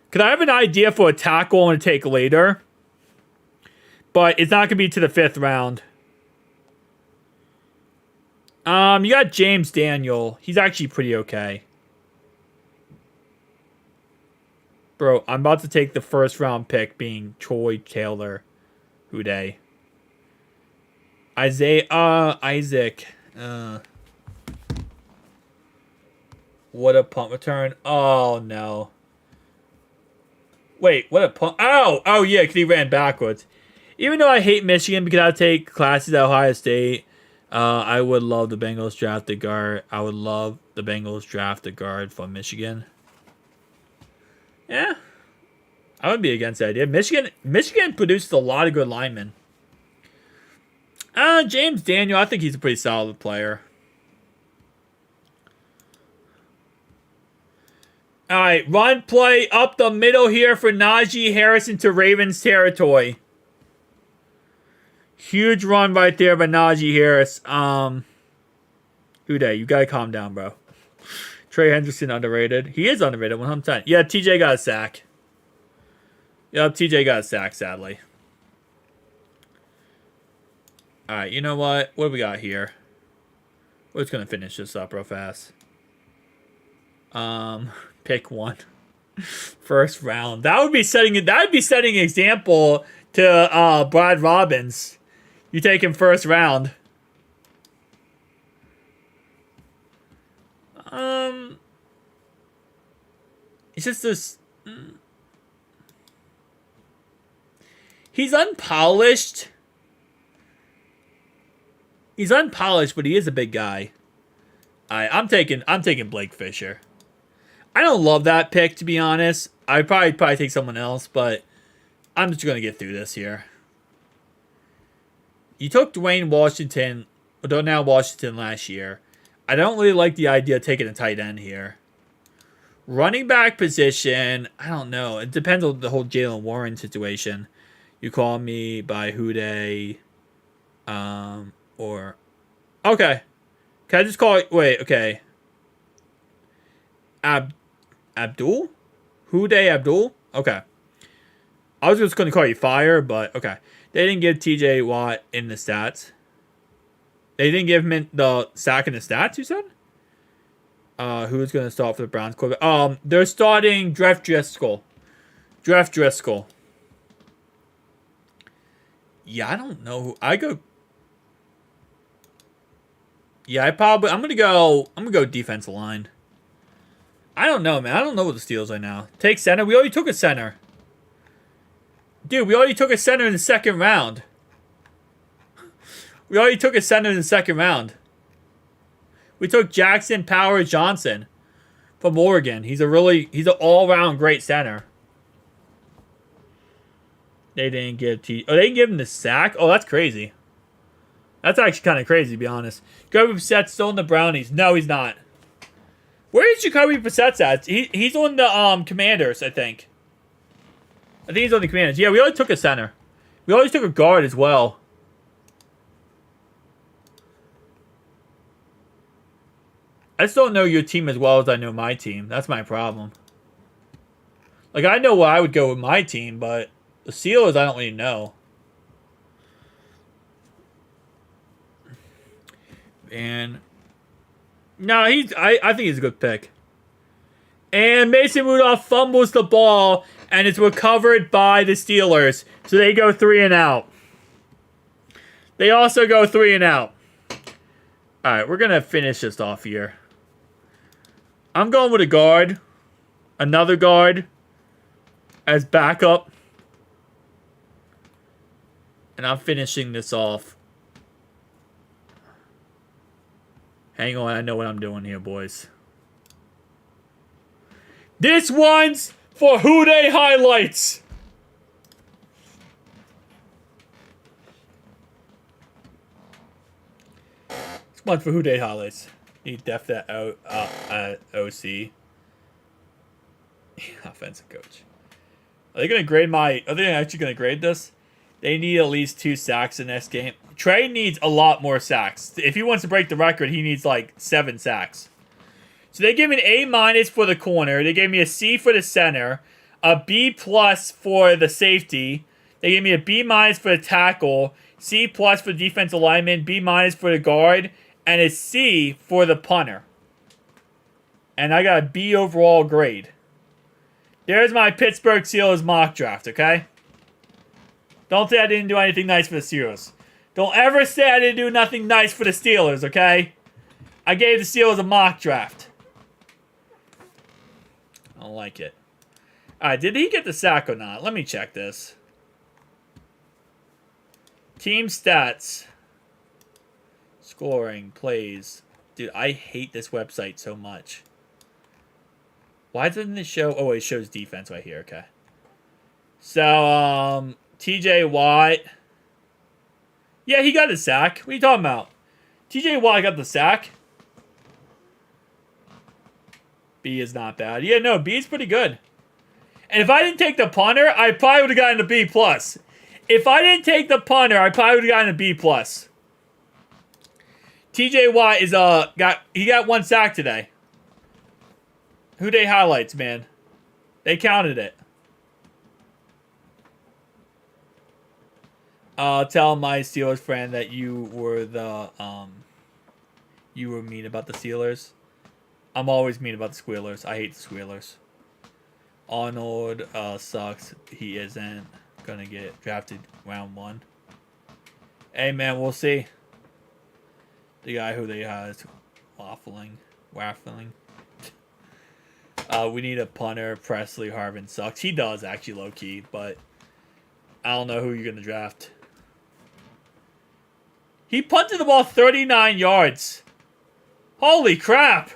Because I have an idea for a tackle I want to take later. But it's not going to be to the 5th round. You got James Daniel. He's actually pretty okay. Bro, I'm about to take the 1st round pick being Troy Taylor. Who dey? Isaac. What a punt return. Oh, no. Wait, what a punt. Oh, yeah, because he ran backwards. Even though I hate Michigan because I take classes at Ohio State, I would love the Bengals draft a guard. I would love the Bengals draft a guard from Michigan. Yeah. I wouldn't be against the idea. Michigan produced a lot of good linemen. James Daniel, I think he's a pretty solid player. All right, run play up the middle here for Najee Harris into Ravens territory. Huge run right there by Najee Harris. Who dey? You gotta calm down, bro. Trey Hendrickson underrated. He is underrated 100%. Yeah, TJ got a sack. Yep, TJ got a sack, sadly. Alright, you know what? What do we got here? We're just gonna finish this up real fast. Pick 1. 1st round. That would be setting an example to Brad Robbins. You take him 1st round. It's just this. He's unpolished. He's unpolished, but he is a big guy. I'm taking Blake Fisher. I don't love that pick, to be honest. I'd probably take someone else, but I'm just gonna get through this here. You took Dwayne Washington, or Donnell Washington last year. I don't really like the idea of taking a tight end here. Running back position, I don't know. It depends on the whole Jalen Warren situation. You call me by who dey, or... Okay. Can I just call it... Wait, okay. Abdul? Who dey Abdul? Okay. I was just going to call you Fire, but okay. They didn't give TJ Watt in the stats. They didn't give him the sack in the stats, you said? Who's going to start for the Browns quarterback? They're starting Jeff Driscoll. Jeff Driscoll. Yeah, I don't know who I go. Yeah, I'm gonna go defensive line. I don't know, man. I don't know what the Steelers are now. Take center. We already took a center. Dude, we already took a center in the 2nd round. We already took a center in the 2nd round. We took Jackson Power Johnson from Oregon. He's an all-around great center. They didn't give they didn't give him the sack? Oh, that's crazy. That's actually kind of crazy, to be honest. Jacoby Brissett's still in the Brownies. No, he's not. Where is Jacoby Brissett at? He's on the Commanders, I think. I think he's on the Commanders. Yeah, we already took a center. We always took a guard as well. I just don't know your team as well as I know my team. That's my problem. Like, I know where I would go with my team, but the Steelers, I don't really know. And no, I think he's a good pick. And Mason Rudolph fumbles the ball, and it's recovered by the Steelers. So they go 3 and out. They also go 3 and out. All right, we're going to finish this off here. I'm going with a guard. Another guard as backup. And I'm finishing this off. Hang on, I know what I'm doing here, boys. This one's for Who Dey highlights. This one's for Who Dey highlights. Need def that out OC. Offensive coach. Are they gonna grade my? Are they actually gonna grade this? They need at least 2 sacks in this game. Trey needs a lot more sacks. If he wants to break the record, he needs like 7 sacks. So they gave me an A- for the corner. They gave me a C for the center, a B+ for the safety. They gave me a B- for the tackle, C+ for the defensive lineman, B- for the guard, and a C for the punter. And I got a B overall grade. There's my Pittsburgh Steelers mock draft, okay? Don't say I didn't do anything nice for the Steelers. Don't ever say I didn't do nothing nice for the Steelers, okay? I gave the Steelers a mock draft. I don't like it. Alright, did he get the sack or not? Let me check this. Team stats. Scoring, plays. Dude, I hate this website so much. Why doesn't it show... Oh, it shows defense right here. Okay. So, TJ Watt. Yeah, he got the sack. What are you talking about? TJ Watt got the sack. B is not bad. Yeah, no, B is pretty good. And if I didn't take the punter, I probably would have gotten a B+. If I didn't take the punter, I probably would have gotten a B+. TJ Watt is he got 1 sack today. Who Dey highlights, man. They counted it. Tell my Steelers friend that you were you were mean about the Steelers. I'm always mean about the Squealers. I hate the Squealers. Arnold sucks. He isn't gonna get drafted round 1. Hey man, we'll see. The guy who they has waffling. We need a punter. Presley Harvin sucks. He does actually low key, but I don't know who you're gonna draft. He punted the ball 39 yards. Holy crap!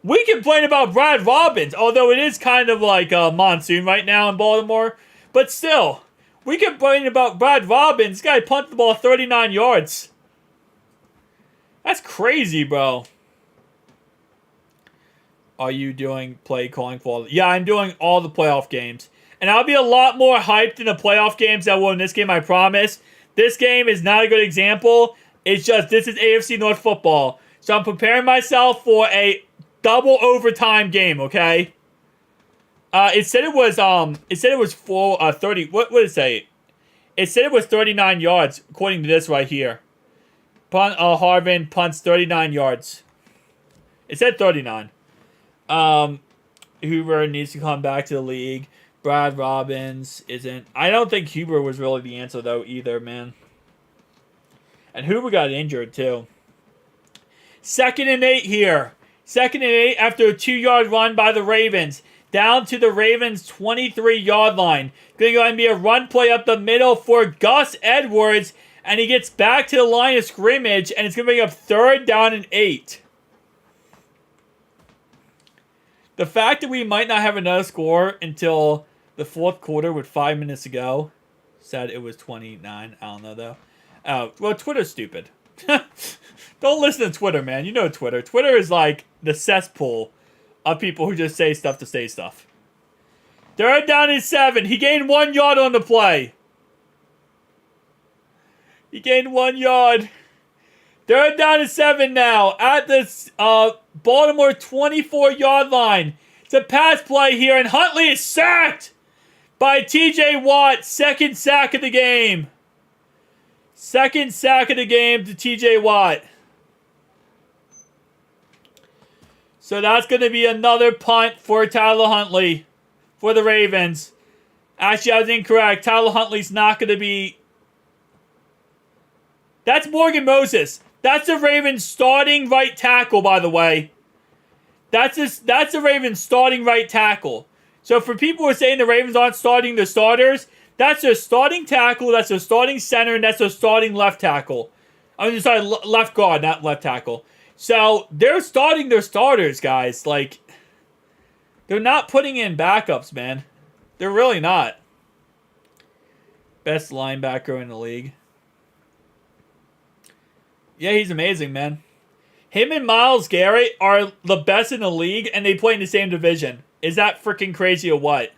We complain about Brad Robbins, although it is kind of like a monsoon right now in Baltimore. But still, we complain about Brad Robbins. This guy punted the ball 39 yards. That's crazy, bro. Are you doing play calling for all? Yeah, I'm doing all the playoff games. And I'll be a lot more hyped in the playoff games that will in this game, I promise. This game is not a good example. It's just, this is AFC North football. So I'm preparing myself for a double overtime game, okay? It said it was 30. What did it say? It said it was 39 yards, according to this right here. Harvin punts 39 yards. It said 39. Huber needs to come back to the league. Brad Robbins isn't. I don't think Huber was really the answer, though, either, man. And Huber got injured, too. 2nd and 8 here. 2nd and 8 after a 2-yard run by the Ravens. Down to the Ravens' 23-yard line. Going to go and be a run play up the middle for Gus Edwards. And he gets back to the line of scrimmage. And it's going to bring up 3rd down and 8. The fact that we might not have another score until the 4th quarter with 5 minutes to go. Said it was 29. I don't know, though. Well, Twitter's stupid. Don't listen to Twitter, man. You know Twitter. Twitter is like the cesspool of people who just say stuff to say stuff. 3rd down and 7. He gained 1 yard on the play. He gained 1 yard. Third down and 7 now at the Baltimore 24-yard line. It's a pass play here, and Huntley is sacked by TJ Watt. Second sack of the game. Second sack of the game to TJ Watt. So that's going to be another punt for Tyler Huntley for the Ravens. Actually, I was incorrect. Tyler Huntley's not going to be... That's Morgan Moses. That's the Ravens starting right tackle, by the way. That's the Ravens starting right tackle. So for people who are saying the Ravens aren't starting their starters, that's their starting tackle, that's their starting center, and that's their starting left tackle. I'm sorry, left guard, not left tackle. So they're starting their starters, guys. Like, they're not putting in backups, man. They're really not. Best linebacker in the league. Yeah, he's amazing, man. Him and Myles Garrett are the best in the league, and they play in the same division. Is that freaking crazy or what?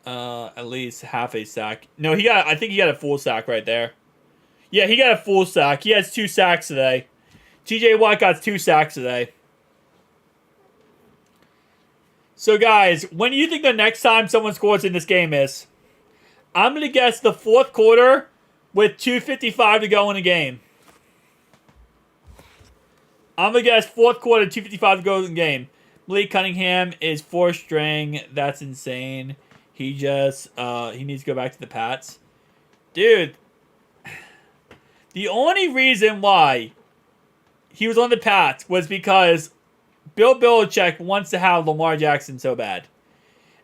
At least half a sack. No, I think he got a full sack right there. Yeah, he got a full sack. He has 2 sacks today. TJ Watt got 2 sacks today. So, guys, when do you think the next time someone scores in this game is? I'm going to guess the fourth quarter with 2:55 to go in the game. I'm going to guess fourth quarter, 2:55 to go in the game. Malik Cunningham is 4th string. That's insane. He just, he needs to go back to the Pats. Dude, the only reason why he was on the Pats was because Bill Belichick wants to have Lamar Jackson so bad.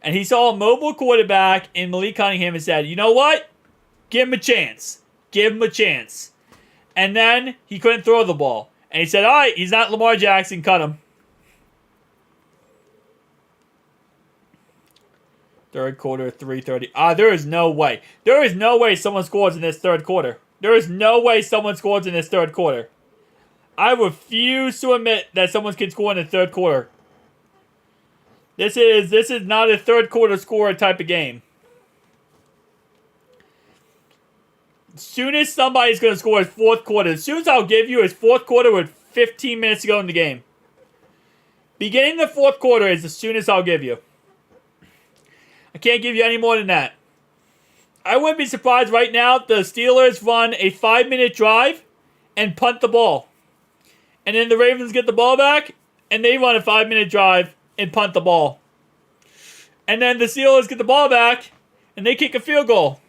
And he saw a mobile quarterback in Malik Cunningham and said, you know what? Give him a chance. Give him a chance. And then he couldn't throw the ball. And he said, all right, he's not Lamar Jackson. Cut him. Third quarter, 3:30. There is no way. There is no way someone scores in this third quarter. There is no way someone scores in this third quarter. I refuse to admit that someone can score in the third quarter. This is not a third quarter scorer type of game. As soon as somebody's going to score is fourth quarter. As soon as I'll give you is fourth quarter with 15 minutes to go in the game. Beginning the fourth quarter is as soon as I'll give you. I can't give you any more than that. I wouldn't be surprised right now if the Steelers run a 5-minute drive and punt the ball. And then the Ravens get the ball back and they run a 5-minute drive and punt the ball. And then the Steelers get the ball back and they kick a field goal.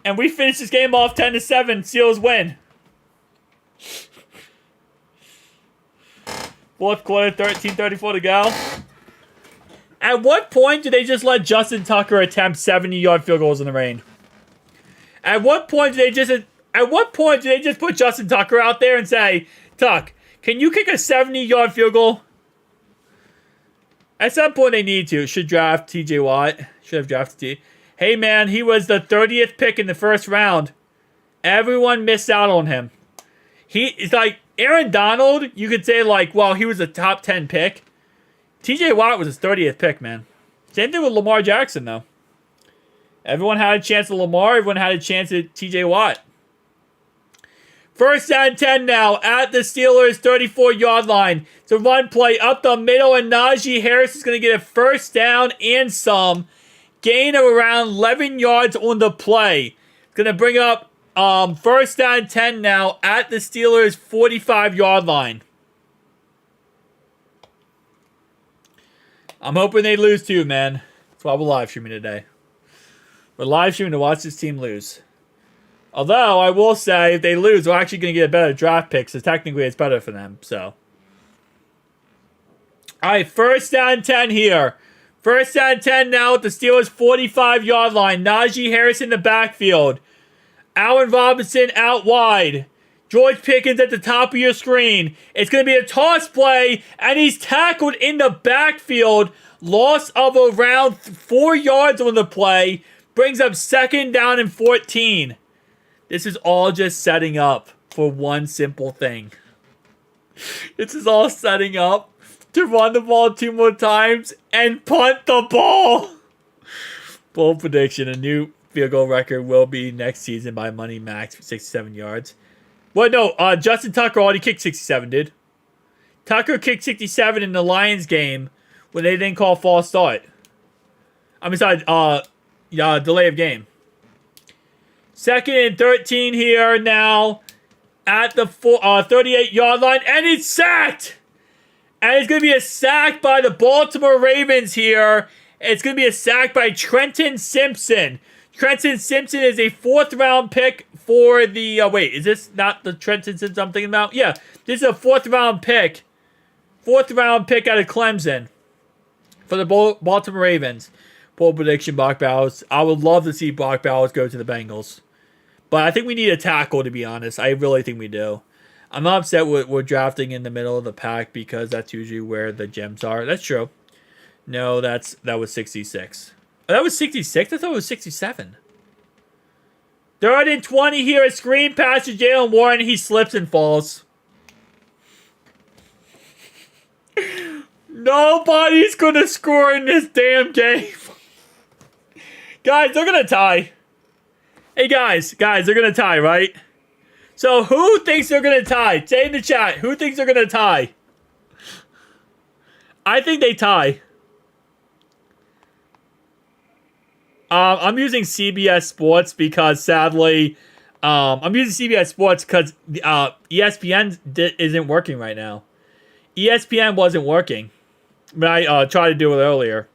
And we finish this game off 10-7. Steelers win. Fourth quarter, 13:34 to go. At what point do they just let Justin Tucker attempt 70-yard field goals in the rain? At what point do they just put Justin Tucker out there and say, Tuck, can you kick a 70-yard field goal? At some point they need to. Should draft TJ Watt. Should have drafted T. Hey man, he was the 30th pick in the first round. Everyone missed out on him. It's like Aaron Donald, you could say like, well, he was a top 10 pick. TJ Watt was his 30th pick, man. Same thing with Lamar Jackson, though. Everyone had a chance at Lamar. Everyone had a chance at TJ Watt. First and 10 now at the Steelers' 34-yard line. It's a run play up the middle, and Najee Harris is going to get a first down and some. Gain of around 11 yards on the play. It's going to bring up first and 10 now at the Steelers' 45-yard line. I'm hoping they lose too, man. That's why we're live streaming today. We're live streaming to watch this team lose. Although, I will say, if they lose, we're actually going to get a better draft pick, so technically it's better for them, so. Alright, first and 10 here. First and 10 now at the Steelers' 45-yard line. Najee Harris in the backfield. Allen Robinson out wide. George Pickens at the top of your screen. It's going to be a toss play, and he's tackled in the backfield. Loss of around 4 yards on the play. Brings up second down and 14. This is all just setting up for one simple thing. This is all setting up to run the ball 2 more times and punt the ball. Bold prediction. A new field goal record will be next season by Money Max for 67 yards. Well, no, Justin Tucker already kicked 67, dude. Tucker kicked 67 in the Lions game when they didn't call false start. I'm sorry, delay of game. 2nd and 13 here now at the 38-yard line, and it's sacked! And it's going to be a sack by the Baltimore Ravens here. It's going to be a sack by Trenton Simpson. Trenton Simpson is a 4th-round pick for the... wait, is this not the Trenton Simpson I'm thinking about? Yeah, this is a 4th-round pick. 4th-round pick out of Clemson for the Baltimore Ravens. Bold prediction, Brock Bowers. I would love to see Brock Bowers go to the Bengals. But I think we need a tackle, to be honest. I really think we do. I'm not upset we're drafting in the middle of the pack because that's usually where the gems are. That's true. No, that was 66. Oh, that was 66? I thought it was 67. 3rd and 20 here. A screen pass to Jalen Warren. He slips and falls. Nobody's going to score in this damn game. Guys, they're going to tie. Hey, guys, they're going to tie, right? So, who thinks they're going to tie? Say in the chat, who thinks they're going to tie? I think they tie. I'm using CBS Sports because, sadly, I'm using CBS Sports because ESPN isn't working right now. ESPN wasn't working. But I tried to do it earlier.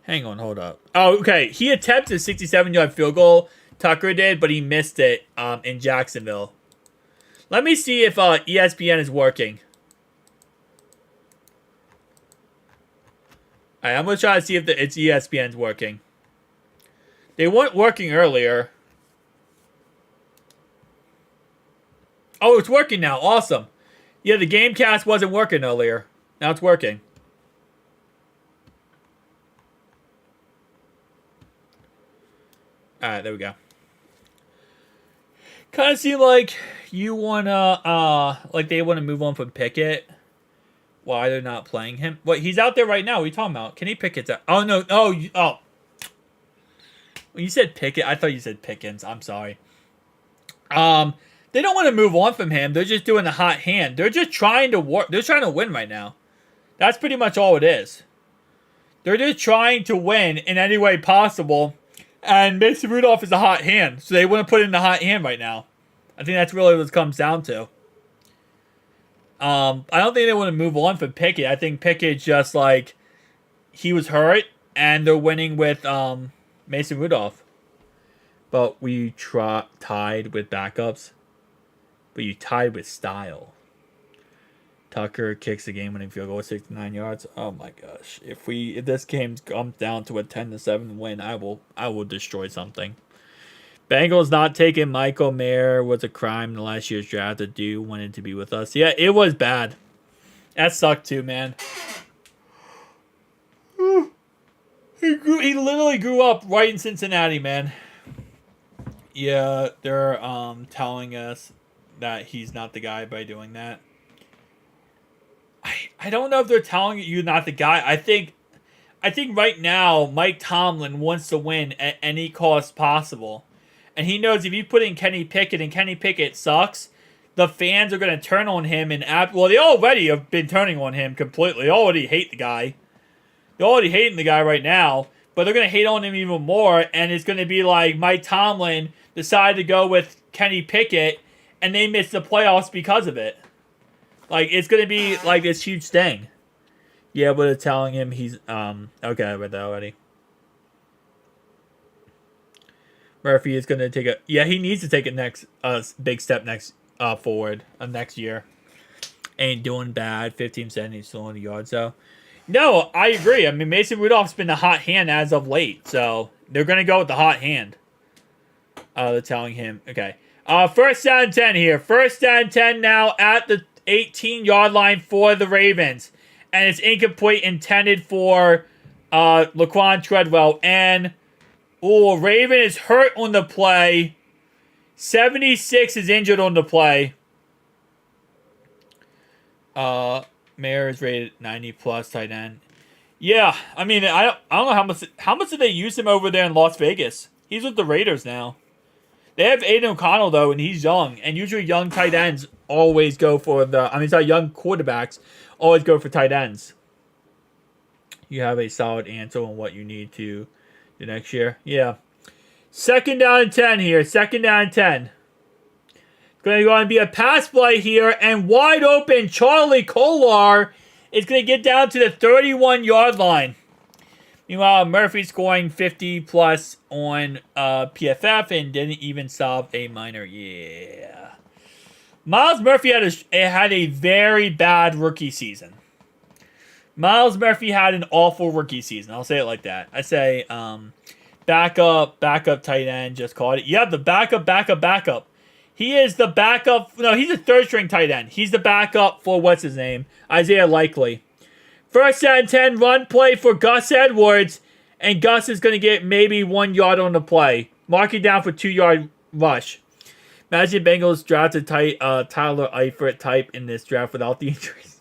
Hang on, hold up. Oh, okay. He attempted a 67-yard field goal. Tucker did, but he missed it in Jacksonville. Let me see if ESPN is working. Alright, I'm going to try to see if it's ESPN's working. They weren't working earlier. Oh, it's working now. Awesome. Yeah, the Gamecast wasn't working earlier. Now it's working. Alright, there we go. Kind of seem like you wanna, like they want to move on from Pickett. Why they're not playing him? What, he's out there right now. What are you talking about? Kenny Pickett's out. Oh, no. Oh. When you said Pickett, I thought you said Pickens. I'm sorry. They don't want to move on from him. They're just doing the hot hand. They're just trying to work. They're trying to win right now. That's pretty much all it is. They're just trying to win in any way possible. And Mason Rudolph is a hot hand. So they want to put in the hot hand right now. I think that's really what it comes down to. I don't think they want to move on from Pickett. I think Pickett's just like, he was hurt, and they're winning with Mason Rudolph. But we tied with backups. But you tied with style. Tucker kicks the game-winning field goal with 69 yards. Oh my gosh! If this game comes down to a 10-7 win, I will destroy something. Bengals not taking Michael Mayer was a crime in the last year's draft. The dude wanted to be with us. Yeah, it was bad. That sucked too, man. He literally grew up right in Cincinnati, man. Yeah, they're telling us that he's not the guy by doing that. I don't know if they're telling you not the guy. I think right now Mike Tomlin wants to win at any cost possible. And he knows if you put in Kenny Pickett and Kenny Pickett sucks, the fans are going to turn on him. Well, they already have been turning on him completely. They already hate the guy. They're already hating the guy right now. But they're going to hate on him even more. And it's going to be like Mike Tomlin decided to go with Kenny Pickett, and they missed the playoffs because of it. Like, it's going to be like this huge thing. Yeah, but it's telling him he's... okay, I read that already. Murphy is going to take a... Yeah, he needs to take a big step forward next year. Ain't doing bad. 15-7, he's still on the yard, so... No, I agree. I mean, Mason Rudolph's been the hot hand as of late, so they're going to go with the hot hand. They're telling him... Okay. First down 10 here. First down 10 now at the 18-yard line for the Ravens. And it's incomplete, intended for Laquan Treadwell. And... oh, Raven is hurt on the play. 76 is injured on the play. Mayer is rated 90 plus tight end. Yeah, I mean, I don't know how much did they use him over there in Las Vegas. He's with the Raiders now. They have Aiden O'Connell, though, and he's young. And usually young tight ends always go for the... I mean, sorry, young quarterbacks always go for tight ends. You have a solid answer on what you need to do next year. Yeah. 2nd down and 10 here. 2nd down and 10. It's going to be a pass play here. And wide open, Charlie Kolar is going to get down to the 31-yard line. Meanwhile, Murphy scoring 50-plus on PFF and didn't even solve a minor. Yeah. Miles Murphy had a very bad rookie season. Miles Murphy had an awful rookie season. I'll say it like that. I say backup tight end, just called it. Yeah, the backup. He is the backup. No, he's a 3rd-string tight end. He's the backup for, what's his name? Isaiah Likely. 1st and 10, run play for Gus Edwards. And Gus is going to get maybe 1 yard on the play. Mark it down for 2-yard rush. Imagine Bengals drafted Tyler Eifert type in this draft without the injuries.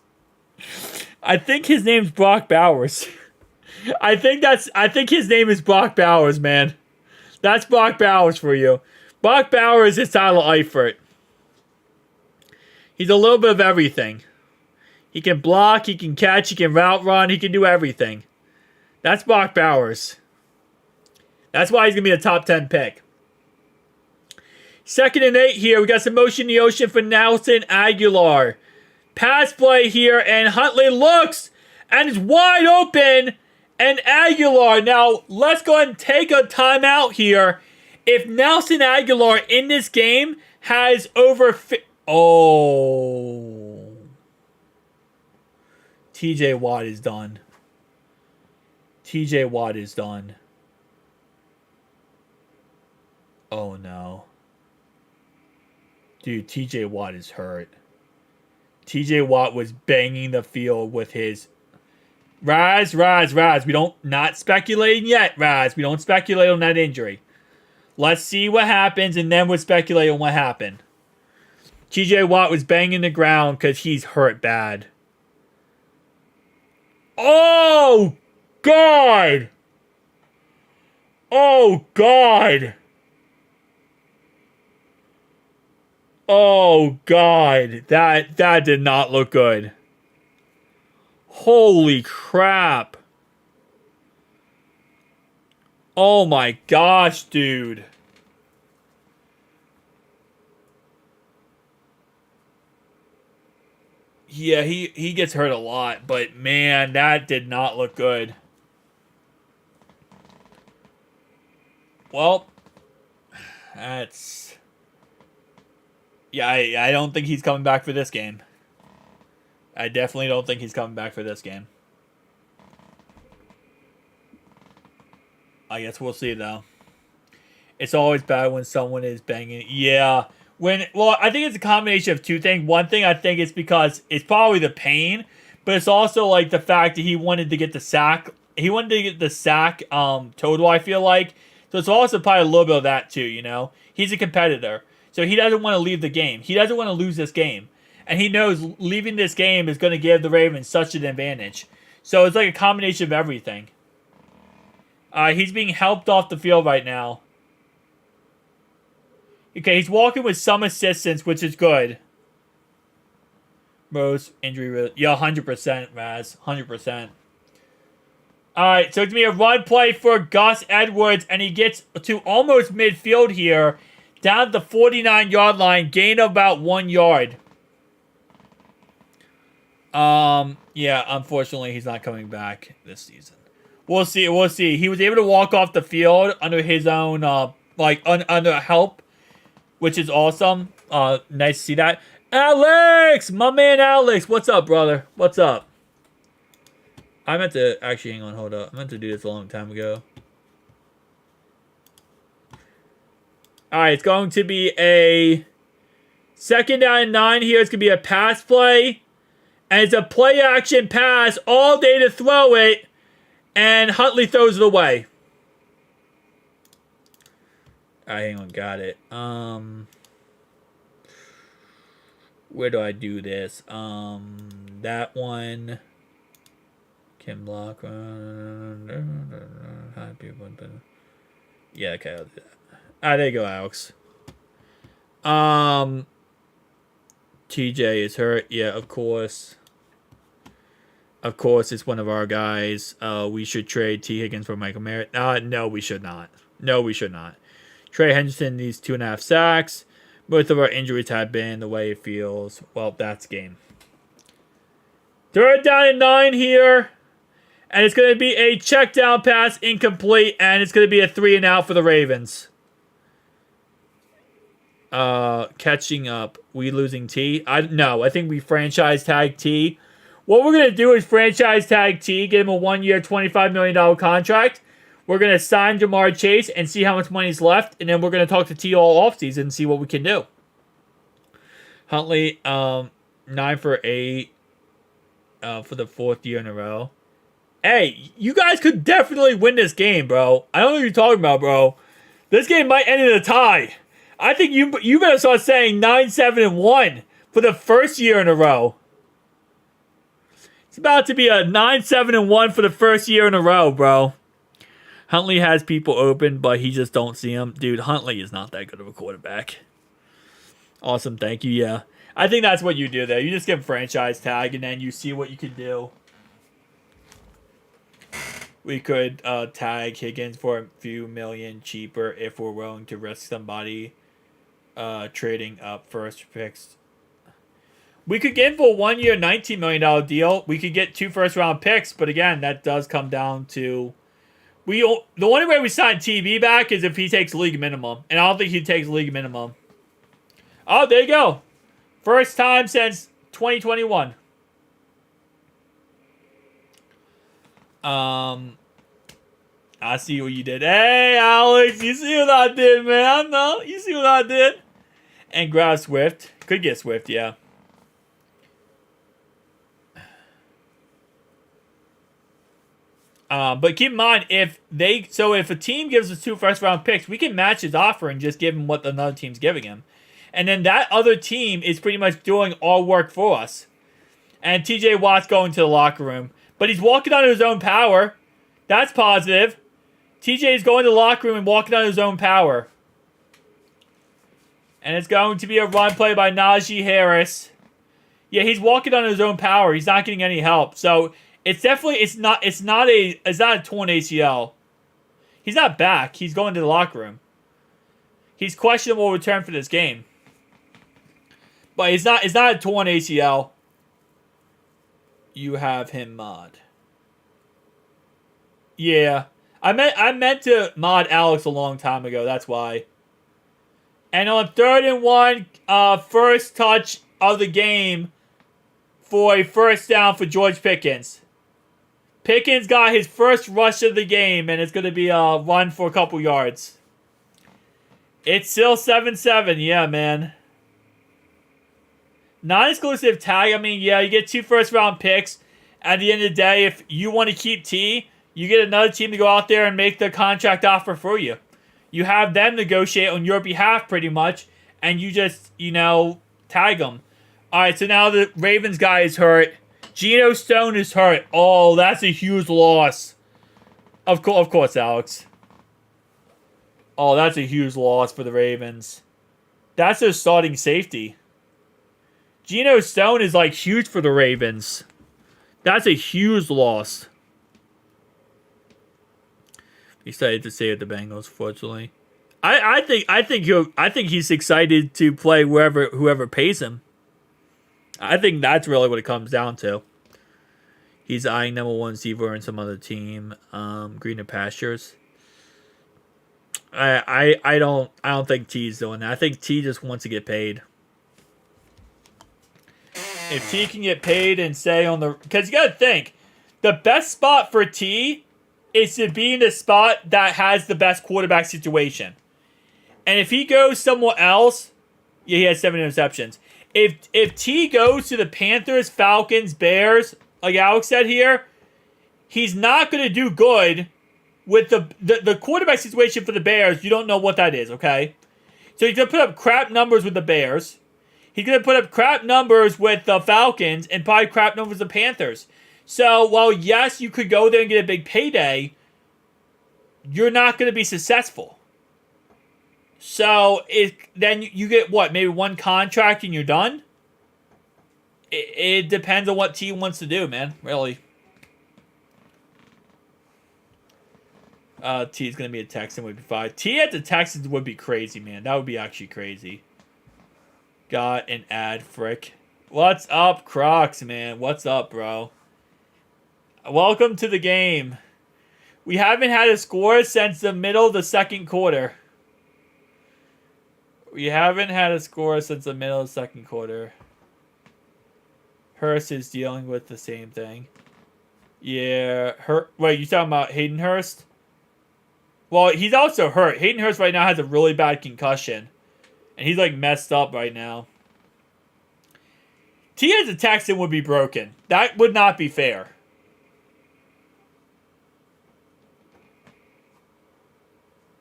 I think his name's Brock Bowers. I think his name is Brock Bowers, man. That's Brock Bowers for you. Brock Bowers is Tyler Eifert. He's a little bit of everything. He can block, he can catch, he can route run, he can do everything. That's Brock Bowers. That's why he's going to be a top 10 pick. 2nd and 8 here. We got some motion in the ocean for Nelson Aguilar. Pass play here, and Huntley looks, and is wide open, and Aguilar. Now, let's go ahead and take a timeout here. If Nelson Aguilar in this game has over... TJ Watt is done. TJ Watt is done. Oh, no. Dude, TJ Watt is hurt. TJ Watt was banging the field with his... Raz. We don't... Not speculating yet, Raz. We don't speculate on that injury. Let's see what happens, and then we'll speculate on what happened. TJ Watt was banging the ground because he's hurt bad. Oh, God! Oh, God! Oh, God. That did not look good. Holy crap. Oh, my gosh, dude. Yeah, he gets hurt a lot, but man, that did not look good. Well, that's... Yeah, I don't think he's coming back for this game. I definitely don't think he's coming back for this game. I guess we'll see, though. It's always bad when someone is banging. Yeah. Well, I think it's a combination of two things. One thing, I think it's because it's probably the pain, but it's also like the fact that he wanted to get the sack. He wanted to get the sack total, I feel like. So it's also probably a little bit of that too, you know. He's a competitor. So he doesn't want to leave the game. He doesn't want to lose this game. And he knows leaving this game is going to give the Ravens such an advantage. So it's like a combination of everything. He's being helped off the field right now. Okay, he's walking with some assistance, which is good. Rose, injury... Yeah, 100%, Raz. 100%. Alright, so it's going to be a run play for Gus Edwards, and he gets to almost midfield here, down to the 49-yard line, gain of about 1 yard. Yeah, unfortunately, he's not coming back this season. We'll see. He was able to walk off the field under his own, under help, which is awesome. Nice to see that. Alex! My man Alex! What's up, brother? What's up? I meant to... Actually, hang on, hold up. I meant to do this a long time ago. Alright, it's going to be a 2nd down and 9 here. It's going to be a pass play. And it's a play-action pass all day to throw it. And Huntley throws it away. Alright, hang on. Got it. Where do I do this? That one... Can block. Yeah, okay, I'll do that. There you go, Alex. TJ is hurt. Yeah, of course. Of course, it's one of our guys. We should trade T. Higgins for Michael Merritt. No, we should not. No, we should not. Trey Henderson needs 2.5 sacks. Both of our injuries have been the way it feels. Well, that's game. 3rd down and 9 here. And it's going to be a check down pass, incomplete. And it's going to be a 3 and out for the Ravens. Catching up. We losing T? No, I think we franchise tag T. What we're going to do is franchise tag T, get him a 1-year, $25 million contract. We're going to sign Jamar Chase and see how much money's left. And then we're going to talk to T all offseason and see what we can do. Huntley, 9 for 8 for the 4th year in a row. Hey, you guys could definitely win this game, bro. I don't know what you're talking about, bro. This game might end in a tie. I think you better start saying 9-7-1 for the 1st year in a row. It's about to be a 9-7-1 for the 1st year in a row, bro. Huntley has people open, but he just don't see them. Dude, Huntley is not that good of a quarterback. Awesome, thank you, yeah. I think that's what you do there. You just give him franchise tag, and then you see what you can do. We could tag Higgins for a few million cheaper if we're willing to risk somebody trading up first picks. We could get him for a 1-year, $19 million deal. We could get 2 first-round picks, but again, that does come down to... The only way we sign TB back is if he takes league minimum, and I don't think he takes league minimum. Oh, there you go. First time since 2021. I see what you did. Hey, Alex, you see what I did, man? No, you see what I did? And grab Swift. Could get Swift, yeah. But keep in mind, if a team gives us 2 first-round picks, we can match his offer and just give him what another team's giving him. And then that other team is pretty much doing all work for us. And TJ Watt's going to the locker room. But he's walking on his own power. That's positive. TJ is going to the locker room and walking on his own power. And it's going to be a run play by Najee Harris. Yeah, he's walking on his own power. He's not getting any help. So it's definitely it's not a torn ACL. He's not back. He's going to the locker room. He's questionable return for this game. But it's not a torn ACL. You have him mod. Yeah. I meant to mod Alex a long time ago. That's why. And on 3rd and 1, first touch of the game for a first down for George Pickens. Pickens got his first rush of the game, and it's going to be a run for a couple yards. It's still 7-7. Yeah, man. Non-exclusive tag. I mean, yeah, you get 2 first-round picks. At the end of the day, if you want to keep T, you get another team to go out there and make the contract offer for you. You have them negotiate on your behalf pretty much, and you just, tag them. All right, so now the Ravens guy is hurt. Geno Stone is hurt. Oh, that's a huge loss. Of course, Alex. Oh, that's a huge loss for the Ravens. That's their starting safety. Geno Stone is, huge for the Ravens. That's a huge loss. Excited to see it, the Bengals, fortunately. I think he's excited to play whoever pays him. I think that's really what it comes down to. He's eyeing number 1 receiver in some other team, greener pastures. I don't think T's doing that. I think T just wants to get paid. If T can get paid and stay on the... Because you got to think, the best spot for T is to be in the spot that has the best quarterback situation. And if he goes somewhere else... Yeah, he has 7 interceptions. If T goes to the Panthers, Falcons, Bears, like Alex said here, he's not going to do good with the quarterback situation for the Bears. You don't know what that is, okay? So he's going to put up crap numbers with the Bears. He's going to put up crap numbers with the Falcons and probably crap numbers with the Panthers. So, while yes, you could go there and get a big payday, you're not going to be successful. So then you get what? Maybe one contract and you're done? It depends on what T wants to do, man. Really. T is going to be a Texan would be fine. T at the Texans would be crazy, man. That would be actually crazy. Got an ad, frick. What's up, Crocs, man? What's up, bro? Welcome to the game. We haven't had a score since the middle of the second quarter. We haven't had a score since the middle of the second quarter. Hurst is dealing with the same thing. Yeah. Wait, you talking about Hayden Hurst? Well, he's also hurt. Hayden Hurst right now has a really bad concussion. And he's like messed up right now. T as a Texan would be broken. That would not be fair.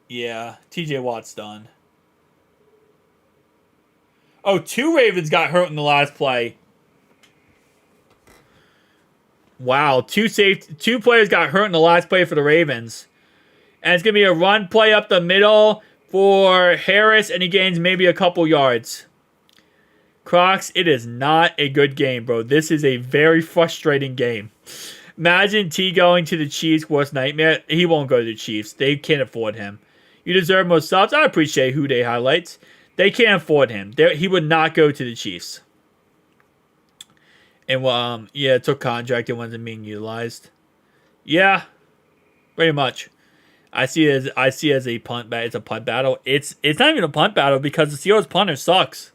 Yeah, TJ Watt's done. Oh, 2 Ravens got hurt in the last play. Wow, 2 players got hurt in the last play for the Ravens. And it's going to be a run play up the middle for Harris, and he gains maybe a couple yards. Crocs, it is not a good game, bro. This is a very frustrating game. Imagine T going to the Chiefs' worst nightmare. He won't go to the Chiefs. They can't afford him. You deserve more subs. I appreciate who they highlights. They can't afford him. He would not go to the Chiefs. And, yeah, it took contract. It wasn't being utilized. Yeah, pretty much. I see it as a punt battle. It's a punt battle. It's not even a punt battle because the Steelers punter sucks.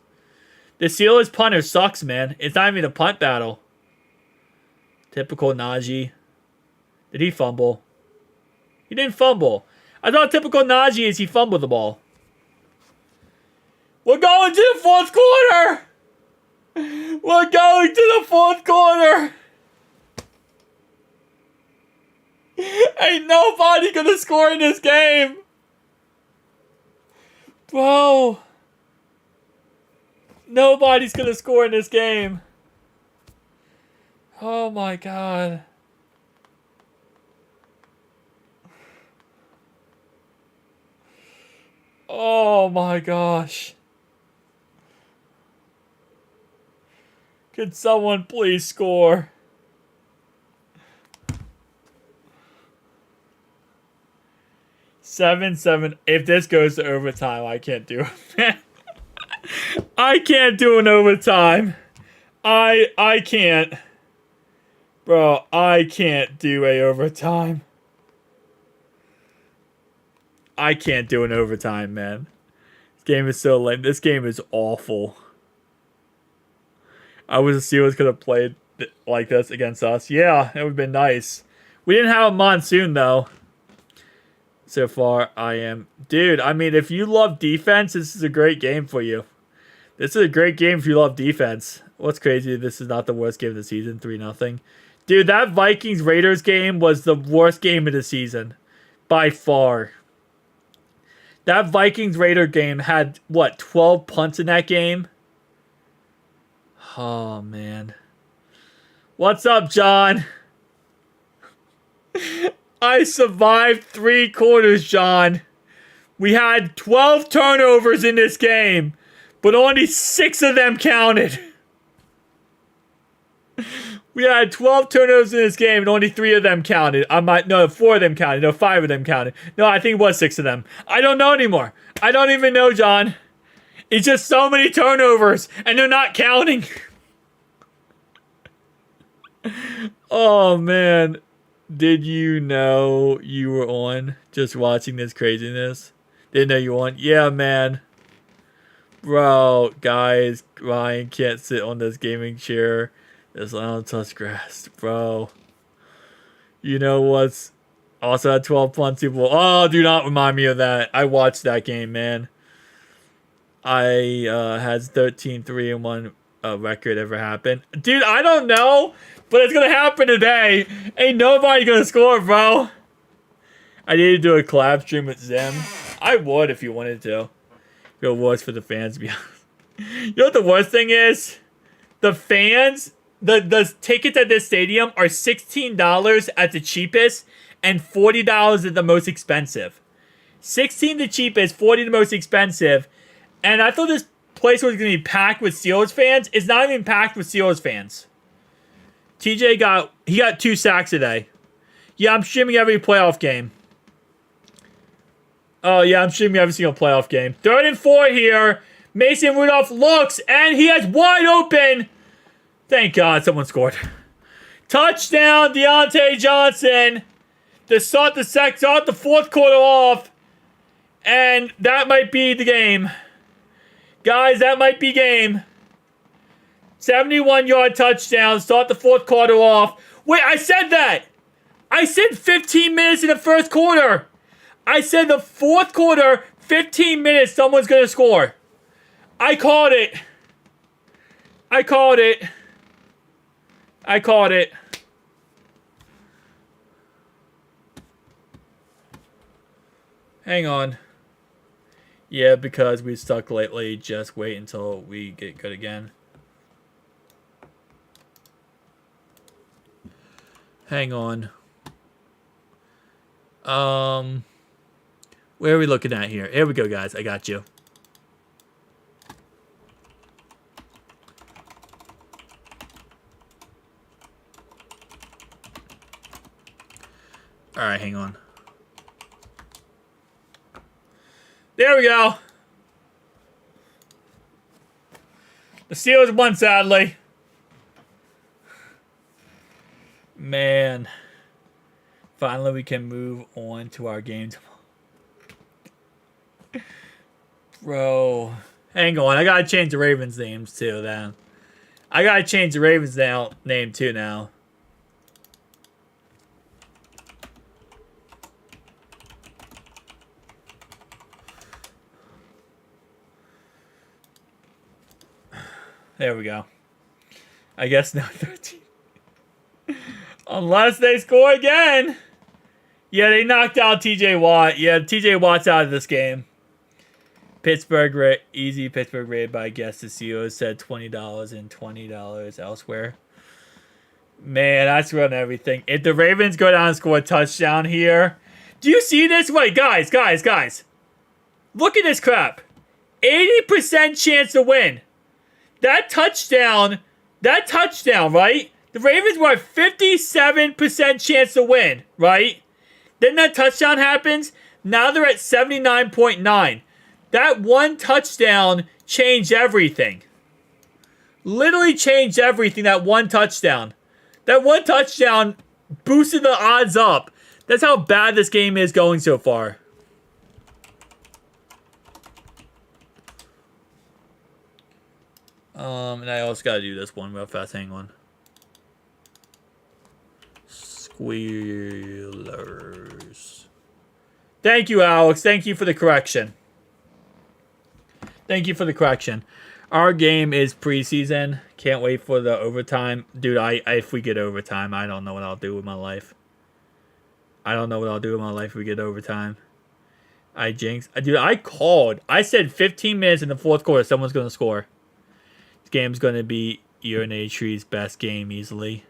The Steelers punter sucks, man. It's not even a punt battle. Typical Najee. Did he fumble? He didn't fumble. I thought typical Najee is he fumbled the ball. We're going to the fourth quarter. We're going to the fourth quarter. Ain't nobody gonna score in this game. Bro. Nobody's gonna score in this game. Oh my god. Oh my gosh. Could someone please score? Seven. If this goes to overtime, I can't do it. I can't do an overtime. I can't. Bro, I can't do a overtime. I can't do an overtime, man. This game is so lame. This game is awful. I wish the Steelers could have played like this against us. Yeah, it would have been nice. We didn't have a monsoon, though. So far, I am. Dude, I mean, if you love defense, this is a great game for you. This is a great game if you love defense. What's crazy, this is not the worst game of the season, 3-0. Dude, that Vikings-Raiders game was the worst game of the season. By far. That Vikings-Raider game had, what, 12 punts in that game? Oh, man. What's up, John? I survived 3 quarters, John. We had 12 turnovers in this game, but only 6 of them counted. We had 12 turnovers in this game, and only 3 of them counted. 4 of them counted. No, 5 of them counted. No, I think it was 6 of them. I don't know anymore. I don't even know, John. It's just so many turnovers, and they're not counting. Oh, man. Did you know you were on just watching this craziness? Didn't know you were on? Yeah, man. Bro, guys, Ryan can't sit on this gaming chair. This don't touch grass, bro. You know what's also had 12 punts? People, oh, do not remind me of that. I watched that game, man. I has 13-3-1 record ever happened. Dude, I don't know. But it's going to happen today. Ain't nobody going to score, bro. I need to do a collab stream with Zim. I would if you wanted to. Feel worse for the fans, to be honest. You know what the worst thing is? The fans, the tickets at this stadium are $16 at the cheapest and $40 at the most expensive. 16 the cheapest, 40 the most expensive. And I thought this place was going to be packed with Steelers fans. It's not even packed with Steelers fans. TJ got 2 sacks today. Yeah, I'm streaming every playoff game. Oh, yeah, I'm streaming every single playoff game. 3rd and 4 here. Mason Rudolph looks, and he has wide open. Thank God someone scored. Touchdown, Deontay Johnson. To start the 4th quarter off. And that might be the game. Guys, that might be game. 71-yard touchdown. Start the 4th quarter off. Wait, I said that. I said 15 minutes in the 1st quarter. I said the 4th quarter, 15 minutes, someone's going to score. I called it. I called it. I called it. Hang on. Yeah, because we stuck lately. Just wait until we get good again. Hang on. Where are we looking at here? Here we go, guys. I got you. All right, hang on. There we go. The Steelers won, sadly. Man. Finally, we can move on to our game tomorrow. Bro. Hang on. I got to change the Ravens' names, too, then. I got to change the Ravens' name, too, now. There we go. I guess now 13. Unless they score again. Yeah, they knocked out TJ Watt. Yeah, TJ Watt's out of this game. Pittsburgh, easy Pittsburgh raid by guess the CEO said $20 and $20 elsewhere. Man, that's run everything. If the Ravens go down and score a touchdown here. Do you see this? Wait, guys. Look at this crap. 80% chance to win. That touchdown, right? The Ravens were at 57% chance to win, right? Then that touchdown happens. Now they're at 79.9. That one touchdown changed everything. Literally changed everything, that one touchdown. That one touchdown boosted the odds up. That's how bad this game is going so far. And I also gotta do this one real fast. Hang on. Squealers. Thank you, Alex. Thank you for the correction. Thank you for the correction. Our game is preseason. Can't wait for the overtime. Dude, if we get overtime, I don't know what I'll do with my life. I don't know what I'll do with my life if we get overtime. I jinxed. Dude, I called. I said 15 minutes in the 4th quarter, someone's going to score. This game's going to be Urinary Tree's best game easily.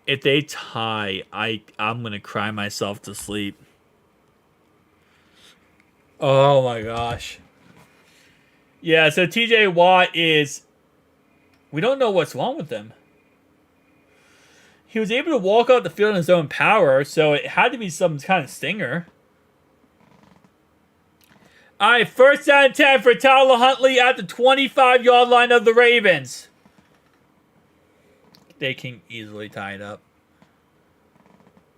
If they tie, I'm going to cry myself to sleep. Oh my gosh. Yeah, so TJ Watt is... We don't know what's wrong with him. He was able to walk out the field in his own power, so it had to be some kind of stinger. All right, 1st down and 10 for Tyler Huntley at the 25-yard line of the Ravens. They can easily tie it up.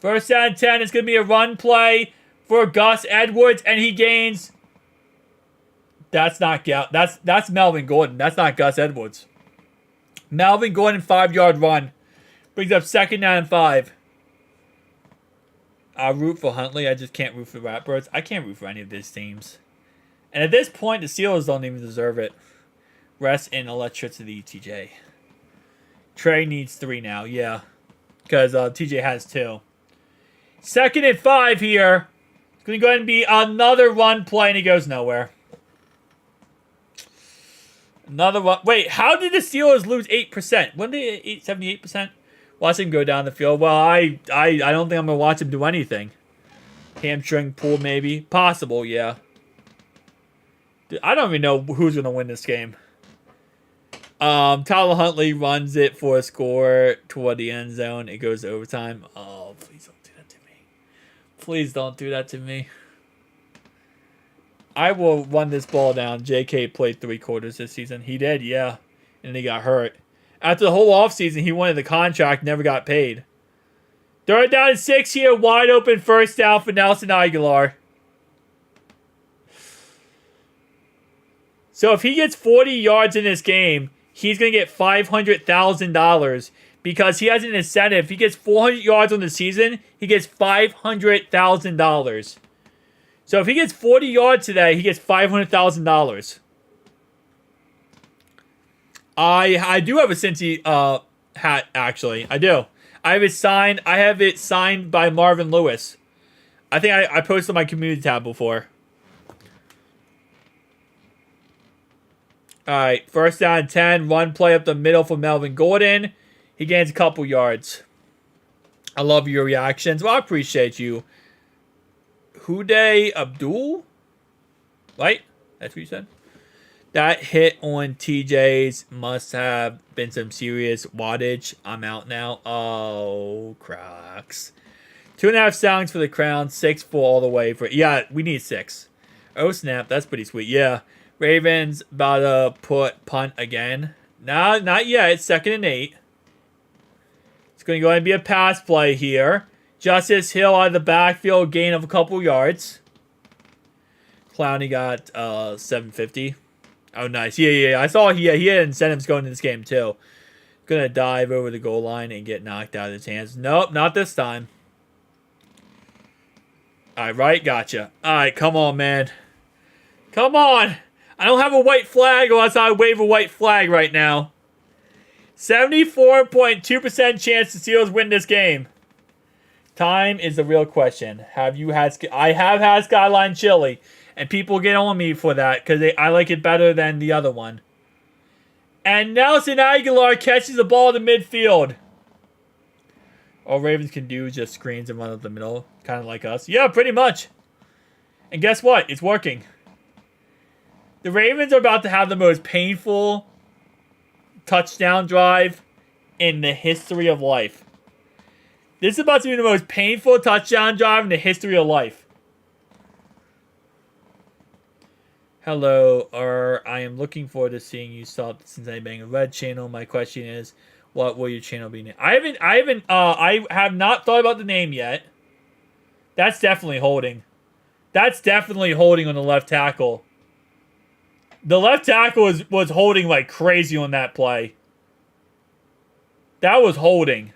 1st down and 10 is going to be a run play for Gus Edwards, and he gains... That's not that's Melvin Gordon. That's not Gus Edwards. Melvin Gordon, 5-yard run. Brings up 2nd down and 5. I'll root for Huntley. I just can't root for Ratbirds. I can't root for any of these teams. And at this point, the Steelers don't even deserve it. Rest in electricity, TJ. Trey needs 3 now, yeah. Because TJ has 2. 2nd and 5 here. It's going to go ahead and be another run play, and he goes nowhere. Another one. Wait, how did the Steelers lose 8%? When did they 78%? Watch him go down the field. Well, I don't think I'm going to watch him do anything. Hamstring pull, maybe. Possible, yeah. Dude, I don't even know who's going to win this game. Tyler Huntley runs it for a score toward the end zone. It goes to overtime. Oh, please don't do that to me. Please don't do that to me. I will run this ball down. JK played 3 quarters this season. He did, yeah. And he got hurt. After the whole offseason, he wanted the contract, never got paid. 3rd down and 6 here. Wide open first down for Nelson Aguilar. So if he gets 40 yards in this game, he's going to get $500,000 because he has an incentive. If he gets 400 yards on the season, he gets $500,000. So if he gets 40 yards today, he gets $500,000. I do have a Cincy hat, actually. I do. I have it signed. I have it signed by Marvin Lewis. I think I posted on my community tab before. All right, 1st down and 10. Run play up the middle for Melvin Gordon. He gains a couple yards. I love your reactions. Well, I appreciate you. Huday Abdul? Right? That's what you said? That hit on TJ's must have been some serious wattage. I'm out now. Oh, cracks. 2.5 sounds for the crown. 6 for all the way. Yeah, we need 6. Oh, snap. That's pretty sweet. Yeah. Ravens about to put punt again. No, not yet. It's 2nd and 8. It's going to go ahead and be a pass play here. Justice Hill out of the backfield. Gain of a couple yards. Clowney got 750. Oh, nice. Yeah. I saw he had incentives going in this game, too. Going to dive over the goal line and get knocked out of his hands. Nope, not this time. All right, right? Gotcha. All right, come on, man. Come on. I don't have a white flag, or else I wave a white flag right now. 74.2% chance the Steelers win this game. Time is the real question. Have you had... I have had Skyline Chili, and people get on me for that because I like it better than the other one. And Nelson Aguilar catches the ball to midfield. All Ravens can do is just screens and run up the middle, kind of like us. Yeah, pretty much. And guess what? It's working. The Ravens are about to have the most painful touchdown drive in the history of life. This is about to be the most painful touchdown drive in the history of life. Hello, I am looking forward to seeing you sub the Cincinnati Bengals Red channel. My question is, what will your channel be named? I have not thought about the name yet. That's definitely holding. That's definitely holding on the left tackle. The left tackle was holding like crazy on that play. That was holding.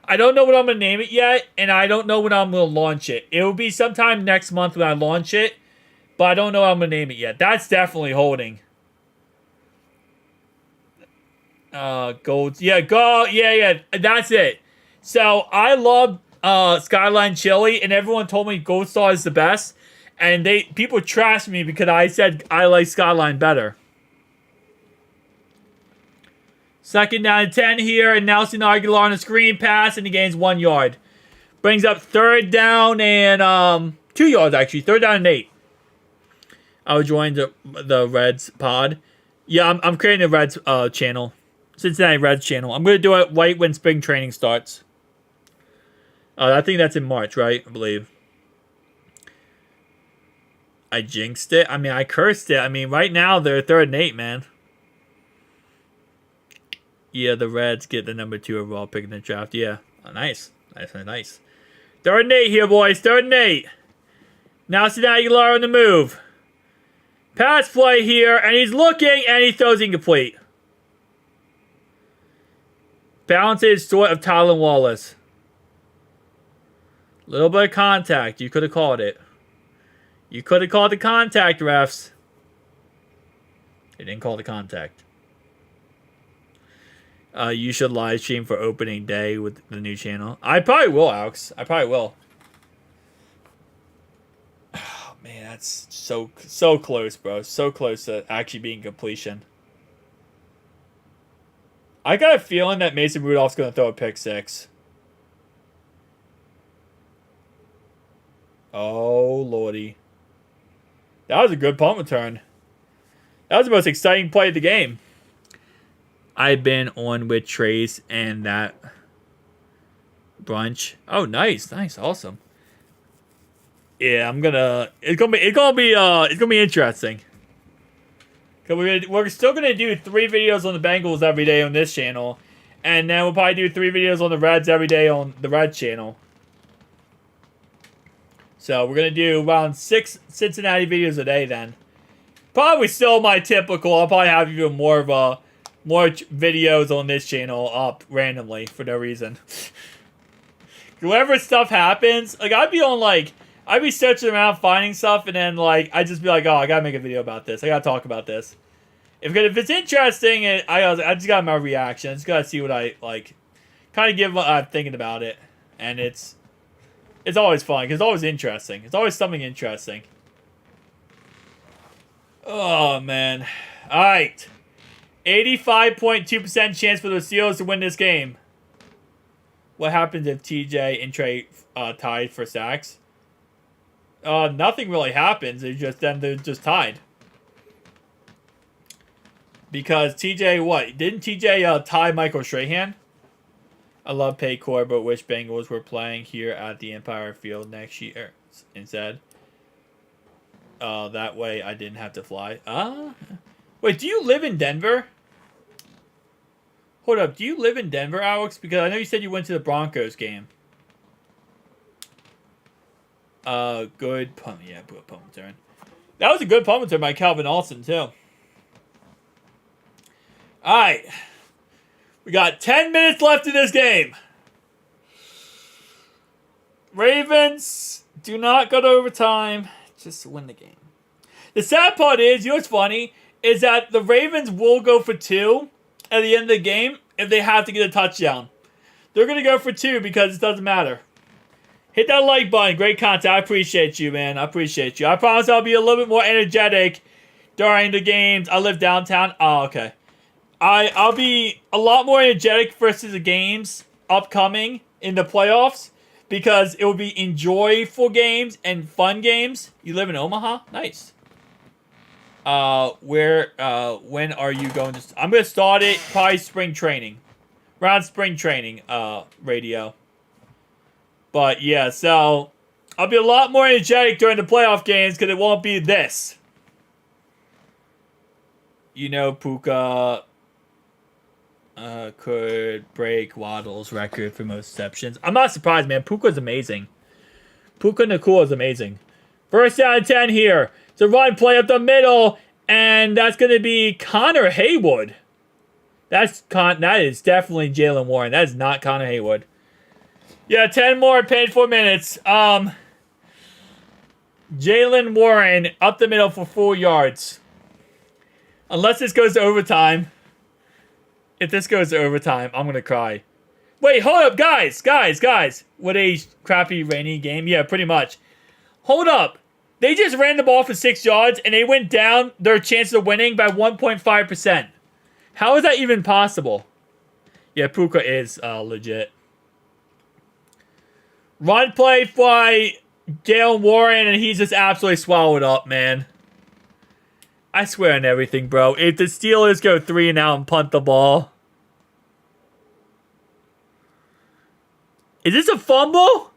I don't know what I'm going to name it yet, and I don't know when I'm going to launch it. It will be sometime next month when I launch it, but I don't know what I'm going to name it yet. That's definitely holding. Golds. Yeah, go. Yeah. That's it. So, I love Skyline Chili, and everyone told me Gold Star is the best. And people trashed me because I said I like Skyline better. 2nd down and 10 here, and Nelson Aguilar on a screen pass, and he gains 1 yard. Brings up 3rd down and 2 yards, actually. 3rd down and 8. I will join the Reds pod. Yeah, I'm creating a Reds channel. Cincinnati Reds channel. I'm going to do it right when spring training starts. I think that's in March, right? I believe. I jinxed it. I mean, I cursed it. I mean, right now they're 3rd and 8, man. Yeah, the Reds get the number 2 overall pick in the draft. Yeah, nice. 3rd and 8 here, boys. 3rd and 8. Now Aguilar on the move. Pass play here, and he's looking, and he throws incomplete. Bounces short of Tylan Wallace. Little bit of contact. You could have called it. You could have called the contact, refs. They didn't call the contact. You should live stream for opening day with the new channel. I probably will, Alex. I probably will. Oh, man, that's so close, bro. So close to actually being completion. I got a feeling that Mason Rudolph's going to throw a pick 6. Oh, lordy. That was a good punt return. That was the most exciting play of the game. I've been on with Trace and that brunch. Oh, nice, awesome. Yeah, it's gonna be interesting. Cause we're still gonna do 3 videos on the Bengals every day on this channel, and then we'll probably do 3 videos on the Reds every day on the Red channel. So we're gonna do around 6 Cincinnati videos a day then. Probably still my typical. I'll probably have even more videos on this channel up randomly for no reason. Whenever stuff happens, like I'd be searching around finding stuff, and then I'd just be like, oh, I gotta make a video about this. I gotta talk about this. If it's interesting, I just got my reaction. I just gotta see what I like, kind of give what I'm thinking about it, and it's always fun because it's always interesting. It's always something interesting. Oh man! All right, 85.2% chance for the Steelers to win this game. What happens if TJ and Trey tied for sacks? Nothing really happens. They're just tied. Because TJ, what? Didn't TJ tie Michael Strahan? I love Paycor, but wish Bengals were playing here at the Empire Field next year instead. That way I didn't have to fly. Wait, do you live in Denver? Hold up, do you live in Denver, Alex? Because I know you said you went to the Broncos game. Good punt. Yeah, good punt return. That was a good punt return by Calvin Austin, too. Alright. We got 10 minutes left in this game. Ravens do not go to overtime. Just win the game. The sad part is, you know what's funny? Is that the Ravens will go for 2 at the end of the game if they have to get a touchdown. They're going to go for 2 because it doesn't matter. Hit that like button. Great content. I appreciate you, man. I appreciate you. I promise I'll be a little bit more energetic during the games. I live downtown. Oh, okay. I'll be a lot more energetic versus the games upcoming in the playoffs because it will be enjoyable games and fun games. You live in Omaha? Nice. When are you going to... I'm going to start it probably spring training. Around spring training, radio. But, yeah, so... I'll be a lot more energetic during the playoff games because it won't be this. You know, Puka... could break Waddle's record for most receptions. I'm not surprised, man. Puka's amazing. Puka Nakua is amazing. First down and 10 here. It's a run play up the middle, and that's going to be Connor Haywood. That is definitely Jalen Warren. That is not Connor Haywood. Yeah, 10 more painful minutes. Jalen Warren up the middle for 4 yards. Unless this goes to overtime. If this goes to overtime, I'm going to cry. Wait, hold up, guys. What a crappy rainy game. Yeah, pretty much. Hold up. They just ran the ball for 6 yards, and they went down their chances of winning by 1.5%. How is that even possible? Yeah, Puka is legit. Run play by Jalen Warren, and he's just absolutely swallowed up, man. I swear on everything, bro. If the Steelers go 3 and out and punt the ball. Is this a fumble?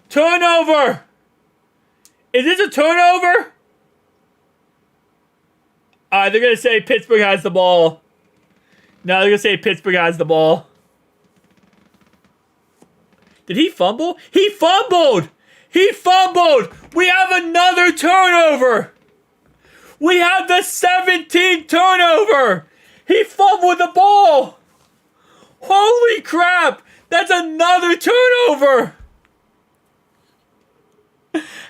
Turnover! Is this a turnover? They're going to say Pittsburgh has the ball. No, they're going to say Pittsburgh has the ball. Did he fumble? He fumbled! He fumbled! We have another turnover! We have the 17th turnover! He fumbled the ball! Holy crap! That's another turnover!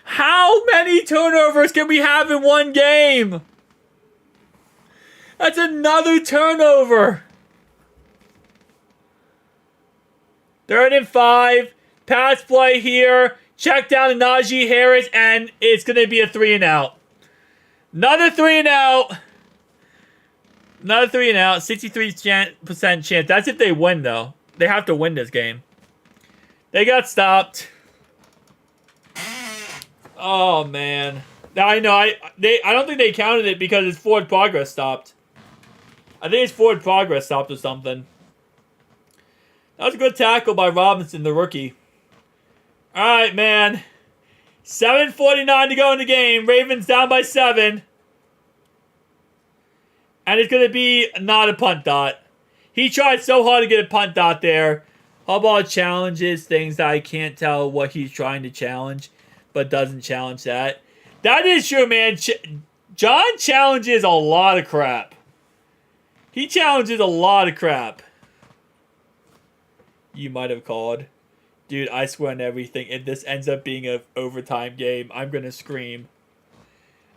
How many turnovers can we have in one game? That's another turnover! 3rd and 5. Pass play here. Check down to Najee Harris, and it's going to be a 3 and out. Another 3 and out. Another 3 and out. 63% chance. That's if they win, though. They have to win this game. They got stopped. Oh, man. I know. I don't think they counted it because his forward progress stopped. I think his forward progress stopped or something. That was a good tackle by Robinson, the rookie. All right, man. 7:49 to go in the game. Ravens down by 7. And it's going to be not a punt dot. He tried so hard to get a punt dot there. How about challenges, things that I can't tell what he's trying to challenge, but doesn't challenge that. That is true, man. John challenges a lot of crap. He challenges a lot of crap. You might have called. Dude, I swear on everything, if this ends up being an overtime game, I'm going to scream.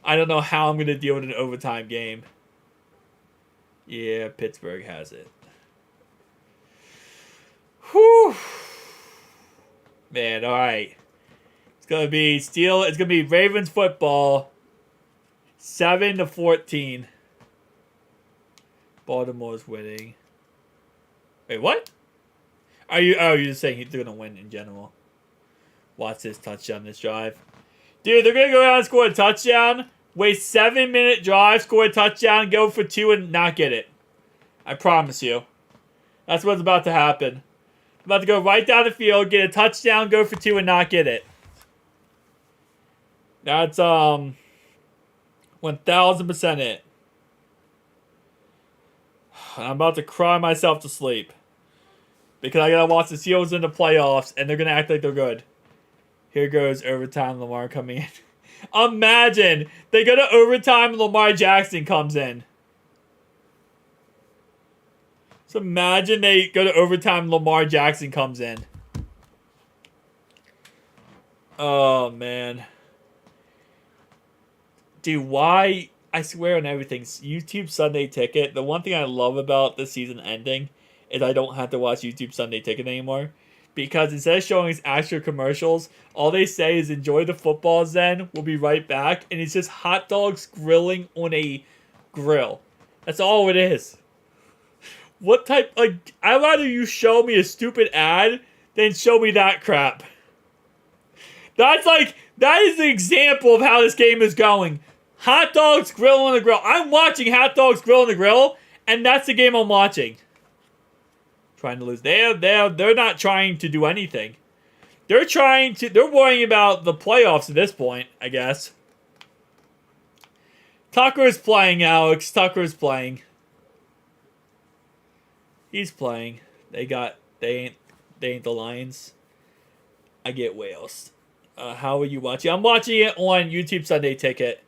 I don't know how I'm going to deal with an overtime game. Yeah, Pittsburgh has it. Whew. Man, alright. It's gonna be Ravens football. 7-14. Baltimore's winning. Wait, what? You're just saying they're gonna win in general. Watch this touchdown this drive. Dude, they're gonna go out and score a touchdown. Waste 7-minute drive, score a touchdown, go for 2 and not get it. I promise you. That's what's about to happen. About to go right down the field, get a touchdown, go for 2 and not get it. That's 1000% it. I'm about to cry myself to sleep. Because I gotta watch the Seals in the playoffs and they're gonna act like they're good. Here goes overtime, Lamar coming in. Imagine they go to overtime and Lamar Jackson comes in. So imagine they go to overtime and Lamar Jackson comes in. Oh, man. Dude, why? I swear on everything. YouTube Sunday Ticket. The one thing I love about the season ending is I don't have to watch YouTube Sunday Ticket anymore. Because instead of showing us actual commercials, all they say is enjoy the football, Zen. We'll be right back. And it's just hot dogs grilling on a grill. That's all it is. What type, like, I'd rather you show me a stupid ad than show me that crap. That is the example of how this game is going. Hot dogs grill on the grill. I'm watching hot dogs grill on the grill, and that's the game I'm watching. Trying to lose. They're not trying to do anything. They're worrying about the playoffs at this point, I guess. Tucker's playing, Alex. Tucker's playing. He's playing. They ain't the Lions. I get Wales. How are you watching? I'm watching it on YouTube Sunday Ticket.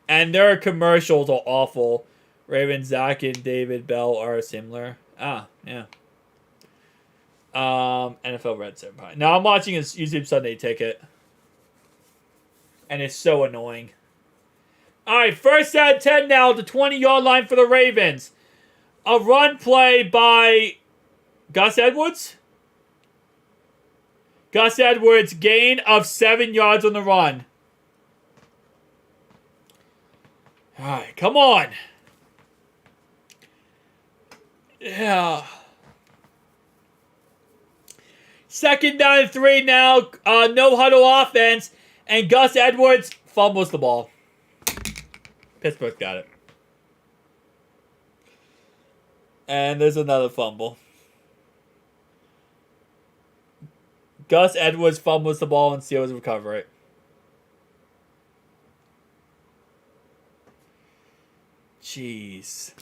And their commercials are awful. Raven, Zach, and David Bell are similar. Ah, yeah. NFL Red Zone. Now I'm watching his YouTube Sunday Ticket. And it's so annoying. Alright, first and 10 now, the 20-yard line for the Ravens. A run play by Gus Edwards. Gus Edwards, gain of 7 yards on the run. Alright, come on. Yeah. Second down and 3 now. No huddle offense. And Gus Edwards fumbles the ball. Pittsburgh got it. And there's another fumble. Gus Edwards fumbles the ball and Steelers recover it. Jeez.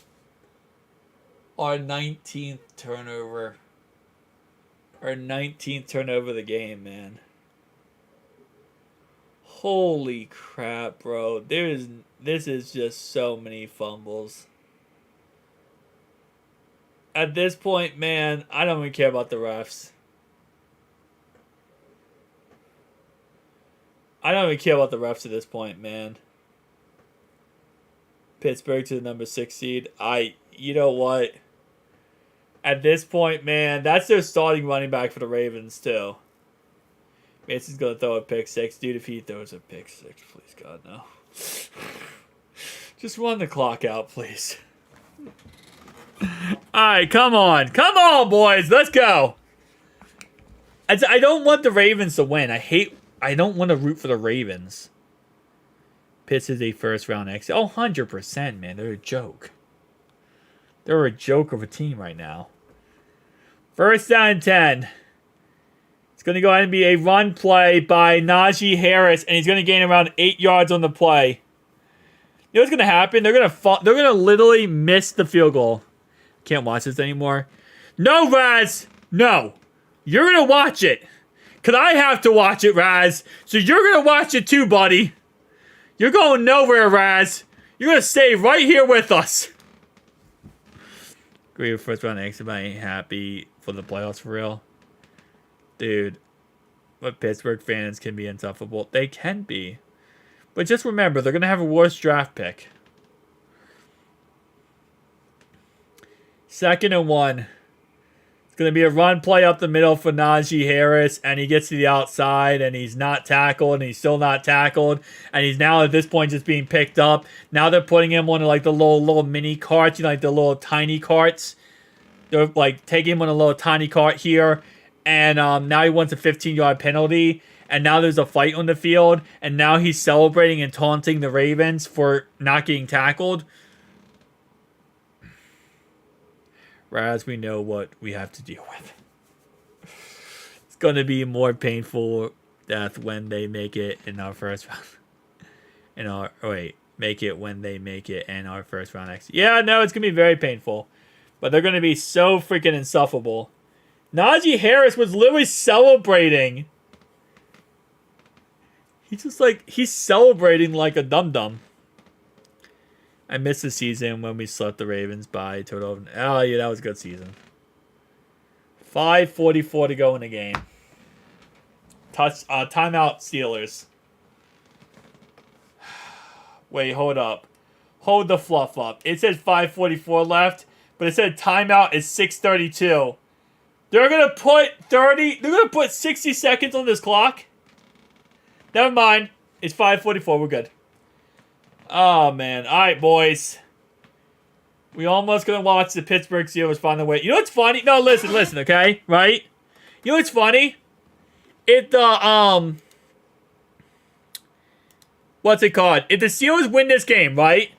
Our 19th turnover. Our 19th turnover of the game, man. Holy crap, bro. This is just so many fumbles. At this point, man, I don't even care about the refs. I don't even care about the refs at this point, man. Pittsburgh to the number 6 seed. You know what? At this point, man, that's their starting running back for the Ravens, too. Mason's going to throw a pick 6. Dude, if he throws a pick 6, please, God, no. Just run the clock out, please. Alright, come on. Come on, boys. Let's go. I don't want the Ravens to win. I don't want to root for the Ravens. Pitts is a first round exit. Oh, 100%, man. They're a joke. They're a joke of a team right now. First down and 10. It's going to go ahead and be a run play by Najee Harris, and he's going to gain around 8 yards on the play. You know what's going to happen? They're going to literally miss the field goal. Can't watch this anymore. No, Raz. No. You're going to watch it. Because I have to watch it, Raz. So you're going to watch it too, buddy. You're going nowhere, Raz. You're going to stay right here with us. Great first round exit, but I ain't happy for the playoffs for real. Dude, but Pittsburgh fans can be insufferable. They can be. But just remember, they're going to have a worse draft pick. 2nd and 1. It's going to be a run play up the middle for Najee Harris, and he gets to the outside, and he's not tackled, and he's still not tackled, and he's now at this point just being picked up. Now they're putting him on like the little mini carts, you know, like the little tiny carts. They're like taking him on a little tiny cart here, and now he wants a 15-yard penalty, and now there's a fight on the field, and now he's celebrating and taunting the Ravens for not getting tackled. Whereas we know what we have to deal with. It's going to be more painful death when they make it in our first round. Make it when they make it in our first round exit. Yeah, no, it's going to be very painful. But they're going to be so freaking insufferable. Najee Harris was literally celebrating. He's celebrating like a dum-dum. I missed the season when we swept the Ravens by a total of... Oh, yeah, that was a good season. 5:44 to go in the game. Timeout Steelers. Wait, hold up. Hold the fluff up. It says 5:44 left, but it said timeout is 6:32. They're going to put 60 seconds on this clock? Never mind. It's 5:44. We're good. Oh, man. All right, boys. We almost going to watch the Pittsburgh Steelers find their way. You know what's funny? No, listen, okay? Right? You know what's funny? If the, what's it called? If the Steelers win this game, right?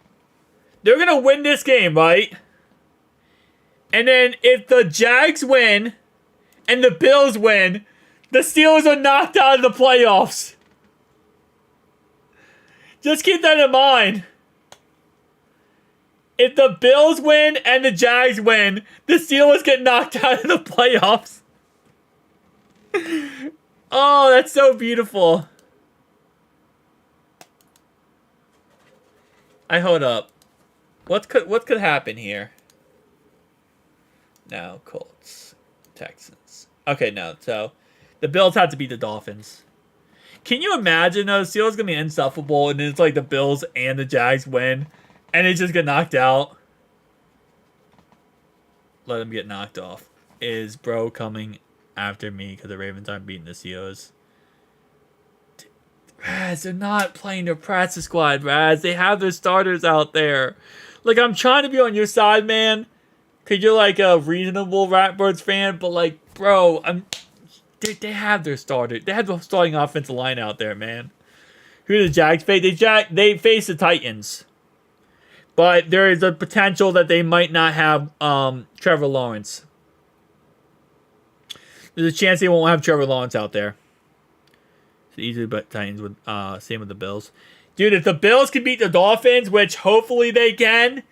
They're going to win this game, right? And then if the Jags win and the Bills win, the Steelers are knocked out of the playoffs. Just keep that in mind. If the Bills win and the Jags win, the Steelers get knocked out of the playoffs. Oh, that's so beautiful. Hold up. What could happen here? No, Colts, Texans. Okay, no. So the Bills have to beat the Dolphins. Can you imagine though? Steelers gonna be insufferable, and then it's like the Bills and the Jags win, and they just get knocked out. Let them get knocked off. Is bro coming after me because the Ravens aren't beating the Steelers? Raz, they're not playing their practice squad, Raz. They have their starters out there. Like, I'm trying to be on your side, man, because you're like a reasonable Ratbirds fan, but like, bro, They have their starter. They have the starting offensive line out there, man. Who do the Jags face? They face the Titans. But there is a potential that they might not have Trevor Lawrence. There's a chance they won't have Trevor Lawrence out there. So easily, but Titans would same with the Bills. Dude, if the Bills can beat the Dolphins, which hopefully they can,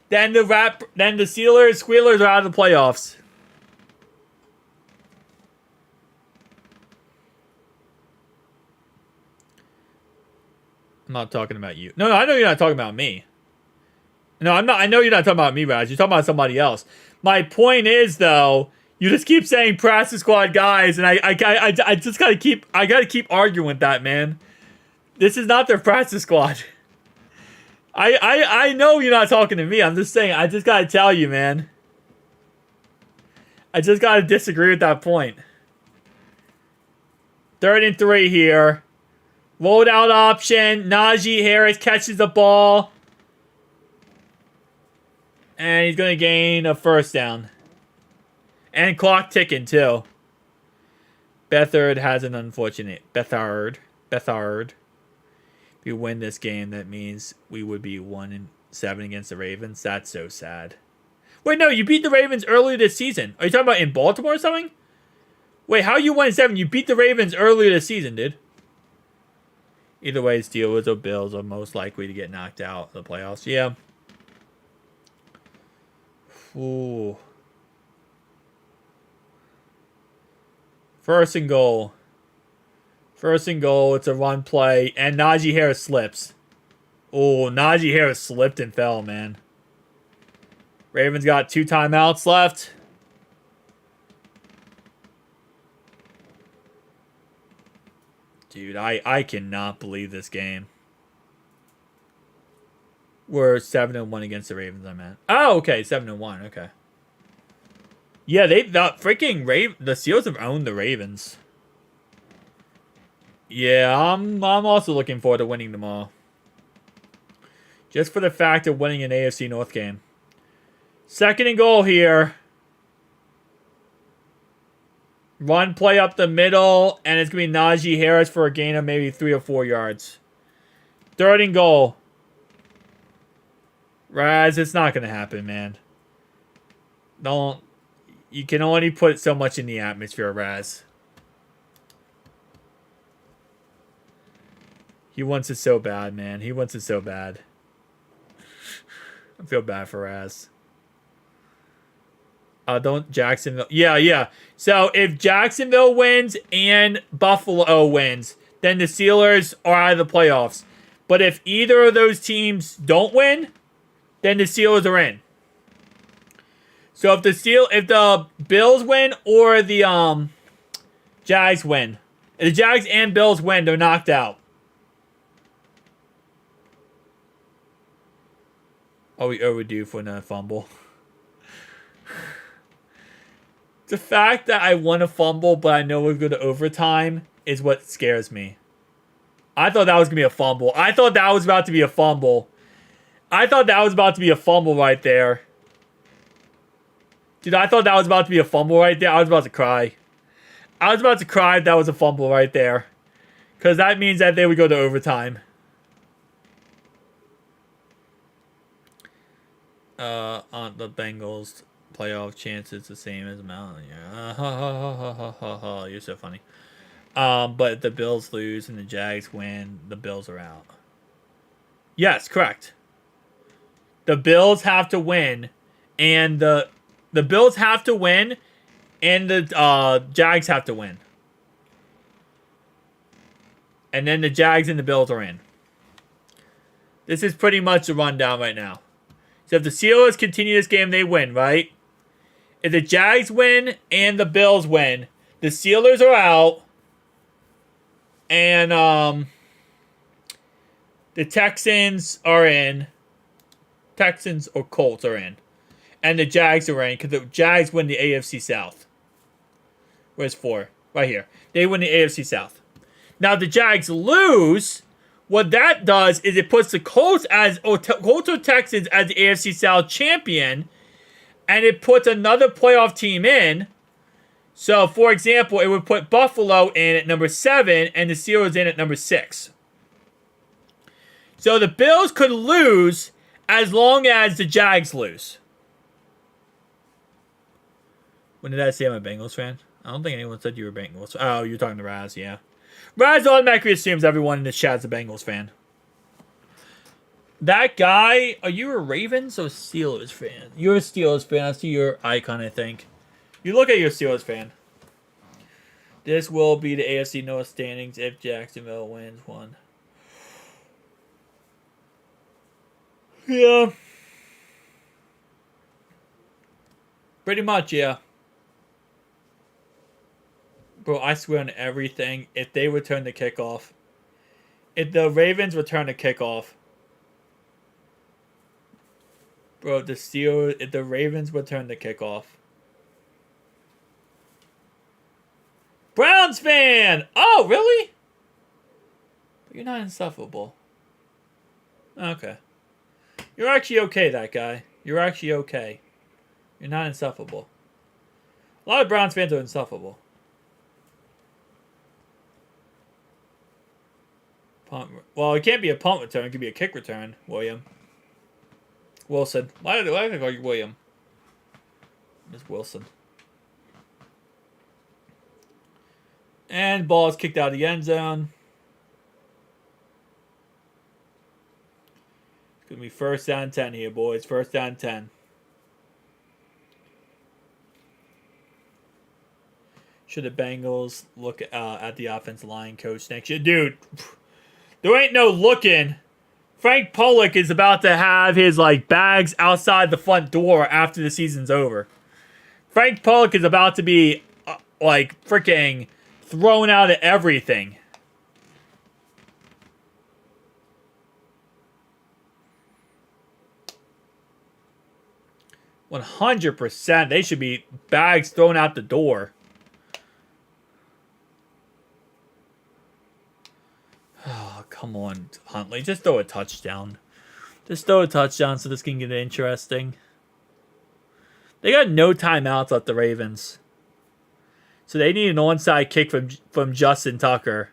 then the Squealers are out of the playoffs. I'm not talking about you. No, I know you're not talking about me. No, I'm not. I know you're not talking about me, Raj. You're talking about somebody else. My point is, though, you just keep saying practice squad guys, and I just gotta keep arguing with that, man. This is not their practice squad. I know you're not talking to me. I'm just saying. I just gotta tell you, man. I just gotta disagree with that point. 3rd and 3 here. Rolled out option. Najee Harris catches the ball. And he's going to gain a first down. And clock ticking, too. Bethard has an unfortunate... Bethard. we win this game, that means we would be 1-7 against the Ravens. That's so sad. Wait, no, you beat the Ravens earlier this season. Are you talking about in Baltimore or something? Wait, how are you 1-7? You beat the Ravens earlier this season, dude. Either way, Steelers or Bills are most likely to get knocked out of the playoffs. Yeah. Ooh. First and goal. First and goal. It's a run play. And Najee Harris slips. Oh, Najee Harris slipped and fell, man. Ravens got 2 timeouts left. Dude, I cannot believe this game. We're 7-1 against the Ravens, I meant. Oh, okay, 7-1, okay. Yeah, the Steelers have owned the Ravens. Yeah, I'm also looking forward to winning tomorrow. Just for the fact of winning an AFC North game. Second and goal here. Run play up the middle, and it's going to be Najee Harris for a gain of maybe 3 or 4 yards. Third and goal. Raz, it's not going to happen, man. Don't. You can only put so much in the atmosphere, Raz. He wants it so bad, man. He wants it so bad. I feel bad for Raz. Don't Jacksonville. Yeah. So if Jacksonville wins and Buffalo wins, then the Steelers are out of the playoffs. But if either of those teams don't win, then the Steelers are in. So if the Bills win or the Jags win, if the Jags and Bills win, they're knocked out. Are we overdue for another fumble? The fact that I won a fumble, but I know we're going to overtime is what scares me. I thought that was going to be a fumble. I thought that was about to be a fumble. I thought that was about to be a fumble right there. Dude, I thought that was about to be a fumble right there. I was about to cry. I was about to cry if that was a fumble right there. Because that means that they would go to overtime. On the Bengals playoff chances the same as Mountain. Yeah. You're so funny. But if the Bills lose and the Jags win, the Bills are out. Yes, correct. The Bills have to win, and the Bills have to win, and the Jags have to win. And then the Jags and the Bills are in. This is pretty much the rundown right now. So if the Steelers continue this game, they win, right? If the Jags win and the Bills win, the Steelers are out. And the Texans are in. Texans or Colts are in. And the Jags are in because the Jags win the AFC South. Where's 4? Right here. They win the AFC South. Now, if the Jags lose, what that does is it puts the Colts or Texans as the AFC South champion, and it puts another playoff team in. So, for example, it would put Buffalo in at number 7 and the Steelers in at number 6. So the Bills could lose as long as the Jags lose. When did I say I'm a Bengals fan? I don't think anyone said you were Bengals. Oh, you're talking to Raz, yeah. Raz automatically assumes everyone in this chat is a Bengals fan. That guy, are you a Ravens or Steelers fan? You're a Steelers fan. I see your icon, I think. You look at your Steelers fan. This will be the AFC North standings if Jacksonville wins one. Yeah. Pretty much, yeah. Bro, I swear on everything, if they return the kickoff, if the Ravens return the kickoff, bro, if the Ravens return the kickoff. Browns fan! Oh, really? You're not insufferable. Okay. You're actually okay, that guy. You're actually okay. You're not insufferable. A lot of Browns fans are insufferable. Punt. Well, it can't be a punt return. It could be a kick return, William. Wilson. Why did I call you William? It's Wilson. And ball is kicked out of the end zone. It's going to be first down 10 here, boys. First down 10. Should the Bengals look at the offensive line coach next year? Dude, there ain't no looking. Frank Pollock is about to have his bags outside the front door after the season's over. Frank Pollock is about to be freaking thrown out of everything. %. They should be bags thrown out the door. Oh, come on, Huntley. Just throw a touchdown. Just throw a touchdown so this can get interesting. They got no timeouts left, the Ravens. So they need an onside kick from Justin Tucker.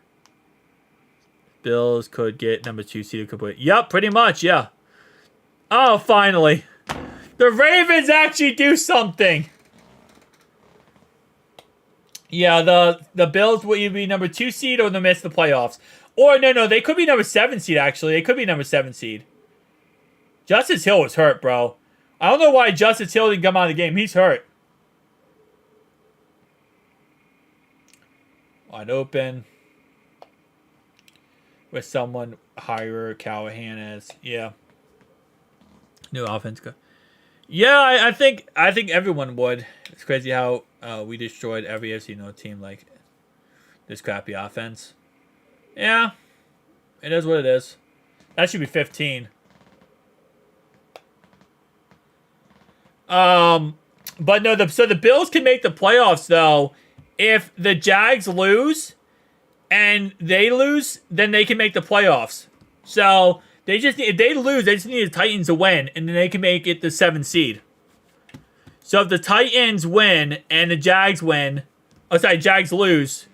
Bills could get number 2 seed. Yep, pretty much, yeah. Oh, finally. The Ravens actually do something. Yeah, the Bills will either be number 2 seed or they'll miss the playoffs. Or, no, they could be number 7 seed, actually. They could be number 7 seed. Justice Hill was hurt, bro. I don't know why Justice Hill didn't come out of the game. He's hurt. Wide open. With someone higher, Callahan is. Yeah. New offense. Yeah, I think everyone would. It's crazy how we destroyed every FC team like this crappy offense. Yeah, it is what it is. That should be 15. But no, so the Bills can make the playoffs though if the Jags lose and they lose, then they can make the playoffs. So if they lose, they just need the Titans to win, and then they can make it the 7th seed. So if the Titans win and the Jags win, Jags lose,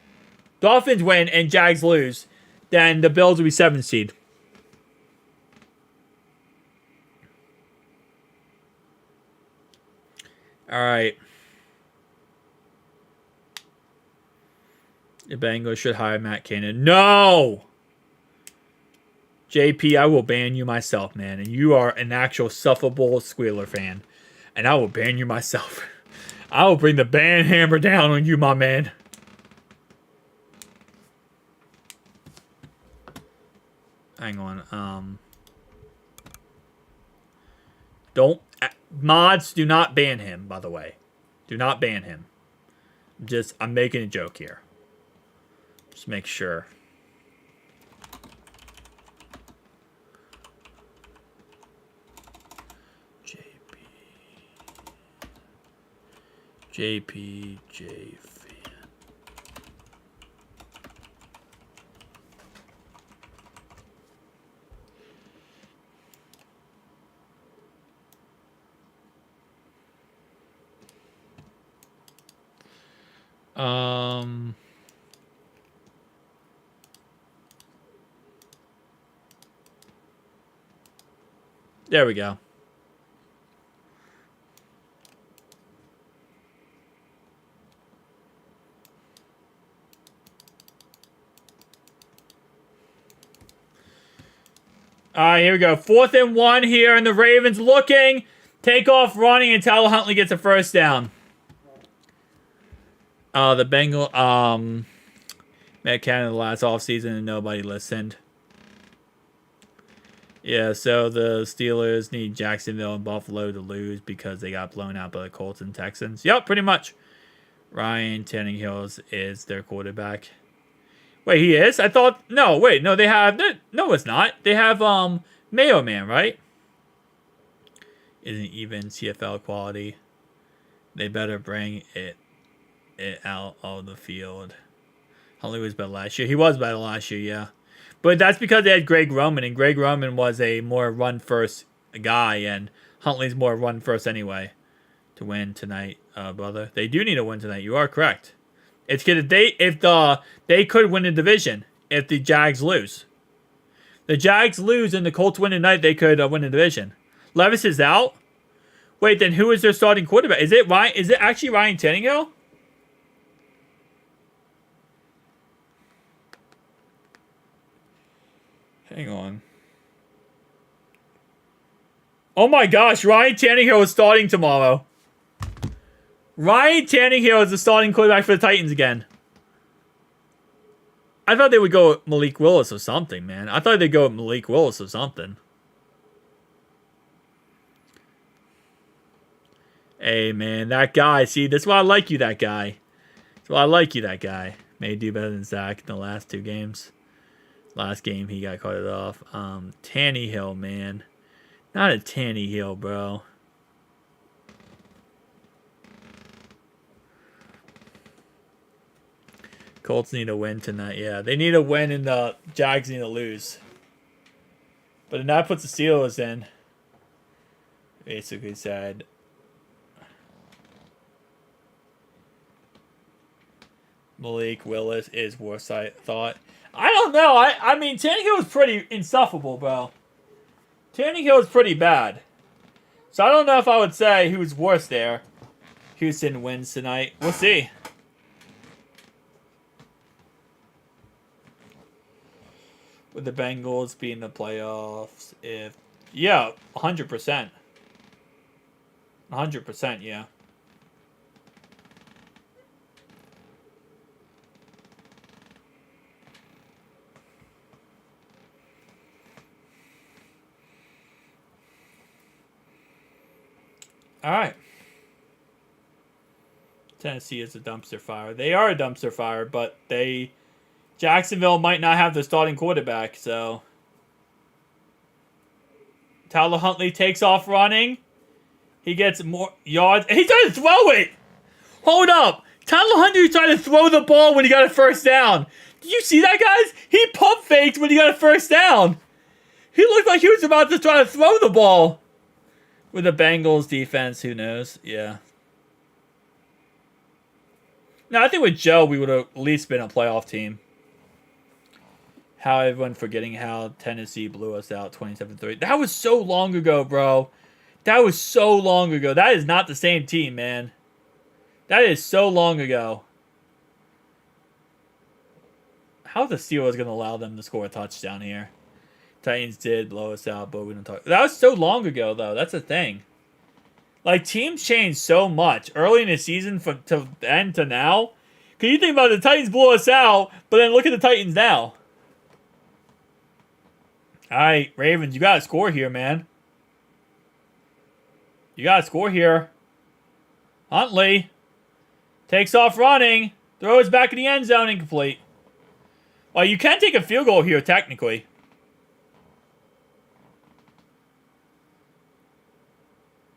Dolphins win and Jags lose, then the Bills will be 7th seed. All right. The Bengals should hire Matt Cannon. No! JP, I will ban you myself, man. And you are an actual sufferable Squealer fan. And I will ban you myself. I will bring the ban hammer down on you, my man. Hang on. Mods, do not ban him, by the way. Do not ban him. I'm making a joke here. Just make sure. JPJ fan. There we go. All right, here we go. 4th and 1 here, and the Ravens looking. Take off running until Huntley gets a first down. The Bengals, met Canada last offseason and nobody listened. Yeah, so the Steelers need Jacksonville and Buffalo to lose because they got blown out by the Colts and Texans. Yep, pretty much. Ryan Tannehill is their quarterback. Wait, he is? I thought... No, wait. No, they have... No, it's not. They have Mayo Man, right? Isn't even CFL quality. They better bring it out of the field. Huntley was better last year. He was better last year, yeah. But that's because they had Greg Roman, and Greg Roman was a more run-first guy, and Huntley's more run-first anyway to win tonight, brother. They do need to win tonight. You are correct. It's because they could win the division if the Jags lose. The Jags lose and the Colts win tonight, they could win the division. Levis is out? Wait, then who is their starting quarterback? Is it Ryan? Is it actually Ryan Tannehill? Hang on. Oh my gosh, Ryan Tannehill is starting tomorrow. Ryan Tannehill is the starting quarterback for the Titans again. I thought they would go with Malik Willis or something, man. I thought they'd go with Malik Willis or something. Hey, man, that guy. See, that's why I like you, that guy. That's why I like you, that guy. May do better than Zach in the last 2 games. Last game, he got cut off. Tannehill, man. Not a Tannehill, bro. Colts need a win tonight. Yeah, they need a win and the Jags need to lose. But then that puts the Steelers in. Basically said... Malik Willis is worse, I thought. I don't know. I mean, Tannehill was pretty insufferable, bro. Tannehill is pretty bad. So I don't know if I would say who's worse there. Houston wins tonight. We'll see. Would the Bengals be in the playoffs if... Yeah, 100%. 100%, yeah. All right. Tennessee is a dumpster fire. They are a dumpster fire, but Jacksonville might not have the starting quarterback, so Tyler Huntley takes off running. He gets more yards. And he tried to throw it. Hold up. Tyler Huntley tried to throw the ball when he got a first down. Did you see that, guys? He pump faked when he got a first down. He looked like he was about to try to throw the ball. With the Bengals defense, who knows? Yeah. No, I think with Joe, we would have at least been a playoff team. How everyone forgetting how Tennessee blew us out 27-3. That was so long ago, bro. That was so long ago. That is not the same team, man. That is so long ago. How are the Steelers going to allow them to score a touchdown here? Titans did blow us out, but we don't talk. That was so long ago, though. That's the thing. Like, teams change so much early in the season from to end to now. Because you think about it, the Titans blew us out, but then look at the Titans now. All right, Ravens, you got to score here, man. You got to score here. Huntley takes off running, throws back in the end zone, incomplete. Well, you can take a field goal here, technically.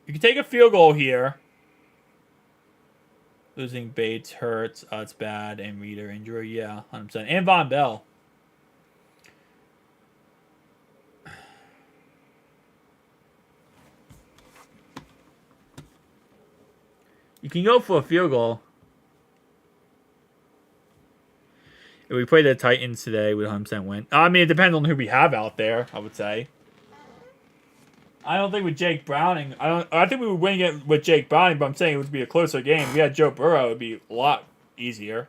You can take a field goal here. Losing Bates hurts. It's bad. And Reader injury. Yeah, 100%. And Von Bell. You can go for a field goal. If we play the Titans today, we 100% win. I mean, it depends on who we have out there, I would say. I don't think with Jake Browning. I think we would win it with Jake Browning, but I'm saying it would be a closer game. If we had Joe Burrow, it would be a lot easier.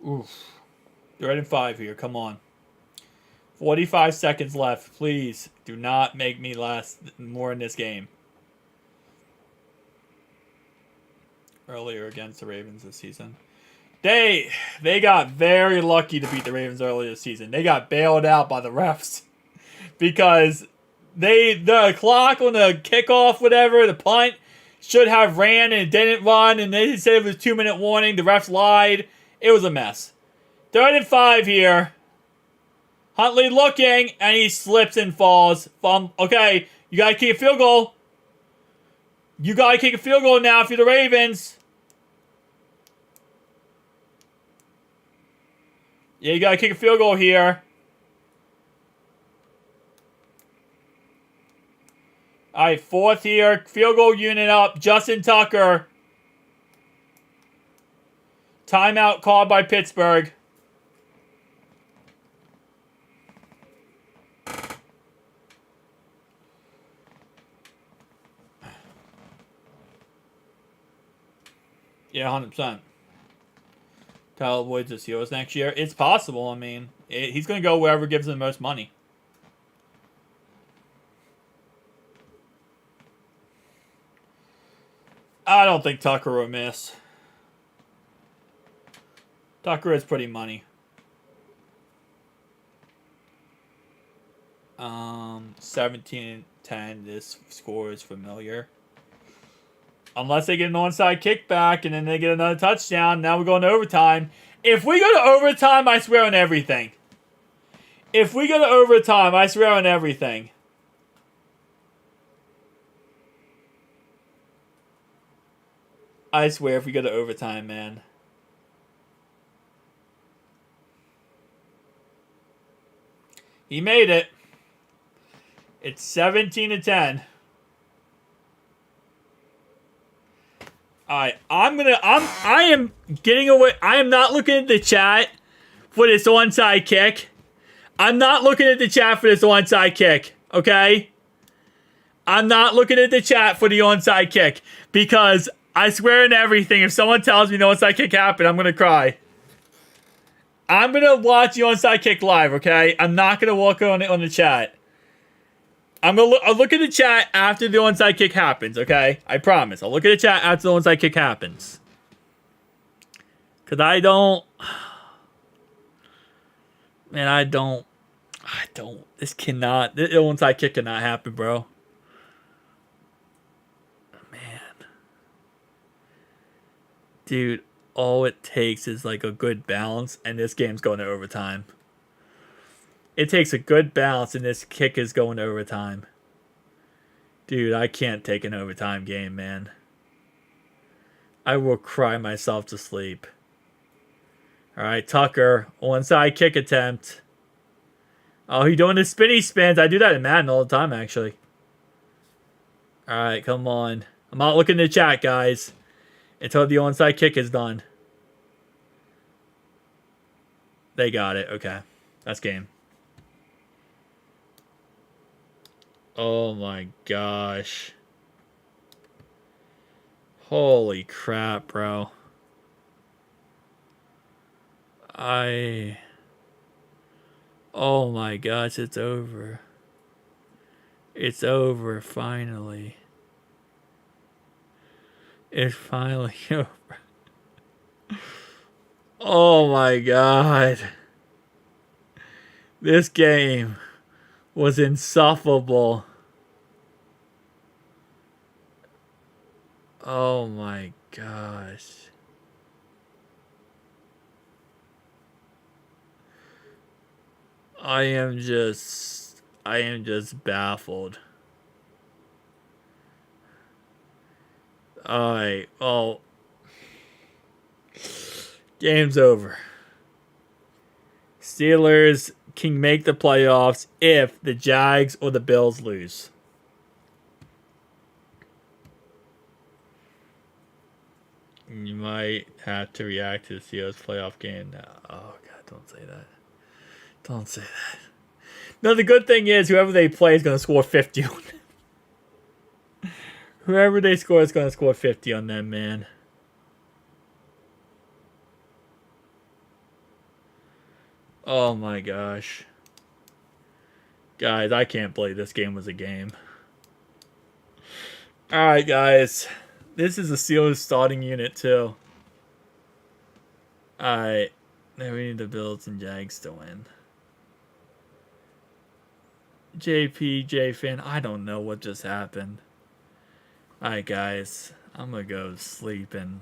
Oof. 3-5 here. Come on. 45 seconds left. Please do not make me last more in this game. Earlier against the Ravens this season. They got very lucky to beat the Ravens earlier this season. They got bailed out by the refs because the clock on the kickoff, whatever, the punt should have ran and it didn't run, and they said it was a 2-minute warning. The refs lied. It was a mess. 3-5 here. Huntley looking, and he slips and falls. Okay, you got to kick a field goal. You got to kick a field goal now if you're the Ravens. Yeah, you got to kick a field goal here. All right, 4th here. Field goal unit up. Justin Tucker. Timeout called by Pittsburgh. Yeah, 100%. Kyle avoids the Steelers next year. It's possible. I mean, he's going to go wherever gives him the most money. I don't think Tucker will miss. Tucker is pretty money. 17-10. This score is familiar. Unless they get an onside kickback and then they get another touchdown. Now we're going to overtime. If we go to overtime, I swear on everything. If we go to overtime, I swear on everything. I swear if we go to overtime, man. He made it. It's 17-10. Alright, I am getting away. I am not looking at the chat for this onside kick. I'm not looking at the chat for this onside kick. Okay? I'm not looking at the chat for the onside kick. Because I swear on everything, if someone tells me the onside kick happened, I'm going to cry. I'm going to watch the onside kick live, okay? I'm not going to walk on it on the chat. I'll look at the chat after the onside kick happens, okay? I promise. I'll look at the chat after the onside kick happens. Because I don't... Man, I don't... This onside kick cannot happen, bro. Man. Dude, all it takes is like a good balance, and this game's going to overtime. It takes a good balance, and this kick is going to overtime. Dude, I can't take an overtime game, man. I will cry myself to sleep. Alright, Tucker. Onside kick attempt. Oh, he doing the spinny spins. I do that in Madden all the time, actually. Alright, come on. I'm not looking at the chat, guys. Until the onside kick is done. They got it. Okay. That's game. Oh my gosh. Holy crap, bro. Oh my gosh, it's over. It's over, finally. It's finally over. Oh my god. This game was insufferable. Oh my gosh. I am just baffled. Alright, well, game's over. Steelers can make the playoffs if the Jags or the Bills lose. You might have to react to the Steelers playoff game now. Oh, God, don't say that. Don't say that. No, the good thing is whoever they play is going to score 50 on them. Whoever they score is going to score 50 on them, man. Oh, my gosh. Guys, I can't believe this game was a game. Alright, guys. This is the Steelers starting unit, too. Alright. Now we need the Bills and Jags to win. JPJ fan, I don't know what just happened. Alright, guys. I'm gonna go sleep and